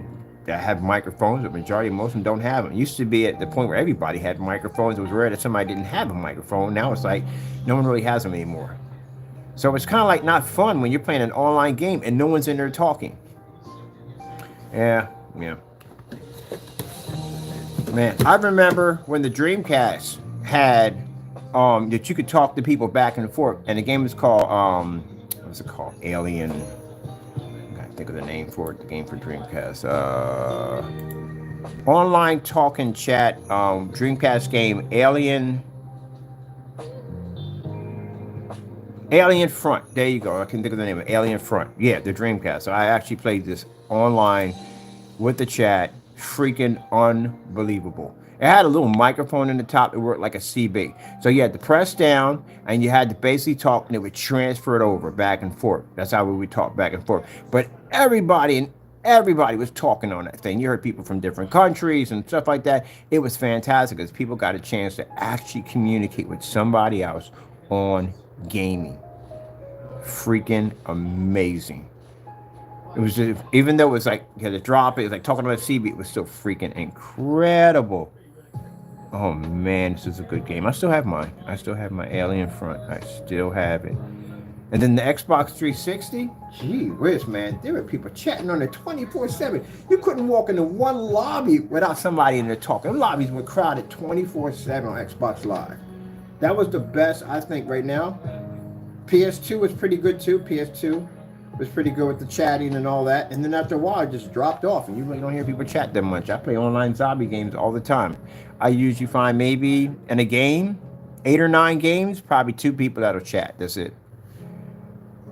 that have microphones. The majority, most of them don't have them. It used to be at the point where everybody had microphones. It was rare that somebody didn't have a microphone. Now it's like no one really has them anymore. So it's kind of like not fun when you're playing an online game and no one's in there talking. Yeah. Man, I remember when the Dreamcast had that you could talk to people back and forth, and the game was called what's it called? Alien. I gotta think of the name for it. The game for Dreamcast. Online talking chat Dreamcast game Alien Front. There you go. I can think of the name of Alien Front. Yeah, the Dreamcast. So I actually played this online with the chat. Freaking unbelievable. It had a little microphone in the top that worked like a CB. So you had to press down and you had to basically talk, and it would transfer it over back and forth. That's how we would talk back and forth. But everybody was talking on that thing. You heard people from different countries and stuff like that. It was fantastic because people got a chance to actually communicate with somebody else on gaming. Freaking amazing. It was just, even though it was like you had to drop it was like talking about a CB, it was still freaking incredible. Oh man, this is a good game. I still have mine. I still have my Alien Front. I still have it. And then the Xbox 360, gee whiz, man, there were people chatting on it 24/7. You couldn't walk into one lobby without somebody in there talking. The lobbies were crowded 24/7 on Xbox Live. That was the best, I think, right now. PS2 was pretty good too. PS2 was pretty good with the chatting and all that. And then after a while, it just dropped off, and you really don't hear people chat that much. I play online zombie games all the time. I usually find maybe in a game, 8 or 9 games, probably 2 people that'll chat. That's it.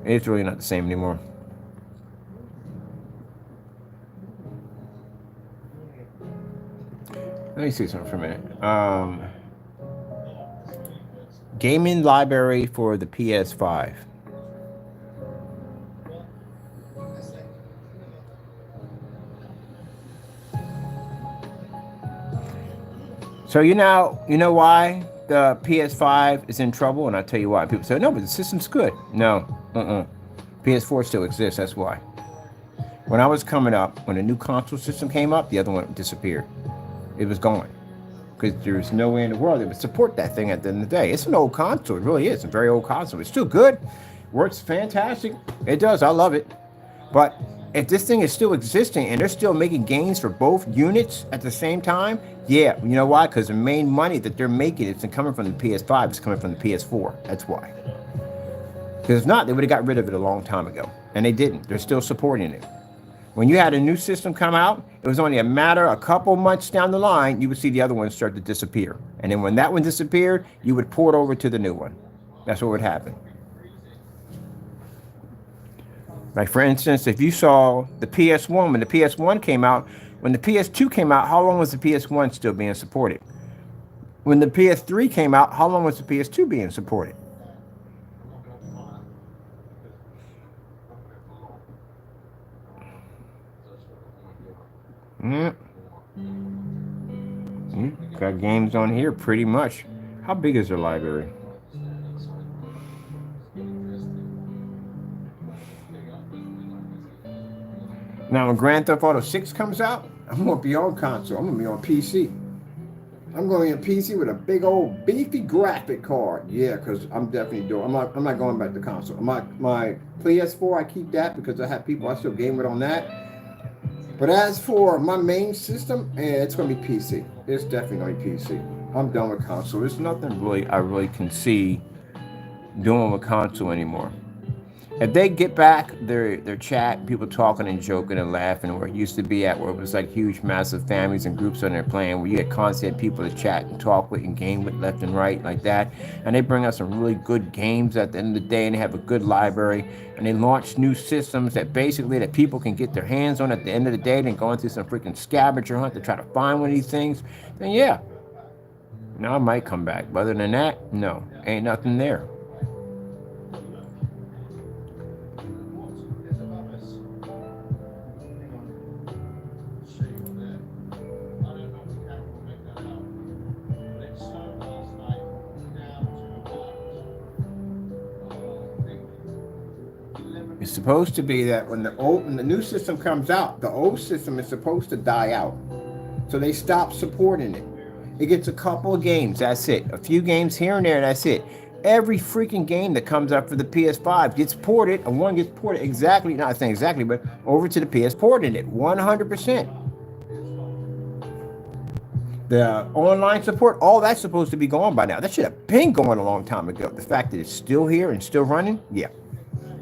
It's really not the same anymore. Let me see something for a minute. gaming library for the PS5. So you know why the PS5 is in trouble, and I'll tell you why. People say, no, but the system's good. No, PS4 still exists, that's why. When I was coming up, when a new console system came up, the other one disappeared. It was gone. Because there's no way in the world that would support that thing at the end of the day. It's an old console, it really is. It's a very old console. It's still good. Works fantastic. It does, I love it. But if this thing is still existing and they're still making games for both units at the same time, yeah, you know why? Because the main money that they're making isn't coming from the PS5, it's coming from the PS4. That's why. Because if not, they would have got rid of it a long time ago. And they didn't. They're still supporting it. When you had a new system come out, it was only a matter, a couple months down the line, you would see the other one start to disappear. And then when that one disappeared, you would port over to the new one. That's what would happen. Like, for instance, if you saw the PS1, when the PS1 came out, when the PS2 came out, how long was the PS1 still being supported? When the PS3 came out, how long was the PS2 being supported? Got games on here pretty much. How big is their library? Now when Grand Theft Auto 6 comes out, I'm gonna be on console. I'm gonna be on PC. I'm going to be on PC with a big old beefy graphic card. Yeah, because I'm definitely doing. I'm not going back to console. My PS4, I keep that because I have people I still game with on that. But as for my main system, it's going to be PC. It's definitely going to be PC. I'm done with console. There's nothing really I really can see doing with console anymore. If they get back their chat, people talking and joking and laughing, where it used to be at, where it was like huge, massive families and groups on there playing, where you had constant people to chat and talk with and game with left and right like that, and they bring out some really good games at the end of the day, and they have a good library, and they launch new systems that basically that people can get their hands on at the end of the day, then going through some freaking scavenger hunt to try to find one of these things, then yeah, now I might come back. But other than that, no, ain't nothing there. It's supposed to be that when the new system comes out, the old system is supposed to die out. So they stop supporting it. It gets a couple of games, that's it. A few games here and there, that's it. Every freaking game that comes up for the PS5 gets ported, and one gets ported exactly, not saying exactly, but over to the PS porting it, 100%. The online support, all that's supposed to be gone by now. That should have been going a long time ago. The fact that it's still here and still running, yeah.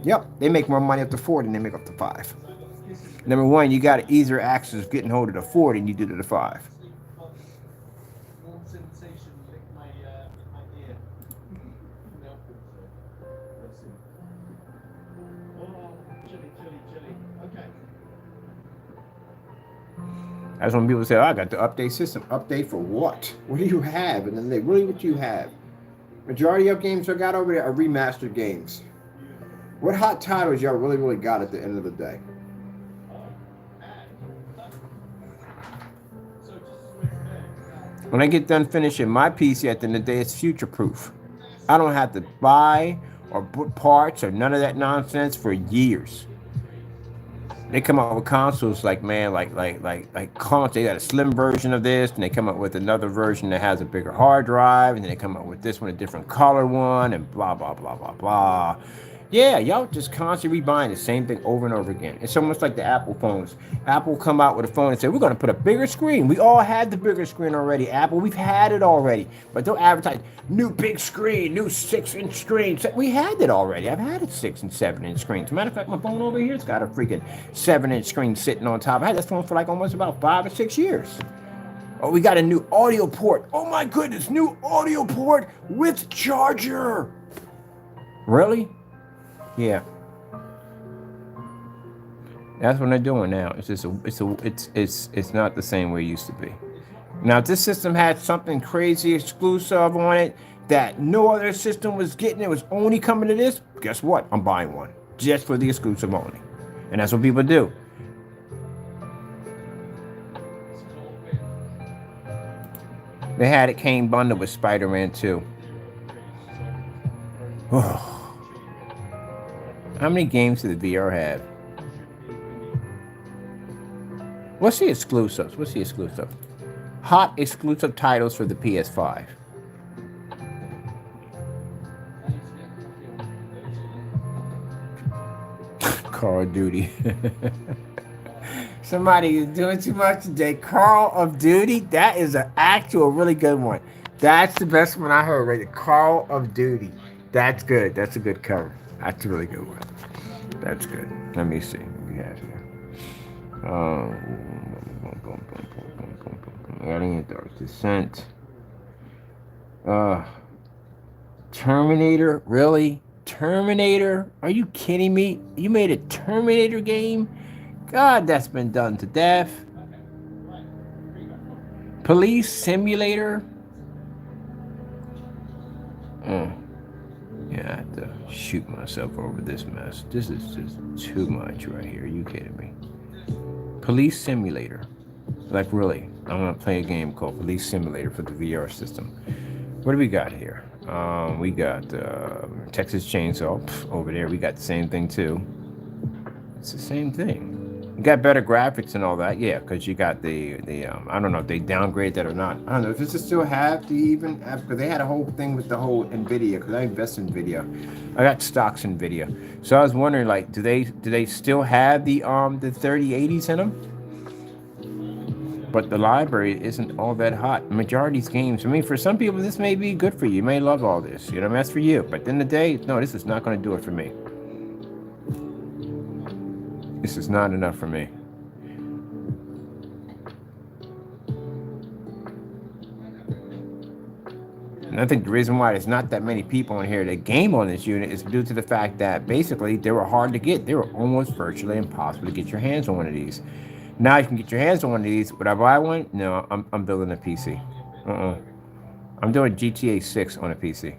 Yep, they make more money up to 4 than they make up to 5. Number one, you got easier access of getting hold of the 4 than you do to the 5. That's when people say, oh, I got the update system. Update for what? What do you have? And then they really what you have. Majority of games I got over there are remastered games. What hot titles y'all really got at the end of the day? When I get done finishing my PC at the end of the day, it's future-proof. I don't have to buy or put parts or none of that nonsense for years. They come out with consoles like, man, like console. They got a slim version of this, and they come up with another version that has a bigger hard drive, and then they come up with this one, a different color one, and blah, blah, blah, blah, blah. Yeah, y'all just constantly rebuying the same thing over and over again. It's almost like the Apple phones. Apple come out with a phone and say, we're going to put a bigger screen. We all had the bigger screen already, Apple. We've had it already. But don't advertise, new big screen, new 6-inch screen. We had it already. I've had it 6 and 7-inch screens. As a matter of fact, my phone over here, it's got a freaking 7-inch screen sitting on top. I had this phone for like almost about 5 or 6 years. Oh, we got a new audio port. Oh my goodness, new audio port with charger. Really? Yeah, that's what they're doing now. It's just it's not the same way it used to be. Now, if this system had something crazy exclusive on it, that no other system was getting. It was only coming to this. Guess what? I'm buying one just for the exclusive only. And that's what people do. They had it came bundled with Spider-Man 2. Oh. How many games did the VR have? What's the exclusives? What's the exclusive? Hot exclusive titles for the PS5. Call of Duty. Somebody is doing too much today. Call of Duty. That is an actual really good one. That's the best one I heard. Right? Call of Duty. That's good. That's a good cover. That's a really good one. That's good. Let me see what we have here. Alien Dark Descent. Terminator. Really? Terminator? Are you kidding me? You made a Terminator game? God, that's been done to death. Police Simulator. Yeah, I have to shoot myself over this mess. This is just too much right here. Are you kidding me? Police Simulator. Like, really, I'm going to play a game called Police Simulator for the VR system. What do we got here? We got Texas Chainsaw over there. We got the same thing, too. It's the same thing. You got better graphics and all that, yeah, because you got the I don't know if they downgrade that or not. I don't know if it's still have to even have, because they had a whole thing with the whole NVIDIA, because I invest in NVIDIA. I got stocks in NVIDIA. So I was wondering, like, do they still have the 3080s in them? But the library isn't all that hot. Majority of these games, I mean, for some people, this may be good for you. You may love all this. You know, that's for you. But at the end of the day, no, this is not going to do it for me. This is not enough for me. And I think the reason why there's not that many people in here that game on this unit is due to the fact that basically they were hard to get. They were almost virtually impossible to get your hands on one of these. Now you can get your hands on one of these. Would I buy one? No, I'm building a PC. I'm doing GTA 6 on a PC.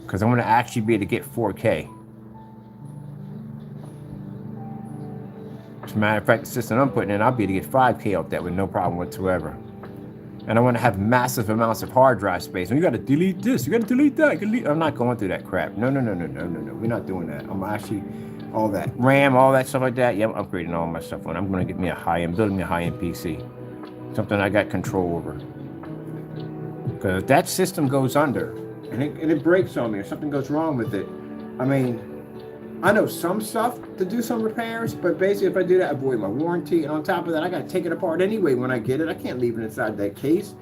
Because I want to actually be able to get 4K. As a matter of fact, the system I'm putting in, I'll be able to get 5K off that with no problem whatsoever. And I want to have massive amounts of hard drive space. And you got to delete this, you got to delete that. I'm not going through that crap. No. We're not doing that. I'm actually, all that RAM, all that stuff like that. Yeah, I'm upgrading all my stuff on. I'm going to get me a high-end, building me a high-end PC. Something I got control over. Because if that system goes under, and it breaks on me, or something goes wrong with it, I mean, I know some stuff to do some repairs, but basically if I do that, I void my warranty. And on top of that, I got to take it apart anyway when I get it. I can't leave it inside that case.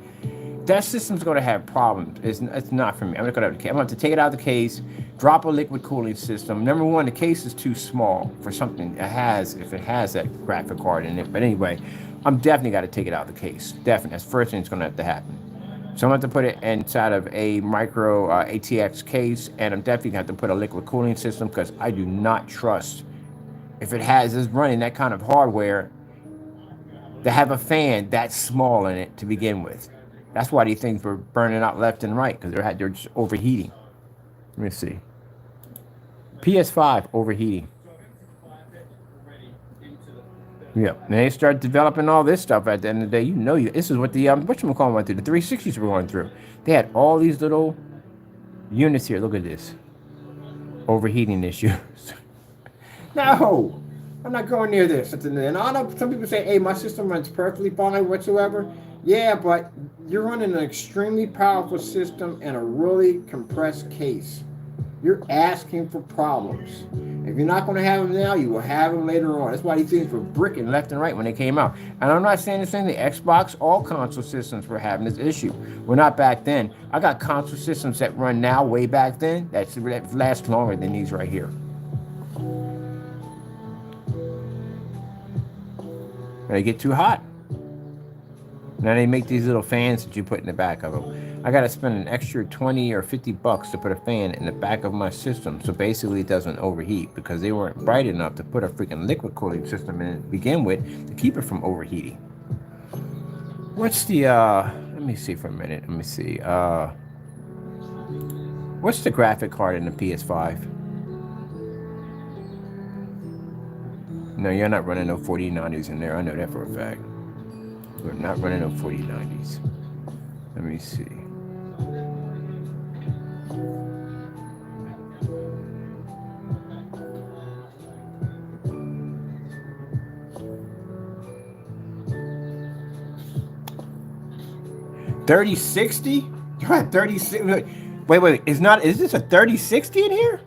That system's going to have problems. It's not for me. I'm going to have to take it out of the case, drop a liquid cooling system. Number one, the case is too small for something it has, if it has that graphic card in it. But anyway, I'm definitely got to take it out of the case. Definitely. That's the first thing that's going to have to happen. So I'm going to have to put it inside of a micro ATX case, and I'm definitely going to have to put a liquid cooling system because I do not trust, if it is running that kind of hardware, to have a fan that small in it to begin with. That's why these things were burning out left and right, because they're just overheating. Let me see. PS5 overheating. Yeah, and they start developing all this stuff at the end of the day. You know, this is what the whatchamacallit went through. The 360s were going through. They had all these little units here. Look at this. Overheating issues. No, I'm not going near this. And I know some people say, hey, my system runs perfectly fine whatsoever. Yeah, but you're running an extremely powerful system and a really compressed case. You're asking for problems. If you're not going to have them now, you will have them later on. That's why these things were bricking left and right when they came out. And I'm not saying the same thing. Xbox, all console systems were having this issue. Well, not back then. I got console systems that run now way back then that last longer than these right here. They get too hot. Now they make these little fans that you put in the back of them. I got to spend an extra 20 or 50 bucks to put a fan in the back of my system. So basically it doesn't overheat because they weren't bright enough to put a freaking liquid cooling system in it to begin with to keep it from overheating. What's the, let me see for a minute. Let me see. What's the graphic card in the PS5? No, you're not running no 4090s in there. I know that for a fact. We're not running no 4090s. Let me see. $3060? You're at 36. Wait. Is this a 3060 in here?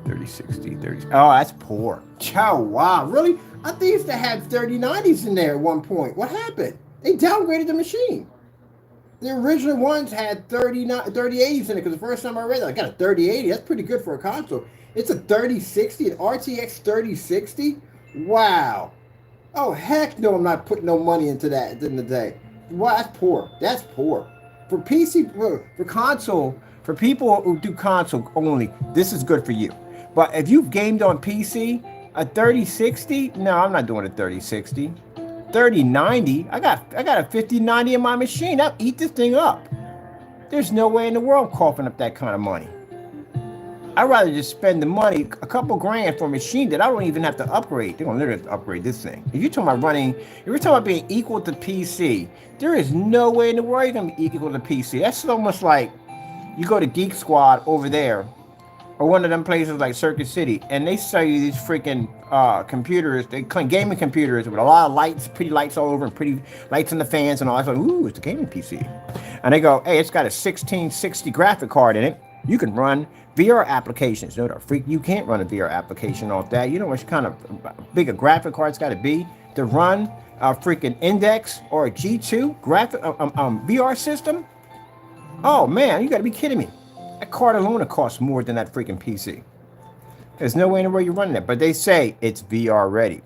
3060, 30. Oh, that's poor. Oh, wow. Really? I think they used to have 3090s in there at one point. What happened? They downgraded the machine. The original ones had 3080s in it, because the first time I read it, I got a 3080. That's pretty good for a console. It's a 3060, an RTX 3060? Wow. Oh, heck no, I'm not putting no money into that at the end of the day. Wow, that's poor. That's poor. For PC, for console, for people who do console only, this is good for you. But if you've gamed on PC, a 3060, no, I'm not doing a 3060. 3090, I got a 5090 in my machine. I'll eat this thing up. There's no way in the world I'm coughing up that kind of money. I'd rather just spend the money, a couple grand for a machine that I don't even have to upgrade. They're gonna literally have to upgrade this thing. If you're talking about being equal to PC, there is no way in the world you're gonna be equal to PC. That's almost like you go to Geek Squad over there, or one of them places like Circuit City, and they sell you these freaking computers, they gaming computers with a lot of lights, pretty lights all over, and pretty lights in the fans and all that. Like, ooh, it's a gaming PC. And they go, hey, it's got a 1660 graphic card in it. You can run VR applications. No, freak, you can't run a VR application off that. You know what kind of big a graphic card's got to be to run a freaking Index or a G2 graphic VR system? Oh man, you got to be kidding me. That card alone costs more than that freaking PC. There's no way in the world you're running that. But they say it's VR ready.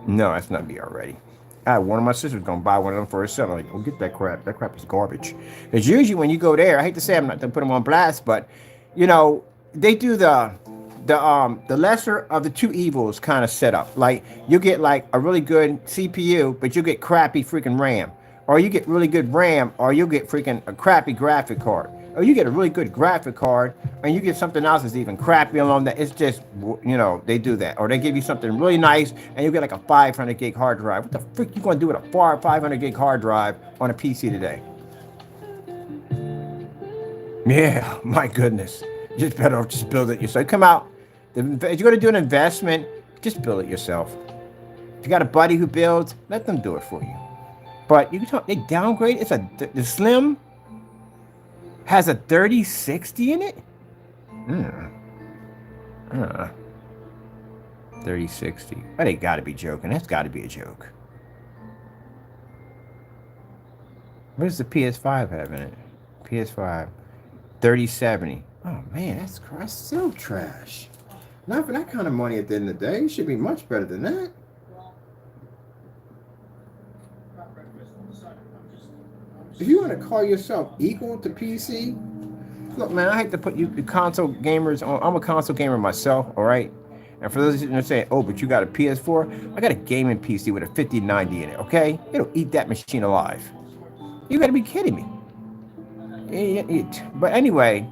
No, that's not VR ready. One of my sisters gonna buy one of them for herself. I'm like, oh, get that crap. That crap is garbage. Because usually when you go there, I hate to say I'm not gonna put them on blast, but you know, they do the lesser of the two evils kind of setup. Like you get like a really good CPU, but you get crappy freaking RAM, or you get really good RAM, or you'll get freaking a crappy graphic card. Or you get a really good graphic card, and you get something else that's even crappy along that. It's just, you know, they do that. Or they give you something really nice, and you get like a 500 gig hard drive. What the frick you gonna do with a 500 gig hard drive on a PC today? Yeah, my goodness. You just better just build it yourself. Come out. If you're gonna do an investment, just build it yourself. If you got a buddy who builds, let them do it for you. But you can talk, they downgrade. It's the Slim has a 3060 in it? 3060. Oh, they gotta be joking. That's gotta be a joke. What does the PS5 have in it? PS5. 3070. Oh man, that's so trash. Not for that kind of money at the end of the day. It should be much better than that. If you want to call yourself equal to PC, look, man, I hate to put you console gamers on. I'm a console gamer myself, all right? And for those that say, oh, but you got a PS4, I got a gaming PC with a 5090 in it, okay? It'll eat that machine alive. You got to be kidding me. But anyway,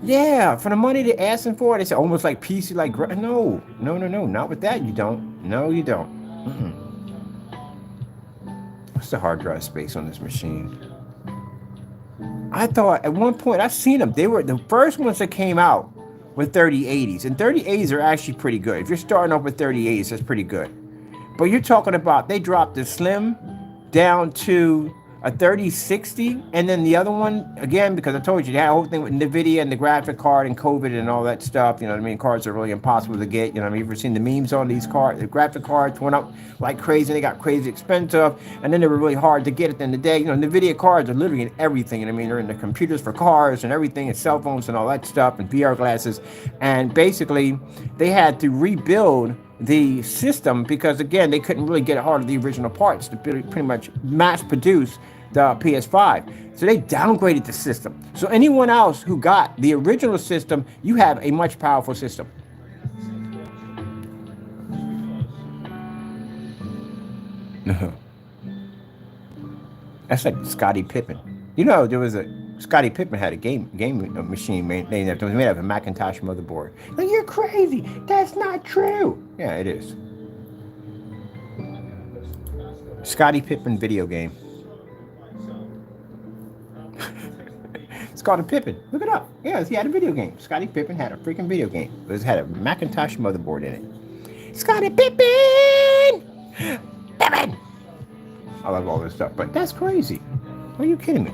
yeah, for the money they're asking for, it's almost like PC, like, no, not with that, you don't. No, you don't. What's the hard drive space on this machine? I thought at one point I've seen them. They were the first ones that came out with 3080s, and 3080s are actually pretty good. If you're starting off with 3080s, that's pretty good. But you're talking about they dropped the Slim down to a 3060, and then the other one, again, because I told you, that whole thing with NVIDIA and the graphic card and COVID and all that stuff, you know what I mean? Cards are really impossible to get, you know what I mean? You've ever seen the memes on these cards? The graphic cards went up like crazy, they got crazy expensive, and then they were really hard to get at the end of the day. You know, NVIDIA cards are literally in everything, you know what I mean? They're in the computers for cars and everything, and cell phones and all that stuff, and VR glasses, and basically, they had to rebuild the system because, again, they couldn't really get a hold of the original parts to pretty much mass produce the PS5. So they downgraded the system. So anyone else who got the original system, you have a much powerful system. That's like Scottie Pippen. You know, there was a Scottie Pippen had a game machine named after him. It was made out of a Macintosh motherboard. Like, you're crazy. That's not true. Yeah, it is. Scottie Pippen video game. Scottie Pippen. Look it up. Yeah, he had a video game. Scottie Pippen had a freaking video game. It had a Macintosh motherboard in it. Scottie Pippen! Pippen! I love all this stuff, but that's crazy. Are you kidding me?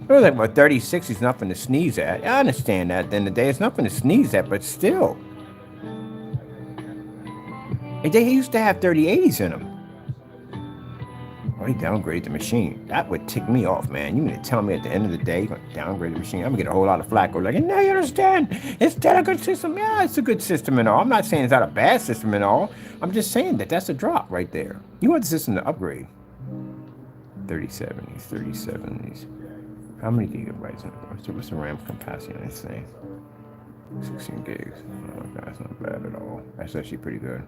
It was like, well, 36 is nothing to sneeze at. I understand that. At the end of the day, it's nothing to sneeze at, but still. They used to have 3080s in them. Oh, they downgraded the machine. That would tick me off, man. You mean to tell me at the end of the day you're going to downgrade the machine? I'm going to get a whole lot of flack. Or like, no, you understand. It's still a good system. Yeah, it's a good system and all. I'm not saying it's not a bad system and all. I'm just saying that that's a drop right there. You want the system to upgrade. 3070s, 3070s. How many gigabytes? What's the RAM capacity on this thing? 16 gigs. Oh, that's not bad at all. That's actually pretty good.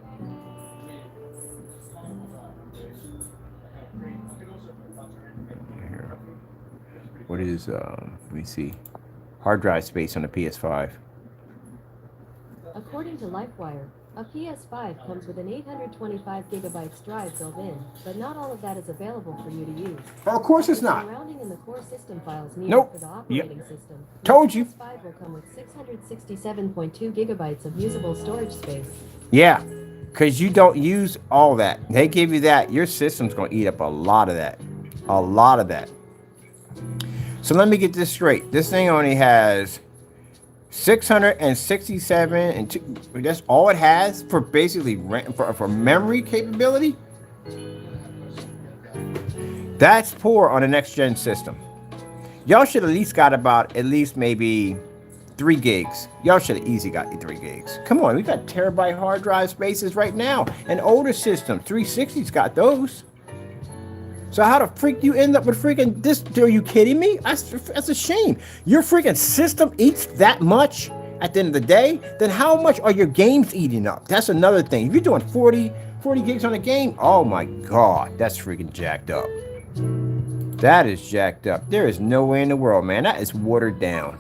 Here. What is, let me see. Hard drive space on the PS5. According to LifeWire, a PS5 comes with an 825 gigabytes drive built in, but not all of that is available for you to use. Oh, of course it's not. Surrounding in the core system files needed Nope. for the operating system. Told you. The PS5 will come with 667.2 gigabytes of usable storage space. Yeah, because you don't use all that. They give you that. Your system's going to eat up a lot of that. A lot of that. So let me get this straight. This thing only has 667 and that's all it has for basically for memory capability. That's poor on a next gen system. Y'all should at least got about maybe 3 gigs. Y'all should have easily got 3 gigs. Come on, we got terabyte hard drive spaces right now. And older systems, 360's got those. So how the freak you end up with freaking this? Are you kidding me? That's a shame. Your freaking system eats that much at the end of the day, then how much are your games eating up? That's another thing. If you're doing 40 gigs on a game, oh my God, that's freaking jacked up. That is jacked up. There is no way in the world, man. That is watered down.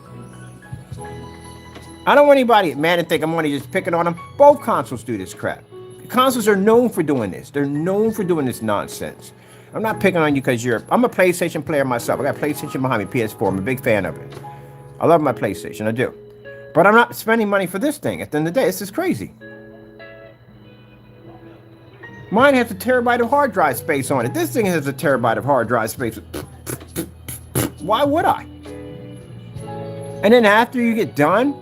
I don't want anybody mad and think I'm only just picking on them. Both consoles do this crap. Consoles are known for doing this. They're known for doing this nonsense. I'm not picking on you because I'm a PlayStation player myself. I got PlayStation behind me, PS4. I'm a big fan of it. I love my PlayStation, I do. But I'm not spending money for this thing. At the end of the day, it's just crazy. Mine has a terabyte of hard drive space on it. This thing has a terabyte of hard drive space. Why would I? And then after you get done,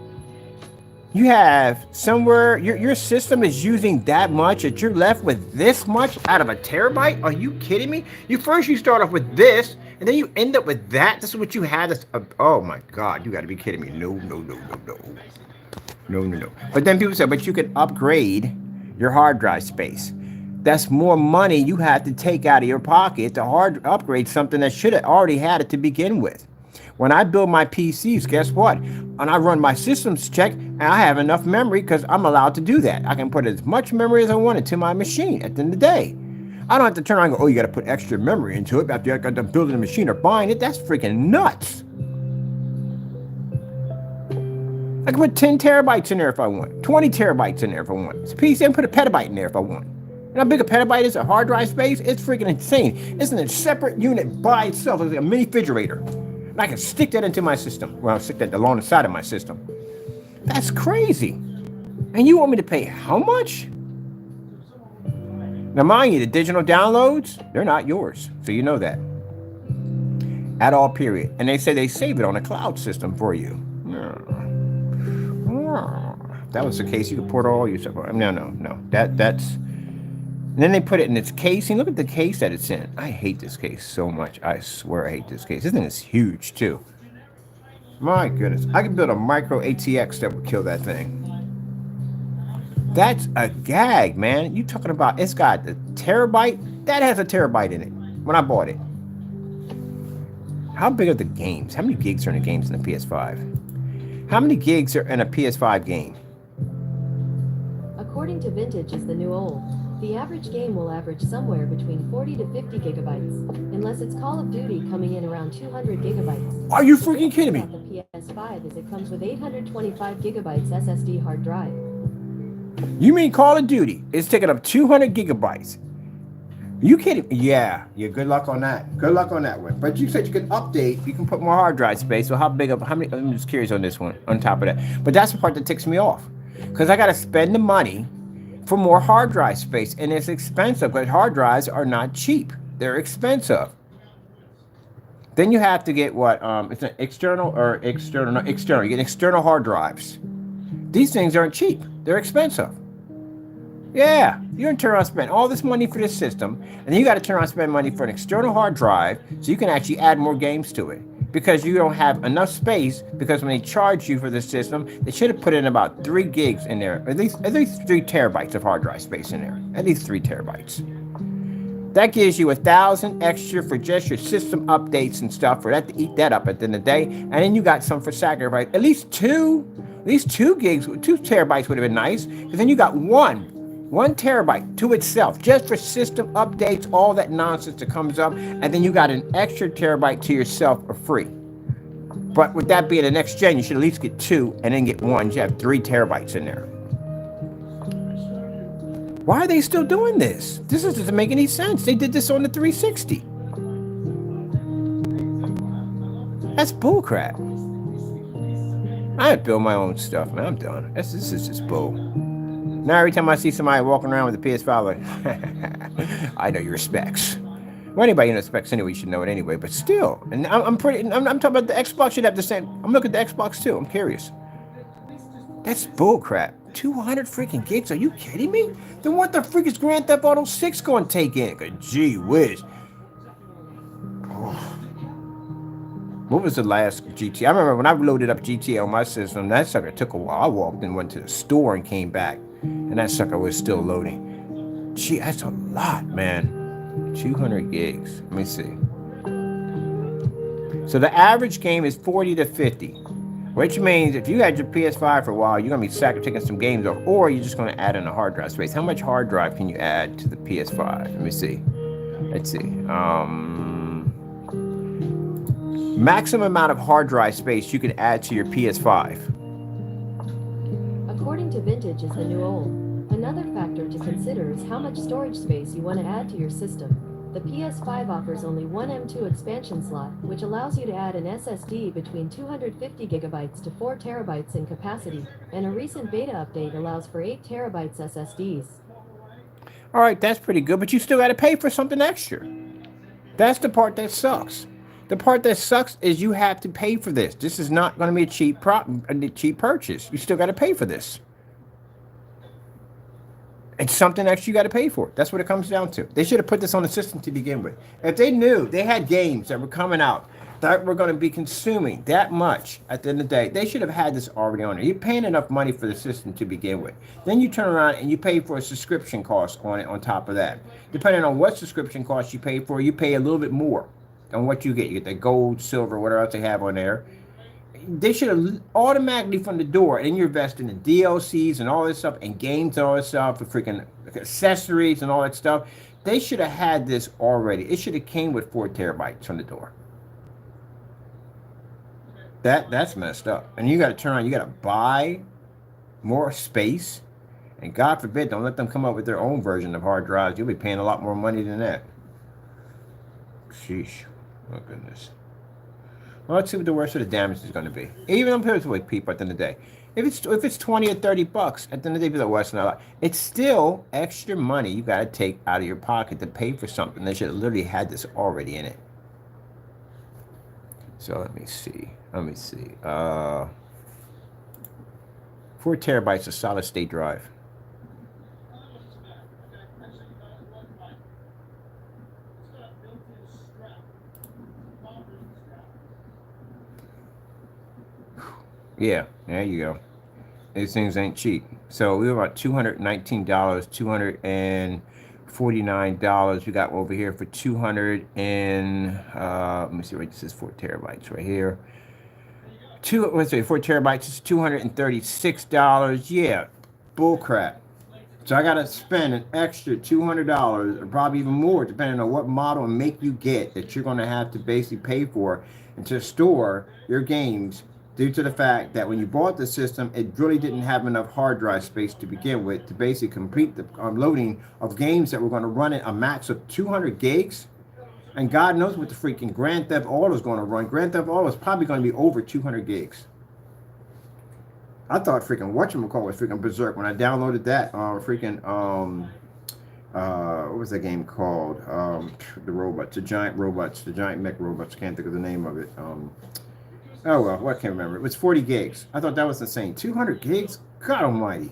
you have somewhere, your system is using that much that you're left with this much out of a terabyte? Are you kidding me? You start off with this, and then you end up with that? This is what you had? Oh my God, you gotta be kidding me. No. But then people say, but you could upgrade your hard drive space. That's more money you have to take out of your pocket to upgrade something that should have already had it to begin with. When I build my PCs, guess what? When I run my systems check, I have enough memory because I'm allowed to do that. I can put as much memory as I want into my machine at the end of the day. I don't have to turn around and go, oh, you got to put extra memory into it after you got to build a machine or buying it. That's freaking nuts. I can put 10 terabytes in there if I want, 20 terabytes in there if I want. It's a PC, I can put a petabyte in there if I want. And how big a petabyte is a hard drive space? It's freaking insane. It's in a separate unit by itself. It's like a mini refrigerator. And I can stick that into my system. Well, I'll stick that along the side of my system. That's crazy. And you want me to pay how much? Now, mind you, the digital downloads, they're not yours. So you know that. At all, period. And they say they save it on a cloud system for you. If that was the case, you could port all your stuff. No. That's... And then they put it in its casing. Look at the case that it's in. I hate this case so much. I swear I hate this case. This thing is huge, too. My goodness. I could build a micro ATX that would kill that thing. That's a gag, man. You talking about, it's got a terabyte? That has a terabyte in it when I bought it. How big are the games? How many gigs are in the games in the PS5? How many gigs are in a PS5 game? According to Vintage is the new old. The average game will average somewhere between 40 to 50 gigabytes, unless it's Call of Duty coming in around 200 gigabytes. Are you freaking kidding me? The PS5 is it comes with 825 gigabytes SSD hard drive. You mean Call of Duty is taking up 200 gigabytes? You kidding? Yeah. Good luck on that. Good luck on that one. But you said you could update. You can put more hard drive space. So how many? I'm just curious on this one. On top of that, but that's the part that ticks me off, because I got to spend the money for more hard drive space, and it's expensive. Because hard drives are not cheap. They're expensive. Then you have to get what? It's an external. You get external hard drives. These things aren't cheap. They're expensive. Yeah, you're going to turn around and spend all this money for this system, and then you got to turn around and spend money for an external hard drive so you can actually add more games to it, because you don't have enough space. Because when they charge you for this system, they should have put in about 3 gigs in there, at least 3 terabytes of hard drive space in there, at least 3 terabytes. That gives you 1,000 extra for just your system updates and stuff, for that to eat that up at the end of the day, and then you got some for sacrifice. At least 2 gigs, 2 terabytes would have been nice, because then you got 1 terabyte to itself, just for system updates, all that nonsense that comes up, and then you got an extra terabyte to yourself for free. But with that being the next gen, you should at least get 2 and then get 1. You have 3 terabytes in there. Why are they still doing this? This doesn't make any sense. They did this on the 360. That's bullcrap. I build my own stuff, man. I'm done. This is just bull. Now every time I see somebody walking around with a PS5, like, I know your specs. Well, anybody knows specs anyway, you should know it anyway. But still, and I'm talking about the Xbox. Should have the same. I'm looking at the Xbox too. I'm curious. That's bullcrap. 200 freaking gigs? Are you kidding me? Then what the freak is Grand Theft Auto 6 going to take in? Gee whiz. Oh. What was the last GTA? I remember when I loaded up GTA on my system, that sucker took a while. I walked in, went to the store, and came back, and that sucker was still loading. Gee, that's a lot, man. 200 gigs. Let me see. So the average game is 40 to 50. Which means if you had your PS5 for a while, you're going to be taking some games off, or you're just going to add in a hard drive space. How much hard drive can you add to the PS5? Let me see. Let's see. Maximum amount of hard drive space you can add to your PS5. According to Vintage is the new old. Another factor to consider is how much storage space you want to add to your system. The PS5 offers only one M2 expansion slot, which allows you to add an SSD between 250 gigabytes to 4 terabytes in capacity, and a recent beta update allows for 8 terabytes SSDs. All right, that's pretty good, but you still got to pay for something extra. That's the part that sucks. The part that sucks is you have to pay for this. This is not going to be a cheap purchase. You still got to pay for this. It's something extra you got to pay for. That's what it comes down to. They should have put this on the system to begin with. If they knew they had games that were coming out that were going to be consuming that much at the end of the day, they should have had this already on there. You're paying enough money for the system to begin with. Then you turn around and you pay for a subscription cost on it on top of that. Depending on what subscription cost you pay for, you pay a little bit more on what you get. You get the gold, silver, whatever else they have on there. They should have automatically from the door, and you're investing in DLCs and all this stuff, and games and all this stuff, for freaking accessories and all that stuff. They should have had this already. It should have came with 4 terabytes from the door. That's messed up. And you got to turn around. You got to buy more space, and God forbid, don't let them come up with their own version of hard drives. You'll be paying a lot more money than that. Sheesh. Oh goodness. Well, let's see what the worst of the damage is going to be. Even on people at the end of the day. If it's 20 or 30 bucks, at the end of the day, people are worse than a lot. It's still extra money you got to take out of your pocket to pay for something. They should have literally had this already in it. So let me see. 4 terabytes of solid state drive. Yeah, there you go. These things ain't cheap. So we were about $219, $249. We got over here for 200 and let me see, right, this is 4 terabytes right here. 4 terabytes is $236. Yeah, bull crap. So I got to spend an extra $200 or probably even more, depending on what model and make you get, that you're going to have to basically pay for and to store your games, due to the fact that when you bought the system, it really didn't have enough hard drive space to begin with to basically complete the loading of games that were going to run at a max of 200 gigs. And God knows what the freaking Grand Theft Auto is going to run. Grand Theft Auto is probably going to be over 200 gigs. I thought freaking whatchamacallit was freaking berserk when I downloaded that what was that game called? The robots, the giant mech robots. Can't think of the name of it. Oh well, I can't remember. It was 40 gigs. I thought that was insane. 200 gigs? God almighty.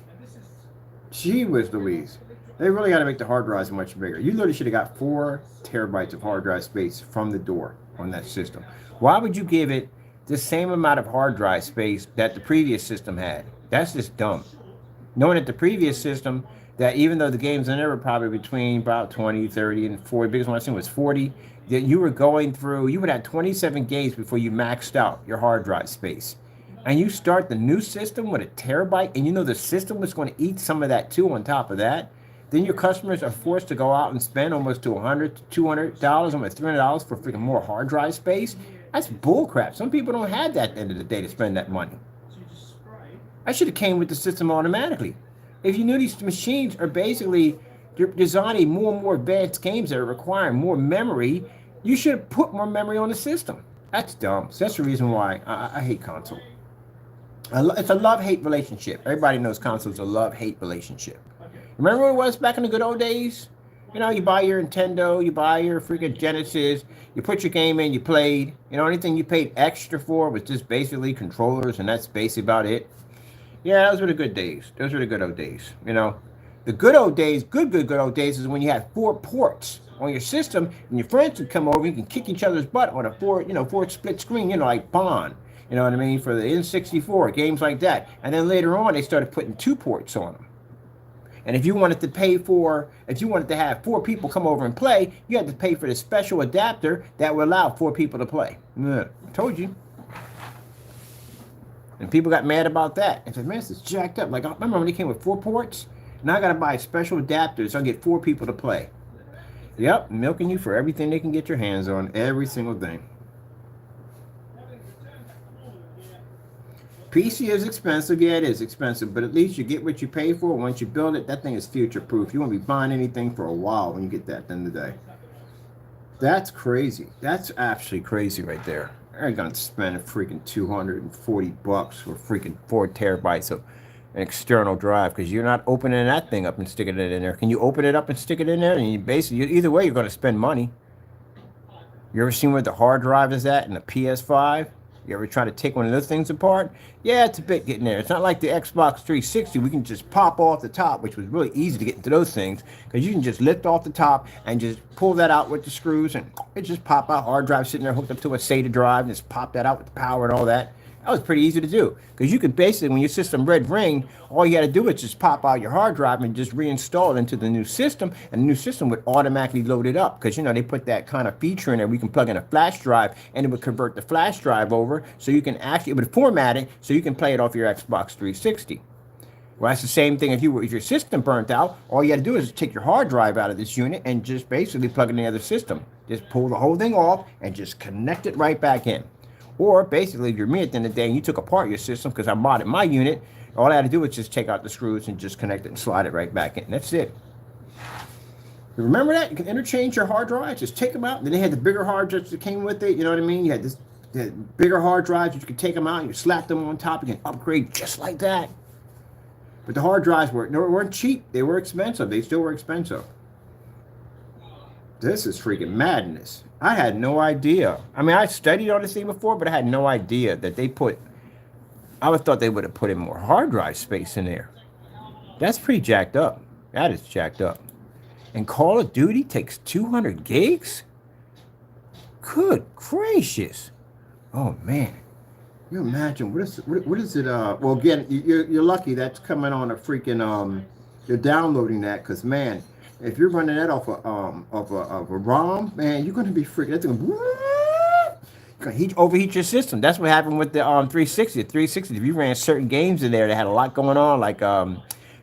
Gee whiz Louise. They really got to make the hard drives much bigger. You literally should have got 4 terabytes of hard drive space from the door on that system. Why would you give it the same amount of hard drive space that the previous system had? That's just dumb. Knowing that the previous system, that even though the games in there were probably between about 20, 30, and 40, biggest one I seen was 40, that you were going through, you would have 27 games before you maxed out your hard drive space. And you start the new system with a terabyte, and you know the system was going to eat some of that too on top of that. Then your customers are forced to go out and spend almost to $100 to $200, almost $300 for freaking more hard drive space. That's bullcrap. Some people don't have that at the end of the day to spend that money. I should have came with the system automatically. If you knew these machines are basically designing more and more advanced games that are requiring more memory, you should have put more memory on the system. That's dumb. So that's the reason why I hate console. It's a love-hate relationship. Everybody knows console's a love-hate relationship. Remember what it was back in the good old days? You know, you buy your Nintendo, you buy your freaking Genesis, you put your game in, you played. You know, anything you paid extra for was just basically controllers, and that's basically about it. Yeah, those were the good days. Those were the good old days. You know, the good old days, good old days is when you had 4 ports on your system, and your friends would come over, you can kick each other's butt on a 4 split screen, you know, like Bond. You know what I mean? For the N64, games like that. And then later on, they started putting 2 ports on them. And if you wanted to have 4 people come over and play, you had to pay for the special adapter that would allow 4 people to play. I told you. And people got mad about that. And said, man, this is jacked up. Like, I remember when they came with 4 ports? Now I got to buy a special adapter so I get 4 people to play. Yep, milking you for everything they can get your hands on. Every single thing. PC is expensive. Yeah, it is expensive. But at least you get what you pay for. Once you build it, that thing is future-proof. You won't be buying anything for a while when you get that at the end of the day. That's crazy. That's actually crazy right there. They're going to spend a freaking $240 for freaking 4 terabytes of an external drive because you're not opening that thing up and sticking it in there. Can you open it up and stick it in there? And you basically, either way, you're going to spend money. You ever seen where the hard drive is at in the PS5? You ever try to take one of those things apart? Yeah, it's a bit getting there. It's not like the Xbox 360. We can just pop off the top, which was really easy to get into those things because you can just lift off the top and just pull that out with the screws and it just pop out. Hard drive sitting there hooked up to a SATA drive and just pop that out with the power and all that. That was pretty easy to do because you could basically, when your system red ring, all you got to do is just pop out your hard drive and just reinstall it into the new system, and the new system would automatically load it up because, you know, they put that kind of feature in there. We can plug in a flash drive and it would convert the flash drive over so you can actually, it would format it so you can play it off your Xbox 360. Well, that's the same thing if your system burnt out. All you got to do is take your hard drive out of this unit and just basically plug in the other system. Just pull the whole thing off and just connect it right back in. Or basically, if you're me at the end of the day and you took apart your system, because I modded my unit, all I had to do was just take out the screws and just connect it and slide it right back in. That's it. You remember that? You can interchange your hard drives. Just take them out. And then they had the bigger hard drives that came with it. You know what I mean? You had the bigger hard drives. You could take them out and you slap them on top. You can upgrade just like that. But the hard drives weren't cheap. They were expensive. They still were expensive. This is freaking madness. I had no idea. I mean, I studied on this thing before, but I had no idea that I would have thought they would have put in more hard drive space in there. That's pretty jacked up. That is jacked up. And Call of Duty takes 200 gigs? Good gracious. Oh, man. You imagine, what is it? Well, again, you're lucky that's coming on a freaking, you're downloading that, because, man, if you're running that off a ROM, man, you're going to be freaking. That's going to overheat your system. That's what happened with the 360. The 360, if you ran certain games in there that had a lot going on, like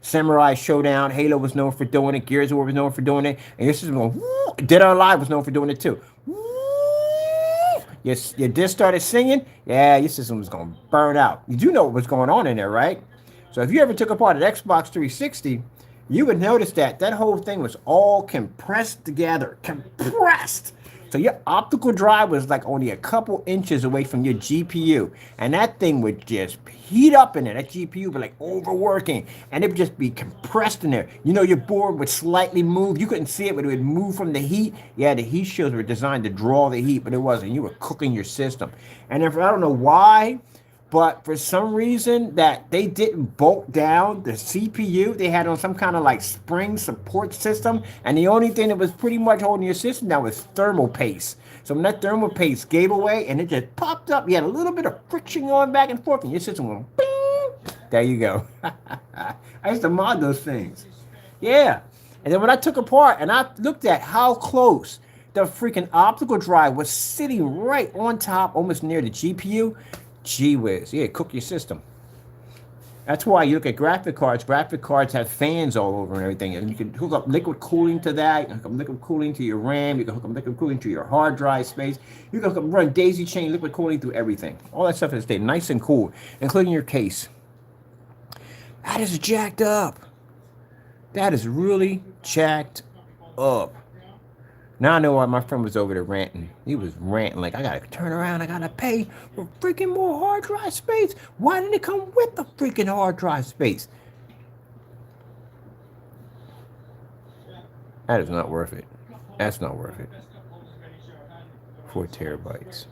Samurai Showdown, Halo was known for doing it. Gears of War was known for doing it. And your system going, woo. Dead or Alive was known for doing it too. Woo. Your disc started singing. Yeah, your system was going to burn out. You do know what was going on in there, right? So if you ever took apart an Xbox 360, you would notice that that whole thing was all compressed together. Compressed. So your optical drive was like only a couple inches away from your GPU. And that thing would just heat up in there. That GPU would be like overworking. And it would just be compressed in there. You know, your board would slightly move. You couldn't see it, but it would move from the heat. Yeah, the heat shields were designed to draw the heat, but it wasn't. You were cooking your system. And if I don't know why, but for some reason that they didn't bolt down the CPU, they had on some kind of like spring support system, and the only thing that was pretty much holding your system down was thermal paste. So when that thermal paste gave away and it just popped up, you had a little bit of friction going back and forth, and your system went bing. There you go. I used to mod those things. Yeah. And then when I took apart and I looked at how close the freaking optical drive was sitting right on top, almost near the GPU, gee whiz, yeah, cook your system. That's why you look at graphic cards. Graphic cards have fans all over and everything. And you can hook up liquid cooling to that. You can hook up liquid cooling to your RAM. You can hook up liquid cooling to your hard drive space. You can hook up, run daisy chain liquid cooling through everything. All that stuff is stay nice and cool, including your case. That is jacked up. That is really jacked up. Now I know why my friend was over there ranting. He was ranting like, I gotta turn around, I gotta pay for freaking more hard drive space. Why didn't it come with the freaking hard drive space? That is not worth it. That's not worth it. 4 terabytes.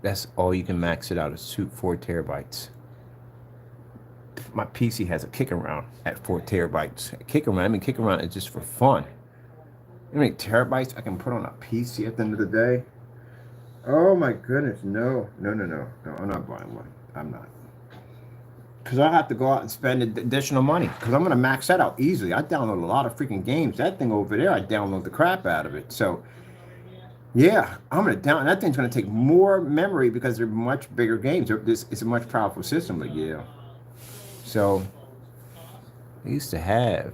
That's all you can max it out is 4 terabytes. My PC has a kick around at 4 terabytes. Kick around is just for fun. How many terabytes I can put on a PC at the end of the day? Oh my goodness, no, I'm not buying one. I'm not. Because I have to go out and spend additional money. Because I'm going to max that out easily. I download a lot of freaking games. That thing over there, I download the crap out of it. So, yeah, I'm going to that thing's going to take more memory because they're much bigger games. It's a much powerful system, but yeah. So, I used to have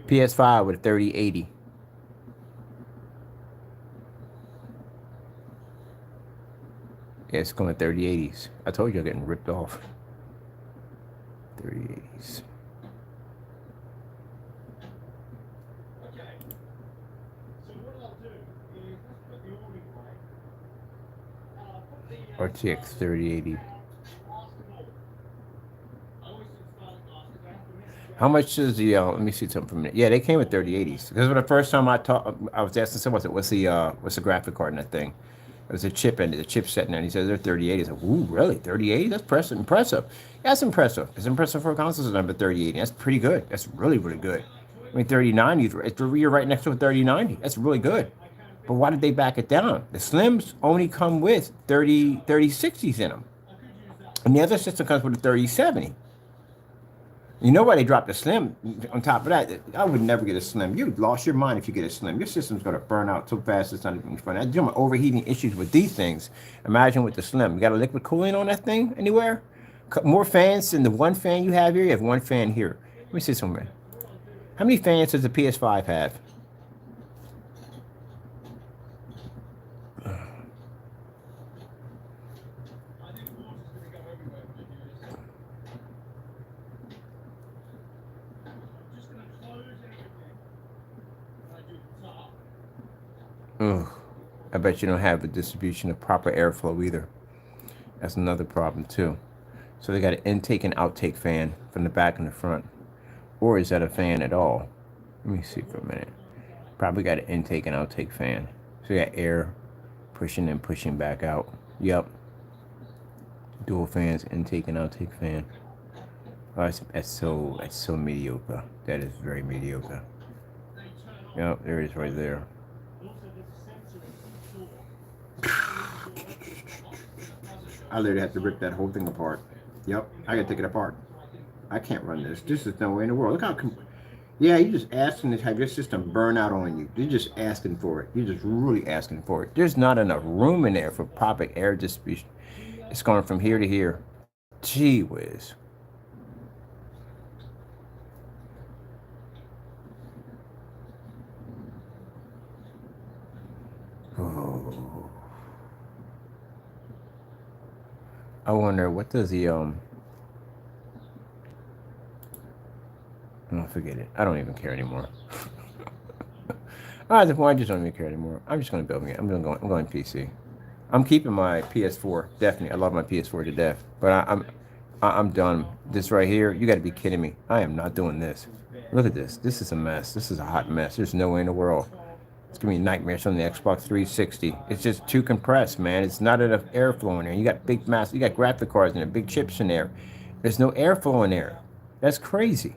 PS5 with a 3080. Yeah, it's going to 3080s. I told you I'm getting ripped off. 3080s. RTX 3080. How much is the, let me see something for a minute. Yeah, they came with 3080s. Because the first time I was asking someone, what's the graphic card in that thing? There's a chip in it, the chipset in there, and he says they're 3080s. I said, ooh, really? 3080? That's impressive. Yeah, that's impressive. It's impressive for a console number 3080. That's pretty good. That's really, really good. I mean, 3090, you're right next to a 3090. That's really good. But why did they back it down? The Slims only come with 3060s in them. And the other system comes with a 3070. You know why they dropped the Slim on top of that? I would never get a Slim. You lost your mind if you get a Slim. Your system's going to burn out so fast it's not even funny. I'm doing overheating issues with these things. Imagine with the Slim. You got a liquid cooling on that thing anywhere? More fans than the one fan you have here? You have one fan here. Let me see something. How many fans does the PS5 have? Ugh. I bet you don't have a distribution of proper airflow either. That's another problem too. So they got an intake and outtake fan from the back and the front. Or is that a fan at all? Let me see for a minute. Probably got an intake and outtake fan. So you got air pushing and pushing back out. Yep. Dual fans, intake and outtake fan. Oh, that's so mediocre. That is very mediocre. Yep, there it is right there. I literally have to rip that whole thing apart. Yep, I gotta take it apart. I can't run this. This is no way in the world. Look how, yeah, you're just asking to have your system burn out on you. You're just asking for it. You're just really asking for it. There's not enough room in there for proper air distribution. It's going from here to here. Gee whiz. Oh. I wonder what does the oh, forget it. I don't even care anymore. I just don't even care anymore. I'm just gonna build me. I'm going PC. I'm keeping my PS4. Definitely, I love my PS4 to death. But I'm done. This right here, you got to be kidding me. I am not doing this. Look at this. This is a mess. This is a hot mess. There's no way in the world. It's gonna be nightmares on the Xbox 360. It's just too compressed, man. It's not enough airflow in there. You got big mass. You got graphic cards in there, big chips in there. There's no airflow in there. That's crazy.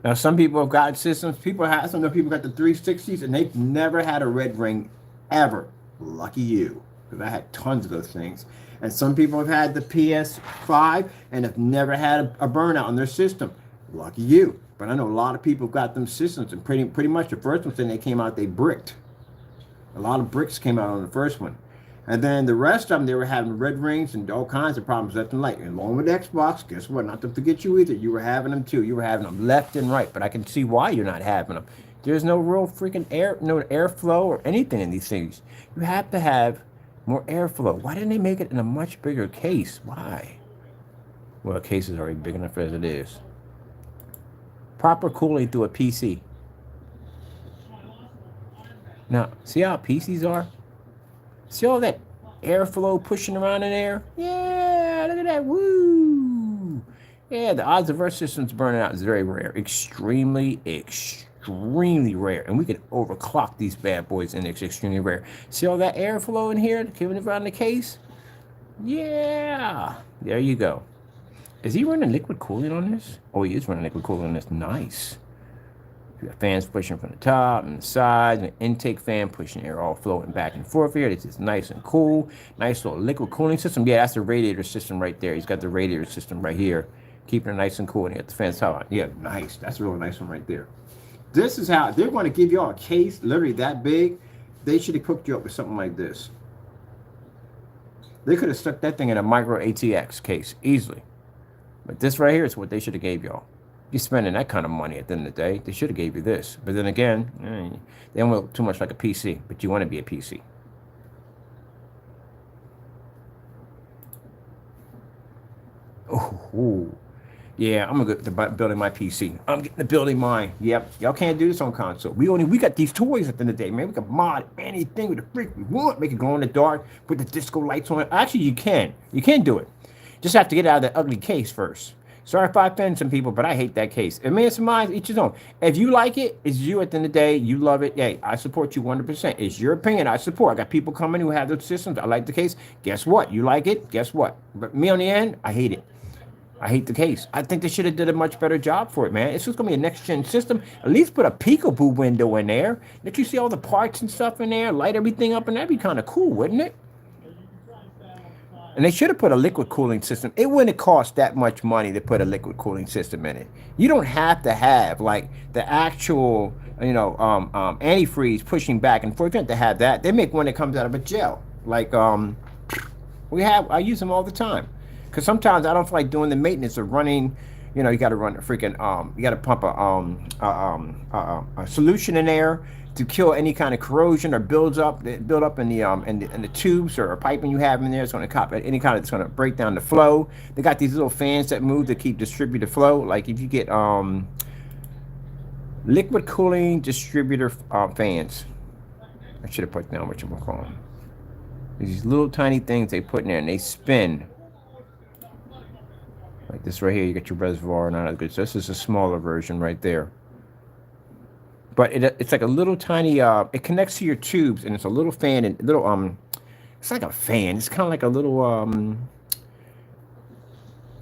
Now, some people have got systems. Some of the people got the 360s, and they've never had a red ring, ever. Lucky you, because I had tons of those things. And some people have had the PS5 and have never had a burnout on their system. Lucky you. But I know a lot of people got them systems, and pretty much the first one, when they came out, they bricked. A lot of bricks came out on the first one. And then the rest of them, they were having red rings and all kinds of problems left and right. And along with Xbox, guess what? Not to forget you either. You were having them too. You were having them left and right. But I can see why you're not having them. There's no real freaking no airflow or anything in these things. You have to have more airflow. Why didn't they make it in a much bigger case? Why? Well, the case is already big enough as it is. Proper cooling through a PC. Now, see how PCs are? See all that airflow pushing around in there? Yeah, look at that. Woo! Yeah, the odds of our systems burning out is very rare. Extremely rare. And we can overclock these bad boys, and it's extremely rare. See all that airflow in here giving it around the case? Yeah. There you go. Is he running liquid cooling on this? Oh, he is running liquid cooling on this. Nice. You got fans pushing from the top and the sides, and an intake fan pushing air all flowing back and forth here. It's just nice and cool. Nice little liquid cooling system. Yeah, that's the radiator system right there. He's got the radiator system right here, keeping it nice and cool. And he got the fans top on. Yeah, nice. That's a really nice one right there. This is how they're going to give y'all a case literally that big. They should have cooked you up with something like this. They could have stuck that thing in a micro ATX case easily. But this right here is what they should have gave y'all. You're spending that kind of money at the end of the day. They should have gave you this. But then again, they don't look too much like a PC. But you want to be a PC. Oh, yeah, I'm gonna get to building my PC. I'm getting to building mine. Yep, y'all can't do this on console. We got these toys at the end of the day, man. We can mod anything with the freak we want. Make it glow in the dark. Put the disco lights on it. Actually, you can. You can do it. Just have to get out of that ugly case first. Sorry if I offend some people, but I hate that case. I mean, it's mine, each his own. If you like it, it's you at the end of the day. You love it. Hey, I support you 100%. It's your opinion. I support. I got people coming who have those systems. I like the case. Guess what? You like it. Guess what? But me on the end, I hate it. I hate the case. I think they should have did a much better job for it, man. It's just going to be a next-gen system. At least put a peekaboo window in there. Let you see all the parts and stuff in there. Light everything up, and that'd be kind of cool, wouldn't it? And they should have put a liquid cooling system. It wouldn't have cost that much money to put a liquid cooling system in it. You don't have to have like the actual, antifreeze pushing back and forth. You don't have to have that. They make one that comes out of a gel. Like I use them all the time. Because sometimes I don't feel like doing the maintenance of running. You got to run a freaking you got to pump a solution in there to kill any kind of corrosion or build up in the tubes or piping you have in there. It's going to cop any kind of, it's going to break down the flow. They got these little fans that move to keep distributed flow. Like if you get liquid cooling distributor fans. I should have put down what you call them. These little tiny things they put in there and they spin. Like this right here, you get your reservoir, not as good. So this is a smaller version right there. But it's like a little tiny, it connects to your tubes, and it's a little fan, and little, it's like a fan. It's kind of like a little, I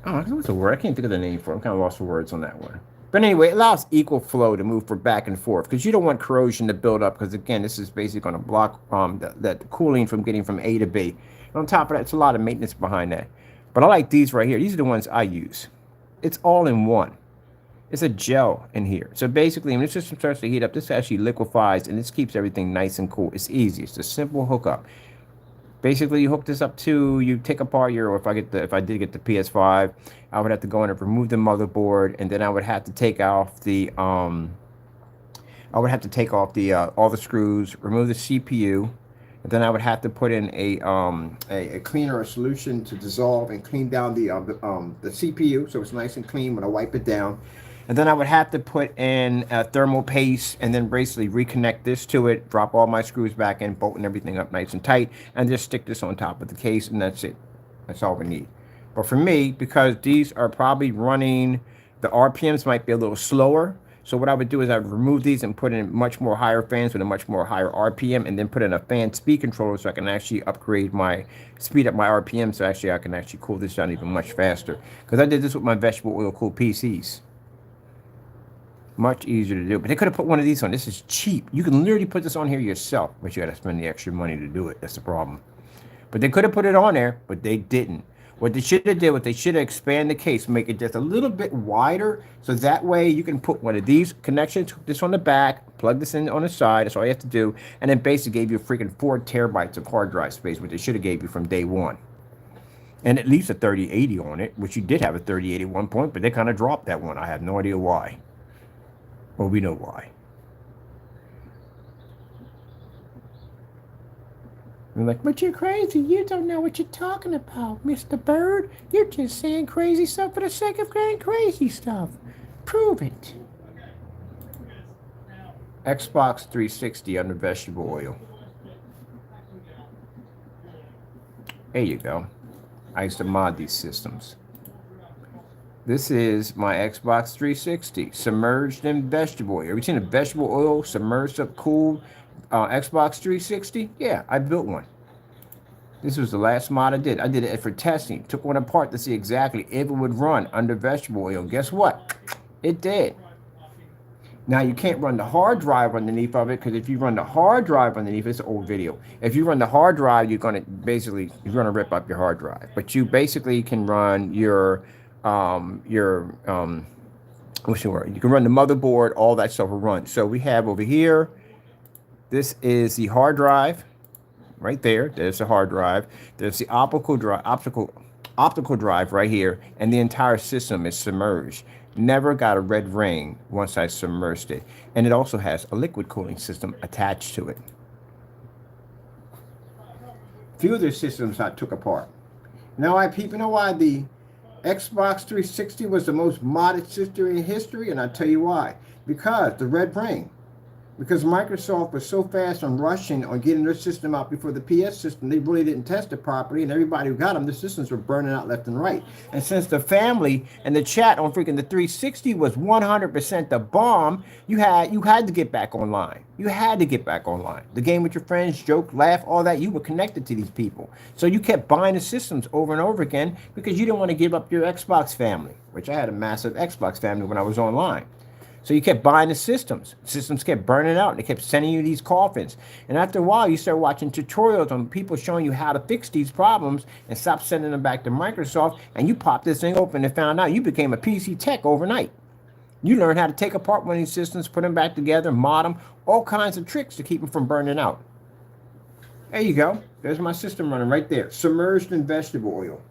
don't know what's the word. I can't think of the name for it. I'm kind of lost for words on that one. But anyway, it allows equal flow to move from back and forth, because you don't want corrosion to build up, because again, this is basically going to block the cooling from getting from A to B. And on top of that, it's a lot of maintenance behind that. But I like these right here. These are the ones I use. It's all in one. It's a gel in here. So basically, when the system starts to heat up, this actually liquefies and this keeps everything nice and cool. It's easy. It's a simple hookup. Basically, you hook this up to, you take apart your, or if I did get the PS5, I would have to go in and remove the motherboard, and then I would have to take off the all the screws, remove the CPU, and then I would have to put in a cleaner, a solution to dissolve and clean down the CPU so it's nice and clean when I wipe it down. And then I would have to put in a thermal paste and then basically reconnect this to it, drop all my screws back in, bolting everything up nice and tight, and just stick this on top of the case, and that's it. That's all we need. But for me, because these are probably running, the RPMs might be a little slower. So what I would do is I would remove these and put in much more higher fans with a much more higher RPM, and then put in a fan speed controller so I can actually speed up my RPM, so actually I can actually cool this down even much faster. Because I did this with my vegetable oil cooled PCs. Much easier to do. But they could have put one of these on. This is cheap. You can literally put this on here yourself, but you got to spend the extra money to do it. That's the problem. But they could have put it on there, but they didn't. What they should have did was they should have expanded the case, make it just a little bit wider, so that way you can put one of these connections, this on the back, plug this in on the side, that's all you have to do, and then basically gave you a freaking 4 terabytes of hard drive space, which they should have gave you from day one. And at least a 3080 on it, which you did have a 3080 at one point, but they kind of dropped that one. I have no idea why. Well, we know why. They're like, but you're crazy. You don't know what you're talking about, Mr. Bird. You're just saying crazy stuff for the sake of saying crazy stuff. Prove it. Xbox 360 under vegetable oil. There you go. I used to mod these systems. This is my Xbox 360, submerged in vegetable oil. Have you seen a vegetable oil submerged up cooled Xbox 360? Yeah, I built one. This was the last mod I did. I did it for testing. Took one apart to see exactly if it would run under vegetable oil. Guess what? It did. Now, you can't run the hard drive underneath of it, because if you run the hard drive underneath, it's an old video. If you run the hard drive, you're going to rip up your hard drive. But you basically can run your what's the word? You can run the motherboard, all that stuff will run. So we have over here, this is the hard drive right there. There's the hard drive. There's the optical drive right here, and the entire system is submerged. Never got a red ring once I submerged it. And it also has a liquid cooling system attached to it. Few of the systems I took apart. Now you know why the Xbox 360 was the most modded system in history? And I'll tell you why. Because the red ring. Because Microsoft was so fast on rushing on getting their system out before the PS system, they really didn't test it properly, and everybody who got them, the systems were burning out left and right. And since the family and the chat on freaking the 360 was 100% the bomb, you had to get back online. You had to get back online. The game with your friends, joke, laugh, all that, you were connected to these people. So you kept buying the systems over and over again because you didn't want to give up your Xbox family, which I had a massive Xbox family when I was online. So you kept buying the systems. Systems kept burning out. They kept sending you these coffins. And after a while, you start watching tutorials on people showing you how to fix these problems and stop sending them back to Microsoft. And you popped this thing open and found out you became a PC tech overnight. You learned how to take apart one of these systems, put them back together, mod them, all kinds of tricks to keep them from burning out. There you go. There's my system running right there. Submerged in vegetable oil.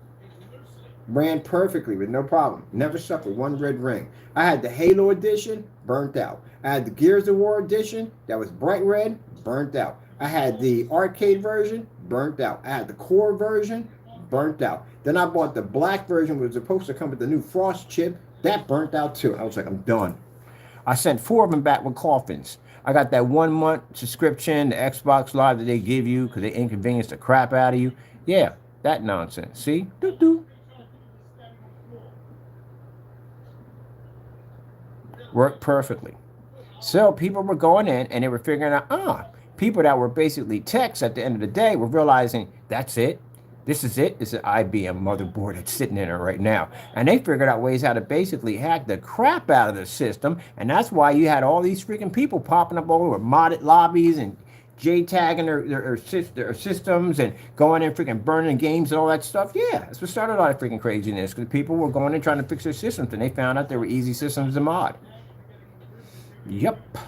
Ran perfectly with no problem. Never suffered one red ring. I had the Halo edition, burnt out. I had the Gears of War edition, that was bright red, burnt out. I had the arcade version, burnt out. I had the core version, burnt out. Then I bought the black version, which was supposed to come with the new Frost chip. That burnt out too. I was like, I'm done. I sent 4 of them back with coffins. I got that 1-month subscription, the Xbox Live that they give you because they inconvenience the crap out of you. Yeah, that nonsense. See? Doo-doo. Worked perfectly. So people were going in and they were figuring out, people that were basically techs at the end of the day were realizing that's it. This is it. It's an IBM motherboard that's sitting in there right now. And they figured out ways how to basically hack the crap out of the system. And that's why you had all these freaking people popping up all over modded lobbies and J-tagging their systems and going in freaking burning games and all that stuff. Yeah, that's what started all that freaking craziness, because people were going in trying to fix their systems, and they found out they were easy systems to mod. Yep.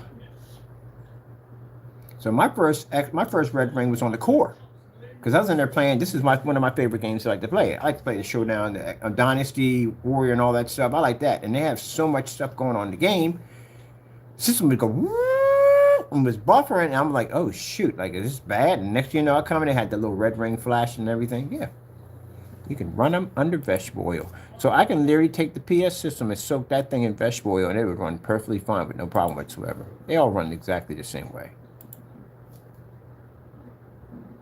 So my first red ring was on the core, because I was in there playing. This is one of my favorite games I like to play. I like to play the Showdown, Dynasty, Warrior, and all that stuff. I like that, and they have so much stuff going on in the game. The system would go and was buffering, and I'm like, oh shoot, like, is this bad? And next thing you know, I come in, they had the little red ring flash and everything. Yeah, you can run them under vegetable oil. So I can literally take the PS system and soak that thing in vegetable oil, and it would run perfectly fine with no problem whatsoever. They all run exactly the same way.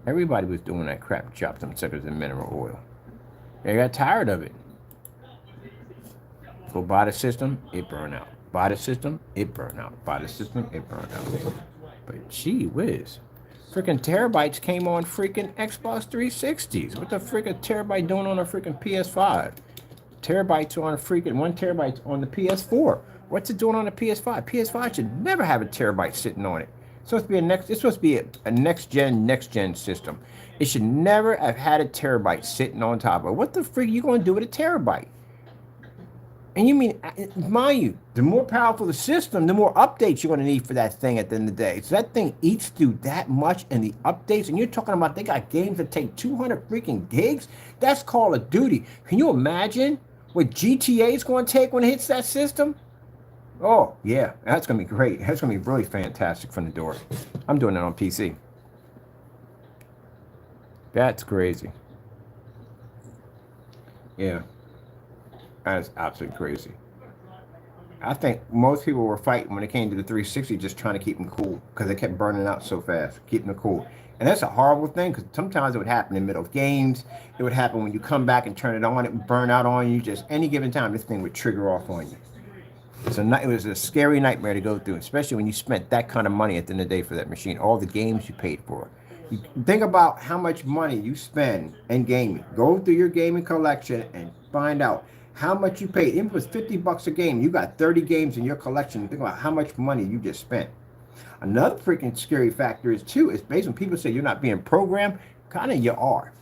Everybody was doing that crap, chopped them suckers in mineral oil. They got tired of it. Go buy the system, it burned out. Buy the system, it burned out. Buy the system, it burned out. But gee whiz. Freaking terabytes came on freaking Xbox 360s. What the freaking terabyte doing on a freaking PS5? Terabytes on a freaking 1 terabyte on the PS4. What's it doing on the PS5? PS5 should never have a terabyte sitting on it. It's supposed to be a next gen system. It should never have had a terabyte sitting on top of it. What the freak are you going to do with a terabyte? And you mean, mind you, the more powerful the system, the more updates you're going to need for that thing at the end of the day. So that thing eats through that much in the updates, and you're talking about they got games that take 200 freaking gigs? That's Call of Duty. Can you imagine what GTA is going to take when it hits that system? Oh, yeah, that's going to be great. That's going to be really fantastic from the door. I'm doing it on PC. That's crazy. Yeah. That's absolutely crazy. I think most people were fighting when it came to the 360, just trying to keep them cool, because they kept burning out so fast, keeping them cool. And that's a horrible thing, because sometimes it would happen in the middle of games. It would happen when you come back and turn it on, it would burn out on you. Just any given time, this thing would trigger off on you. So it was a scary nightmare to go through, especially when you spent that kind of money at the end of the day for that machine, all the games you paid for. You think about how much money you spend in gaming. Go through your gaming collection and find out how much you paid. Even if it was $50 a game, you got 30 games in your collection. Think about how much money you just spent. Another freaking scary factor is based on people say you're not being programmed, kind of you are.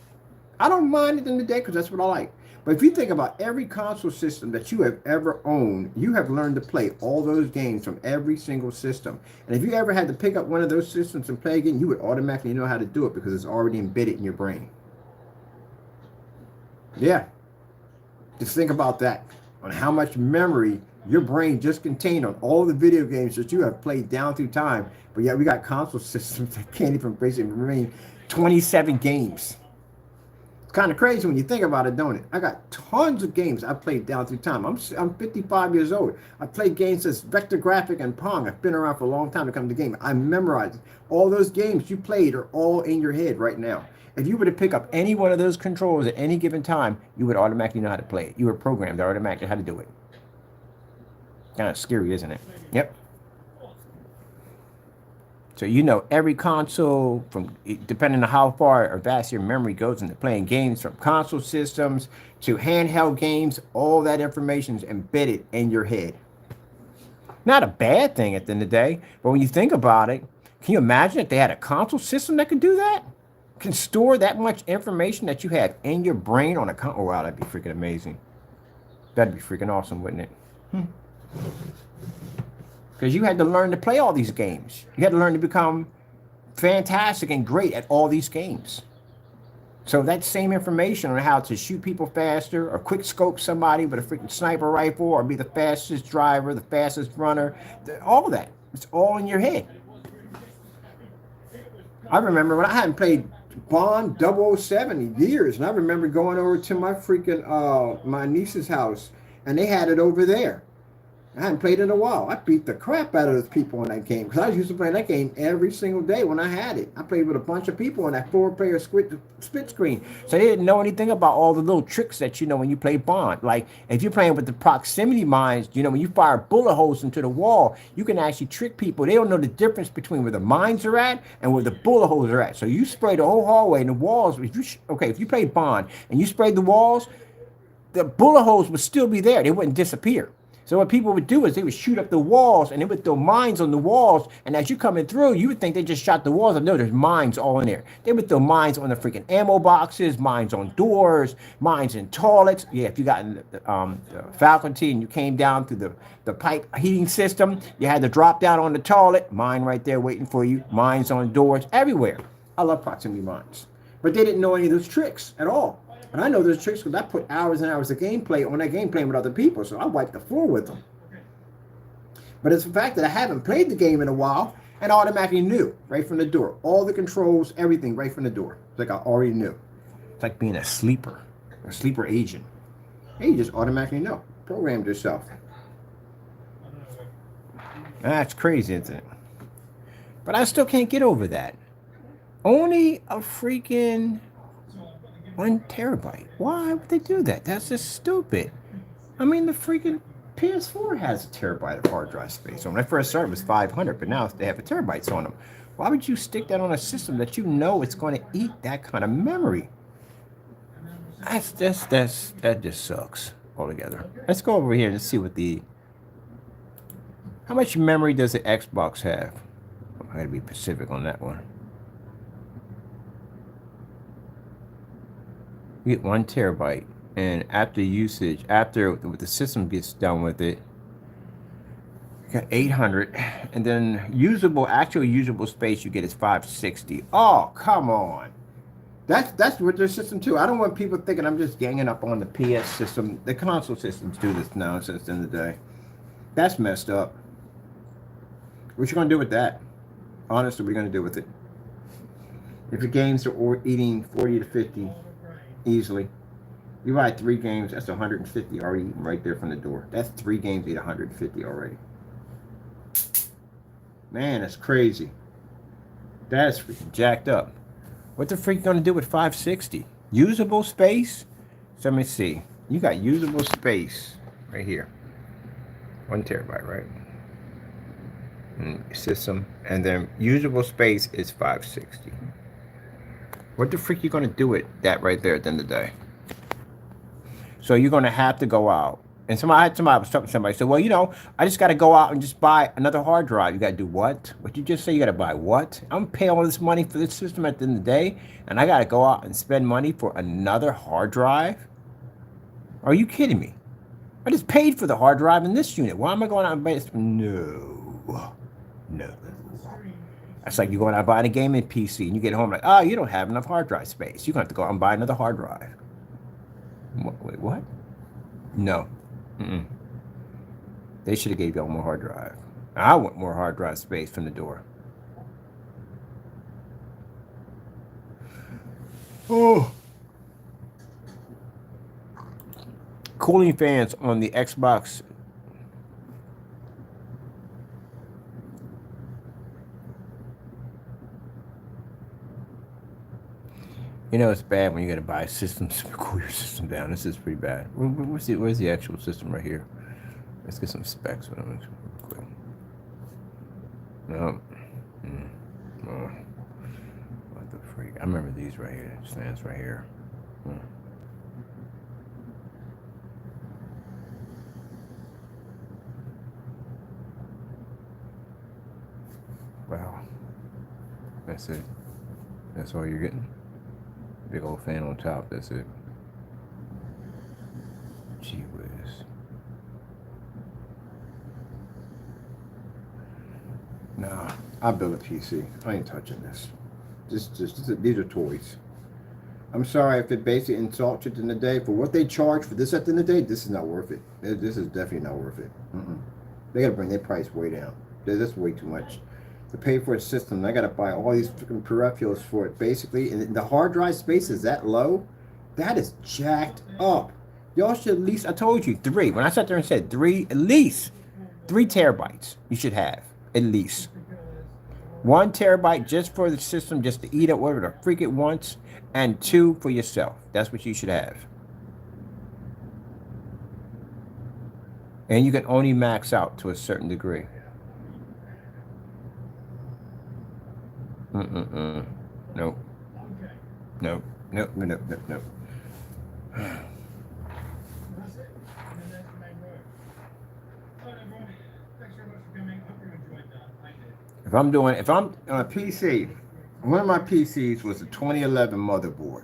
I don't mind it in the day, because that's what I like. But if you think about every console system that you have ever owned, you have learned to play all those games from every single system. And if you ever had to pick up one of those systems and play again, you would automatically know how to do it, because it's already embedded in your brain. Yeah. Just think about that, on how much memory your brain just contained on all the video games that you have played down through time. But yet we got console systems that can't even basically remain 27 games. It's kind of crazy when you think about it, don't it? I got tons of games I played down through time. I'm 55 years old. I played games such as Vector Graphic and Pong. I've been around for a long time to come to the game. I memorized all those games you played are all in your head right now. If you were to pick up any one of those controls at any given time, you would automatically know how to play it. You were programmed automatically how to do it. Kind of scary, isn't it? Yep. So you know every console, from depending on how far or vast your memory goes into playing games, from console systems to handheld games, all that information is embedded in your head. Not a bad thing at the end of the day, but when you think about it, can you imagine if they had a console system that could do that? Can store that much information that you have in your brain on a console? Oh, wow, that'd be freaking amazing. That'd be freaking awesome, wouldn't it? Because you had to learn to play all these games. You had to learn to become fantastic and great at all these games. So that same information on how to shoot people faster, or quick scope somebody with a freaking sniper rifle, or be the fastest driver, the fastest runner, all of that, it's all in your head. I remember when I hadn't played Bond 007 in years, and I remember going over to my freaking my niece's house, and they had it over there. I hadn't played it in a while. I beat the crap out of those people in that game, because I used to play that game every single day when I had it. I played with a bunch of people on that 4-player split screen, so they didn't know anything about all the little tricks that you know when you play Bond. Like if you're playing with the proximity mines, you know, when you fire bullet holes into the wall, you can actually trick people. They don't know the difference between where the mines are at and where the bullet holes are at. So you spray the whole hallway and the walls. If you play Bond and you sprayed the walls, the bullet holes would still be there. They wouldn't disappear. So what people would do is they would shoot up the walls and they would throw mines on the walls. And as you coming through, you would think they just shot the walls. No, there's mines all in there. They would throw mines on the freaking ammo boxes, mines on doors, mines in toilets. Yeah, if you got in the faculty and you came down through the pipe heating system, you had to drop down on the toilet, mine right there waiting for you, mines on doors, everywhere. I love proximity mines. But they didn't know any of those tricks at all. And I know those tricks because I put hours and hours of gameplay on that game playing with other people, so I wiped the floor with them. But it's the fact that I haven't played the game in a while, and I automatically knew right from the door. All the controls, everything right from the door. It's like I already knew. It's like being a sleeper agent. Hey, you just automatically know. Programmed yourself. That's crazy, isn't it? But I still can't get over that. Only a freaking 1 terabyte. Why would they do that? That's just stupid. I mean, the freaking PS4 has a terabyte of hard drive space. So when I first started, it was 500, but now they have a terabytes on them. Why would you stick that on a system that you know it's going to eat that kind of memory? That just sucks altogether. Let's go over here and see what how much memory does the Xbox have? I gotta be specific on that one. You get 1 terabyte, and after usage, after the system gets done with it, you got 800, and then actual usable space you get is 560. Oh, come on. That's with their system too. I don't want people thinking I'm just ganging up on the PS system. The console systems do this nonsense at the end of the day. That's messed up. What you gonna do with that? Honestly, what are you gonna do with it? If your games are eating 40 to 50 easily, you buy 3 games, that's 150 already right there from the door. That's 3 games eat 150 already. Man, that's crazy. That's freaking jacked up. What the freak gonna do with 560? Usable space? So let me see. You got usable space right here. 1 terabyte, right? System, and then usable space is 560. What the freak you gonna do with that right there at the end of the day? So you're gonna have to go out. And somebody was talking to somebody, said, well, you know, I just gotta go out and just buy another hard drive. You gotta do what? What you just say? You gotta buy what? I'm paying all this money for this system at the end of the day, and I gotta go out and spend money for another hard drive? Are you kidding me? I just paid for the hard drive in this unit. Why am I going out and buying this? No. That's like you going out and buying a gaming PC and you get home like, oh, you don't have enough hard drive space. You're going to have to go out and buy another hard drive. Wait, what? No. They should have gave y'all more hard drive. I want more hard drive space from the door. Oh. Cooling fans on the Xbox. You know it's bad when you got to buy systems to cool your system down. This is pretty bad. Where's the actual system right here? Let's get some specs on it. No. Oh. What the freak? I remember these right here. It stands right here. Wow. That's it. That's all you're getting? Big old fan on top, that's it. Gee whiz. Nah, I built a PC. I ain't touching this. These are toys. I'm sorry if it basically insults you in the day. For what they charge for this at the end of the day, this is not worth it. This is definitely not worth it. They gotta bring their price way down. That's way too much. To pay for a system, I gotta buy all these freaking peripherals for it, basically. And the hard drive space is that low. That is jacked up. Y'all should at least, I told you, 3. When I sat there and said 3, at least 3 terabytes you should have, at least. 1 terabyte just for the system, just to eat up whatever the freak it wants, and 2 for yourself. That's what you should have. And you can only max out to a certain degree. Nope. Nope. if I'm on a PC, one of my PCs was a 2011 motherboard.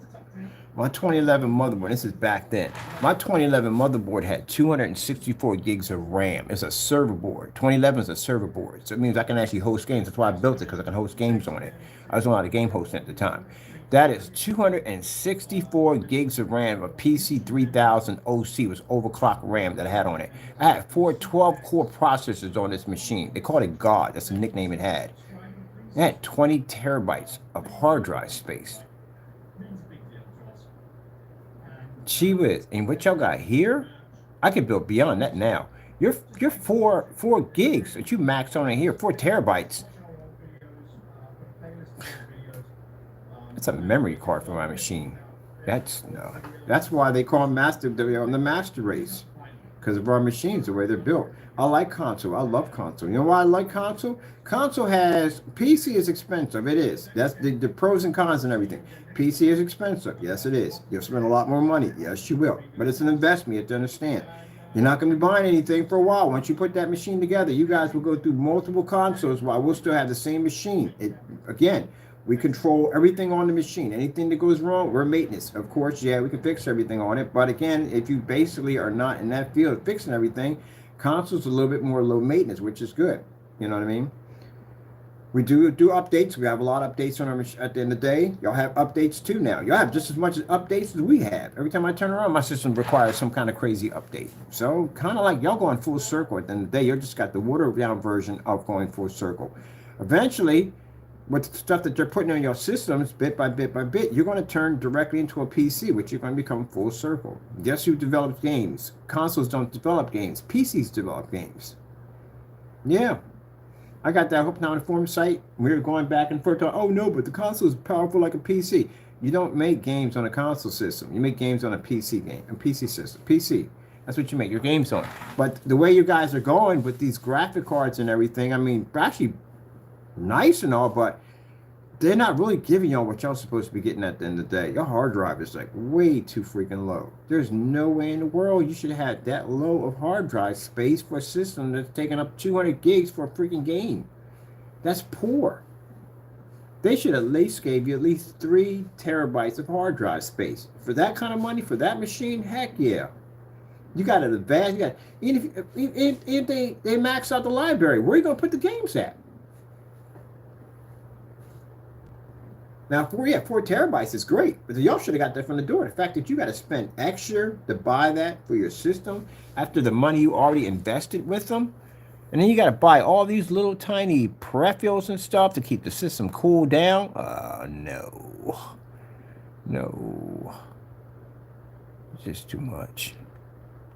My 2011 motherboard, this is back then. My 2011 motherboard had 264 gigs of RAM. It's a server board. 2011 is a server board. So it means I can actually host games. That's why I built it, because I can host games on it. I was on a lot of game hosting at the time. That is 264 gigs of RAM. A PC 3000 OC was overclocked RAM that I had on it. I had 4 12-core processors on this machine. They called it God. That's the nickname it had. It had 20 terabytes of hard drive space. Gee whiz. And what y'all got here? I could build beyond that now. You're 4 gigs that you max on in here, 4 terabytes. That's a memory card for my machine. That's why they call them the master race, because of our machines, the way they're built. I like console. I love console. You know why I like console? Console has, PC is expensive. It is. That's the pros and cons and everything. PC is expensive. Yes, it is. You'll spend a lot more money. Yes, you will. But it's an investment. You have to understand. You're not going to be buying anything for a while. Once you put that machine together, you guys will go through multiple consoles while we'll still have the same machine. Again, we control everything on the machine. Anything that goes wrong, we're maintenance. Of course, yeah, we can fix everything on it. But again, if you basically are not in that field of fixing everything, console's a little bit more low maintenance, which is good. You know what I mean? We do updates. We have a lot of updates on our machine. At the end of the day, y'all have updates too now. Y'all have just as much updates as we have. Every time I turn around, my system requires some kind of crazy update. So kind of like y'all going full circle. At the end of the day, you just got the watered down version of going full circle. Eventually, with the stuff that you're putting on your systems, bit by bit by bit, you're going to turn directly into a PC, which you're going to become full circle. Guess who develops games? Consoles don't develop games. PCs develop games. Yeah. I got that hooked on the forum site. We were going back and forth. Oh no, but the console is powerful like a PC. You don't make games on a console system. You make games on a PC game, a PC system. PC. That's what you make your games on. But the way you guys are going with these graphic cards and everything, I mean, actually nice and all, but they're not really giving y'all what y'all supposed to be getting at the end of the day. Your hard drive is like way too freaking low. There's no way in the world you should have that low of hard drive space for a system that's taking up 200 gigs for a freaking game. That's poor. They should at least give you at least 3 terabytes of hard drive space. For that kind of money, for that machine, heck yeah. You got it advanced. You got, even if they max out the library, where are you going to put the games at? Now, 4 terabytes is great, but y'all should have got that from the door. The fact that you got to spend extra to buy that for your system after the money you already invested with them, and then you got to buy all these little tiny peripherals and stuff to keep the system cool down. No, it's just too much.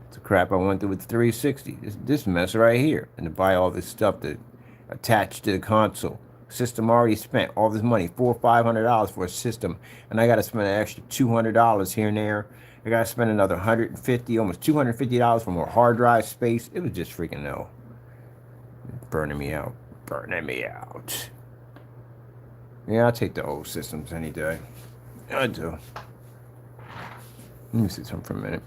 It's the crap I went through with the 360. This mess right here, and to buy all this stuff that attached to the console. System already spent all this money, $400 or $500 for a system, and I got to spend an extra $200 here and there. I got to spend another $150, almost $250 for more hard drive space. It was just freaking no, burning me out. Yeah, I'll take the old systems any day. I do. Let me see something for a minute.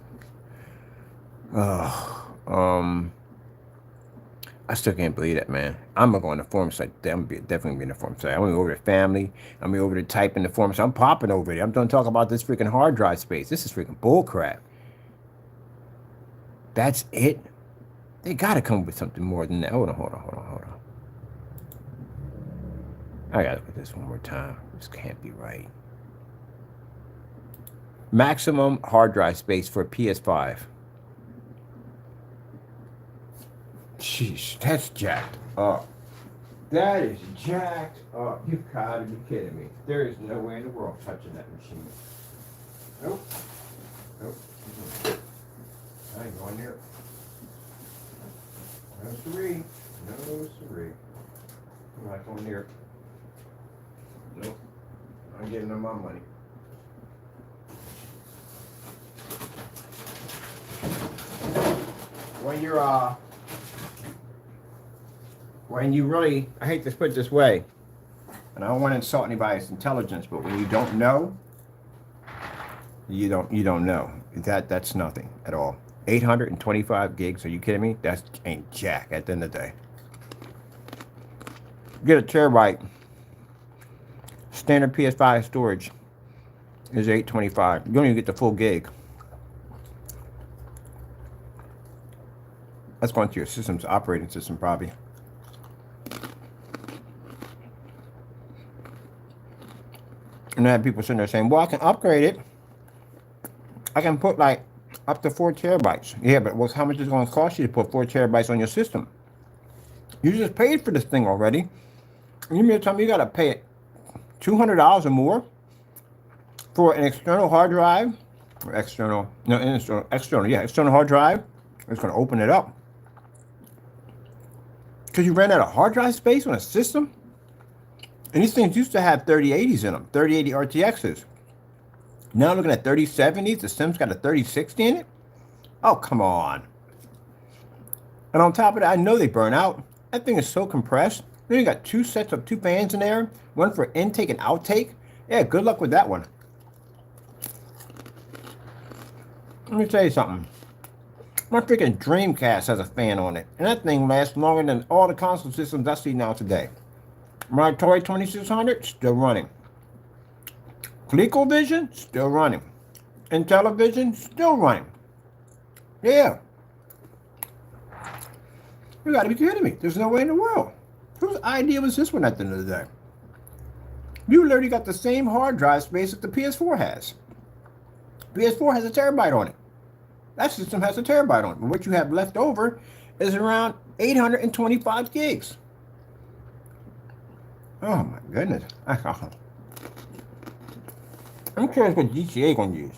I still can't believe that, man. I'm gonna go on the forum site. I'm definitely be in the forum site. I'm gonna go over to family. I'm gonna go over to type in the forum site. I'm popping over there. I'm done talking about this freaking hard drive space. This is freaking bull crap. That's it. They gotta come up with something more than that. Hold on. I gotta look at this one more time. This can't be right. Maximum hard drive space for PS5. Sheesh, that's jacked up. That is jacked up. You gotta be kidding me. There is no way in the world touching that machine. Nope. I ain't going near it. No siree. I'm not going near it. Nope. I'm giving them my money. When you really, I hate to put it this way, and I don't want to insult anybody's intelligence, but when you don't know, you don't know. That's nothing at all. 825 gigs, are you kidding me? That ain't jack at the end of the day. Get a terabyte. Standard PS5 storage is $825. You don't even get the full gig. That's going to your system's operating system, probably. And then people sitting there saying, well, I can upgrade it. I can put like up to 4 terabytes. Yeah, but how much is it going to cost you to put 4 terabytes on your system? You just paid for this thing already. You mean to tell me you got to pay it $200 or more for an external hard drive? Or external hard drive. It's going to open it up. Because you ran out of hard drive space on a system? And these things used to have 3080s in them, 3080 RTXs. Now looking at 3070s, the Sim's got a 3060 in it? Oh, come on. And on top of that, I know they burn out. That thing is so compressed. Then you got 2 sets of 2 fans in there, one for intake and outtake. Yeah, good luck with that one. Let me tell you something. My freaking Dreamcast has a fan on it, and that thing lasts longer than all the console systems I see now today. My Atari 2600, still running. ColecoVision, still running. Intellivision, still running. Yeah. You gotta be kidding me. There's no way in the world. Whose idea was this one at the end of the day? You literally got the same hard drive space that the PS4 has. PS4 has a terabyte on it. That system has a terabyte on it. But what you have left over is around 825 gigs. Oh my goodness. I'm curious what GTA gonna use.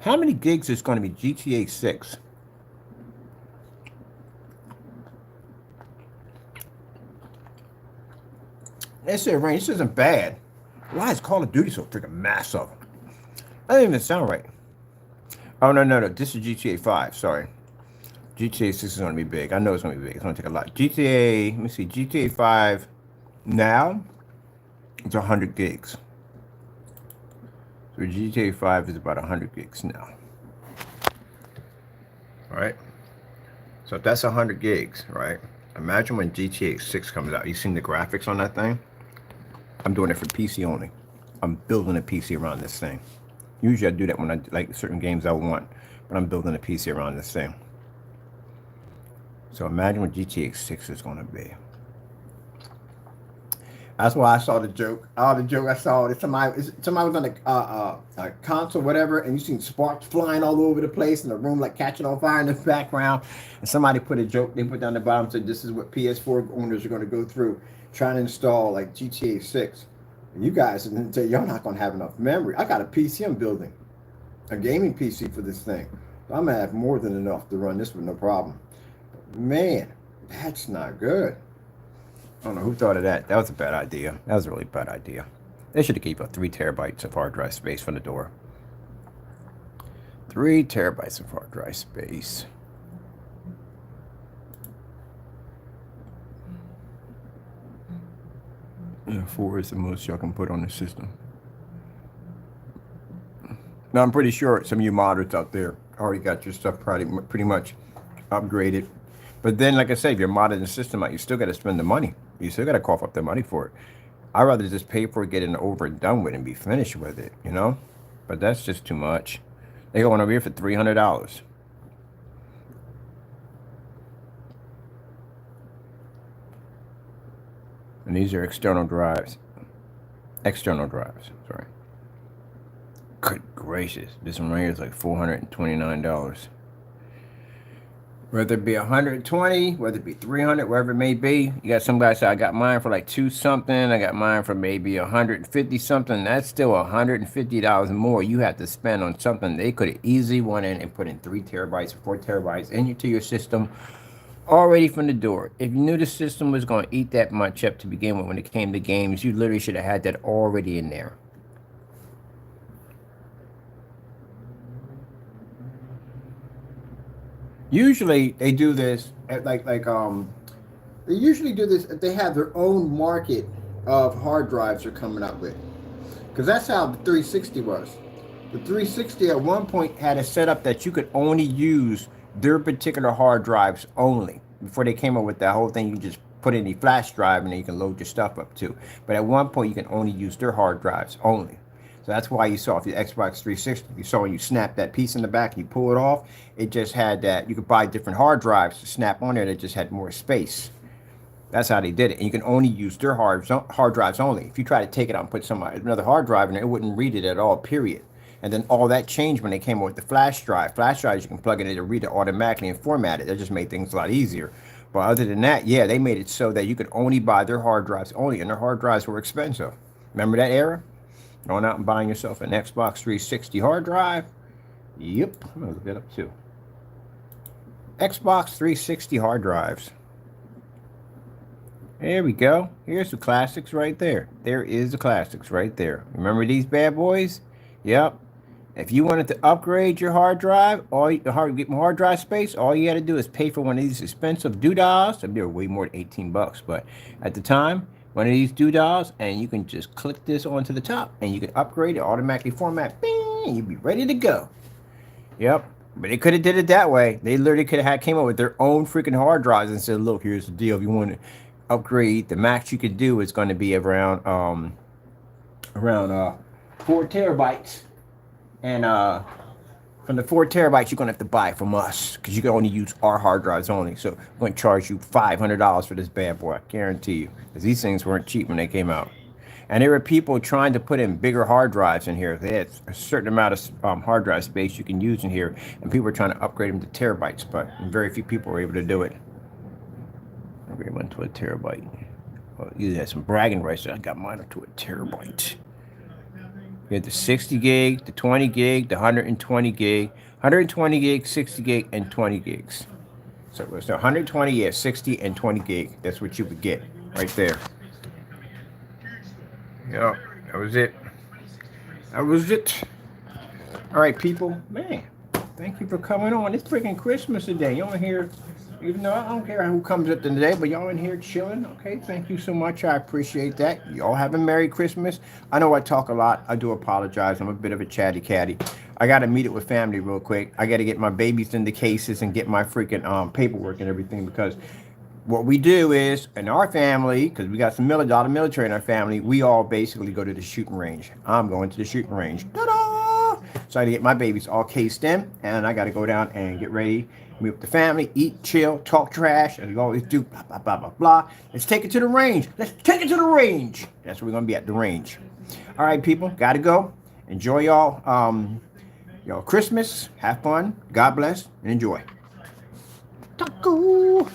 How many gigs is going to be GTA 6? They said range. This isn't bad. Why is Call of Duty so freaking massive? That doesn't even sound right. Oh, no. This is GTA 5. Sorry. GTA 6 is going to be big. I know it's going to be big. It's going to take a lot. GTA, let me see. GTA 5 now, it's 100 gigs. So GTA 5 is about 100 gigs now. All right. So if that's 100 gigs, right? Imagine when GTA 6 comes out. You seen the graphics on that thing? I'm doing it for PC only. I'm building a PC around this thing. Usually I do that when I like certain games I want, but I'm building a PC around this thing. So imagine what GTA 6 is going to be. That's why I saw the joke. Oh, the joke I saw is somebody was on a console, whatever, and you seen sparks flying all over the place in the room, like catching on fire in the background. And somebody put a joke, they put down the bottom, said this is what PS4 owners are going to go through trying to install like GTA 6. And you guys, y'all not going to have enough memory. I got a PC I'm building, a gaming PC for this thing. So I'm going to have more than enough to run this with no problem. Man, that's not good. I don't know who thought of that. That was a bad idea. That was a really bad idea. They should have gave us 3 terabytes of hard drive space from the door. 3 terabytes of hard drive space. Yeah, 4 is the most y'all can put on the system. Now I'm pretty sure some of you modders out there already got your stuff pretty much upgraded. But then, like I said, if you're modding the system out, you still got to spend the money. You still got to cough up the money for it. I'd rather just pay for it, get it over and done with, and be finished with it, you know? But that's just too much. They going over here for $300. And these are external drives. External drives, sorry. Good gracious. This one right here is like $429. Whether it be 120, whether it be 300, wherever it may be. You got some guys say, I got mine for like 2 something. I got mine for maybe 150 something. That's still $150 more you have to spend on something they could have easily went in and put in 3 terabytes or 4 terabytes into your system already from the door. If you knew the system was going to eat that much up to begin with when it came to games, you literally should have had that already in there. Usually they do this at they usually do this. They have their own market of hard drives they're coming up with, because that's how the 360 was. The 360 at one point had a setup that you could only use their particular hard drives only. before they came up with that whole thing, you just put in the flash drive and then you can load your stuff up too. But at one point, you can only use their hard drives only. So that's why you saw if your Xbox 360, you saw when you snap that piece in the back and you pull it off, it just had that. You could buy different hard drives to snap on there that just had more space. That's how they did it. And you can only use their hard drives only. If you try to take it out and put another hard drive in there, it wouldn't read it at all, period. And then all that changed when they came up with the flash drive. Flash drives, you can plug it in and read it automatically and format it. That just made things a lot easier. But other than that, yeah, they made it so that you could only buy their hard drives only, and their hard drives were expensive. Remember that era? Going out and buying yourself an Xbox 360 hard drive? Yep, I'm going to look that up too. Xbox 360 hard drives. There we go. Here's the classics right there. There is the classics right there. Remember these bad boys? Yep. If you wanted to upgrade your hard drive, get more hard drive space, all you had to do is pay for one of these expensive doodahs. They were way more than 18 bucks, but at the time, one of these doodahs, and you can just click this onto the top, and you can upgrade it, automatically format, bing, and you'd be ready to go. Yep. But they could have did it that way. They literally could have came up with their own freaking hard drives and said, look, here's the deal. If you want to upgrade, the max you could do is going to be around 4 terabytes, and from the 4 terabytes you're going to have to buy from us because you can only use our hard drives only. So I'm going to charge you $500 for this bad boy, I guarantee you, because these things weren't cheap when they came out. And there were people trying to put in bigger hard drives in here. They had a certain amount of hard drive space you can use in here, and people were trying to upgrade them to terabytes, but very few people were able to do it. I went to a terabyte. Well, you had some bragging rights. I got mine up to a terabyte. You had the 60 gig, the 20 gig, the 120 gig, 120 gig, 60 gig, and 20 gigs. So it was 120, yeah, 60, and 20 gig. That's what you would get right there. Yeah, that was it. That was it. All right, people. Man, thank you for coming on. It's freaking Christmas today. Y'all here, even though I don't care who comes up today, but y'all in here chilling. Okay, thank you so much. I appreciate that. Y'all have a Merry Christmas. I know I talk a lot. I do apologize. I'm a bit of a chatty catty. I got to meet it with family real quick. I got to get my babies into cases and get my freaking paperwork and everything, because what we do is, in our family, because we got some a lot of military in our family, we all basically go to the shooting range. I'm going to the shooting range. Ta-da! So I get my babies all cased in, and I got to go down and get ready, meet with the family, eat, chill, talk trash, as we always do, blah, blah, blah, blah, blah. Let's take it to the range. Let's take it to the range. That's where we're going to be, at the range. All right, people, got to go. Enjoy y'all Christmas. Have fun. God bless, and enjoy. Taco.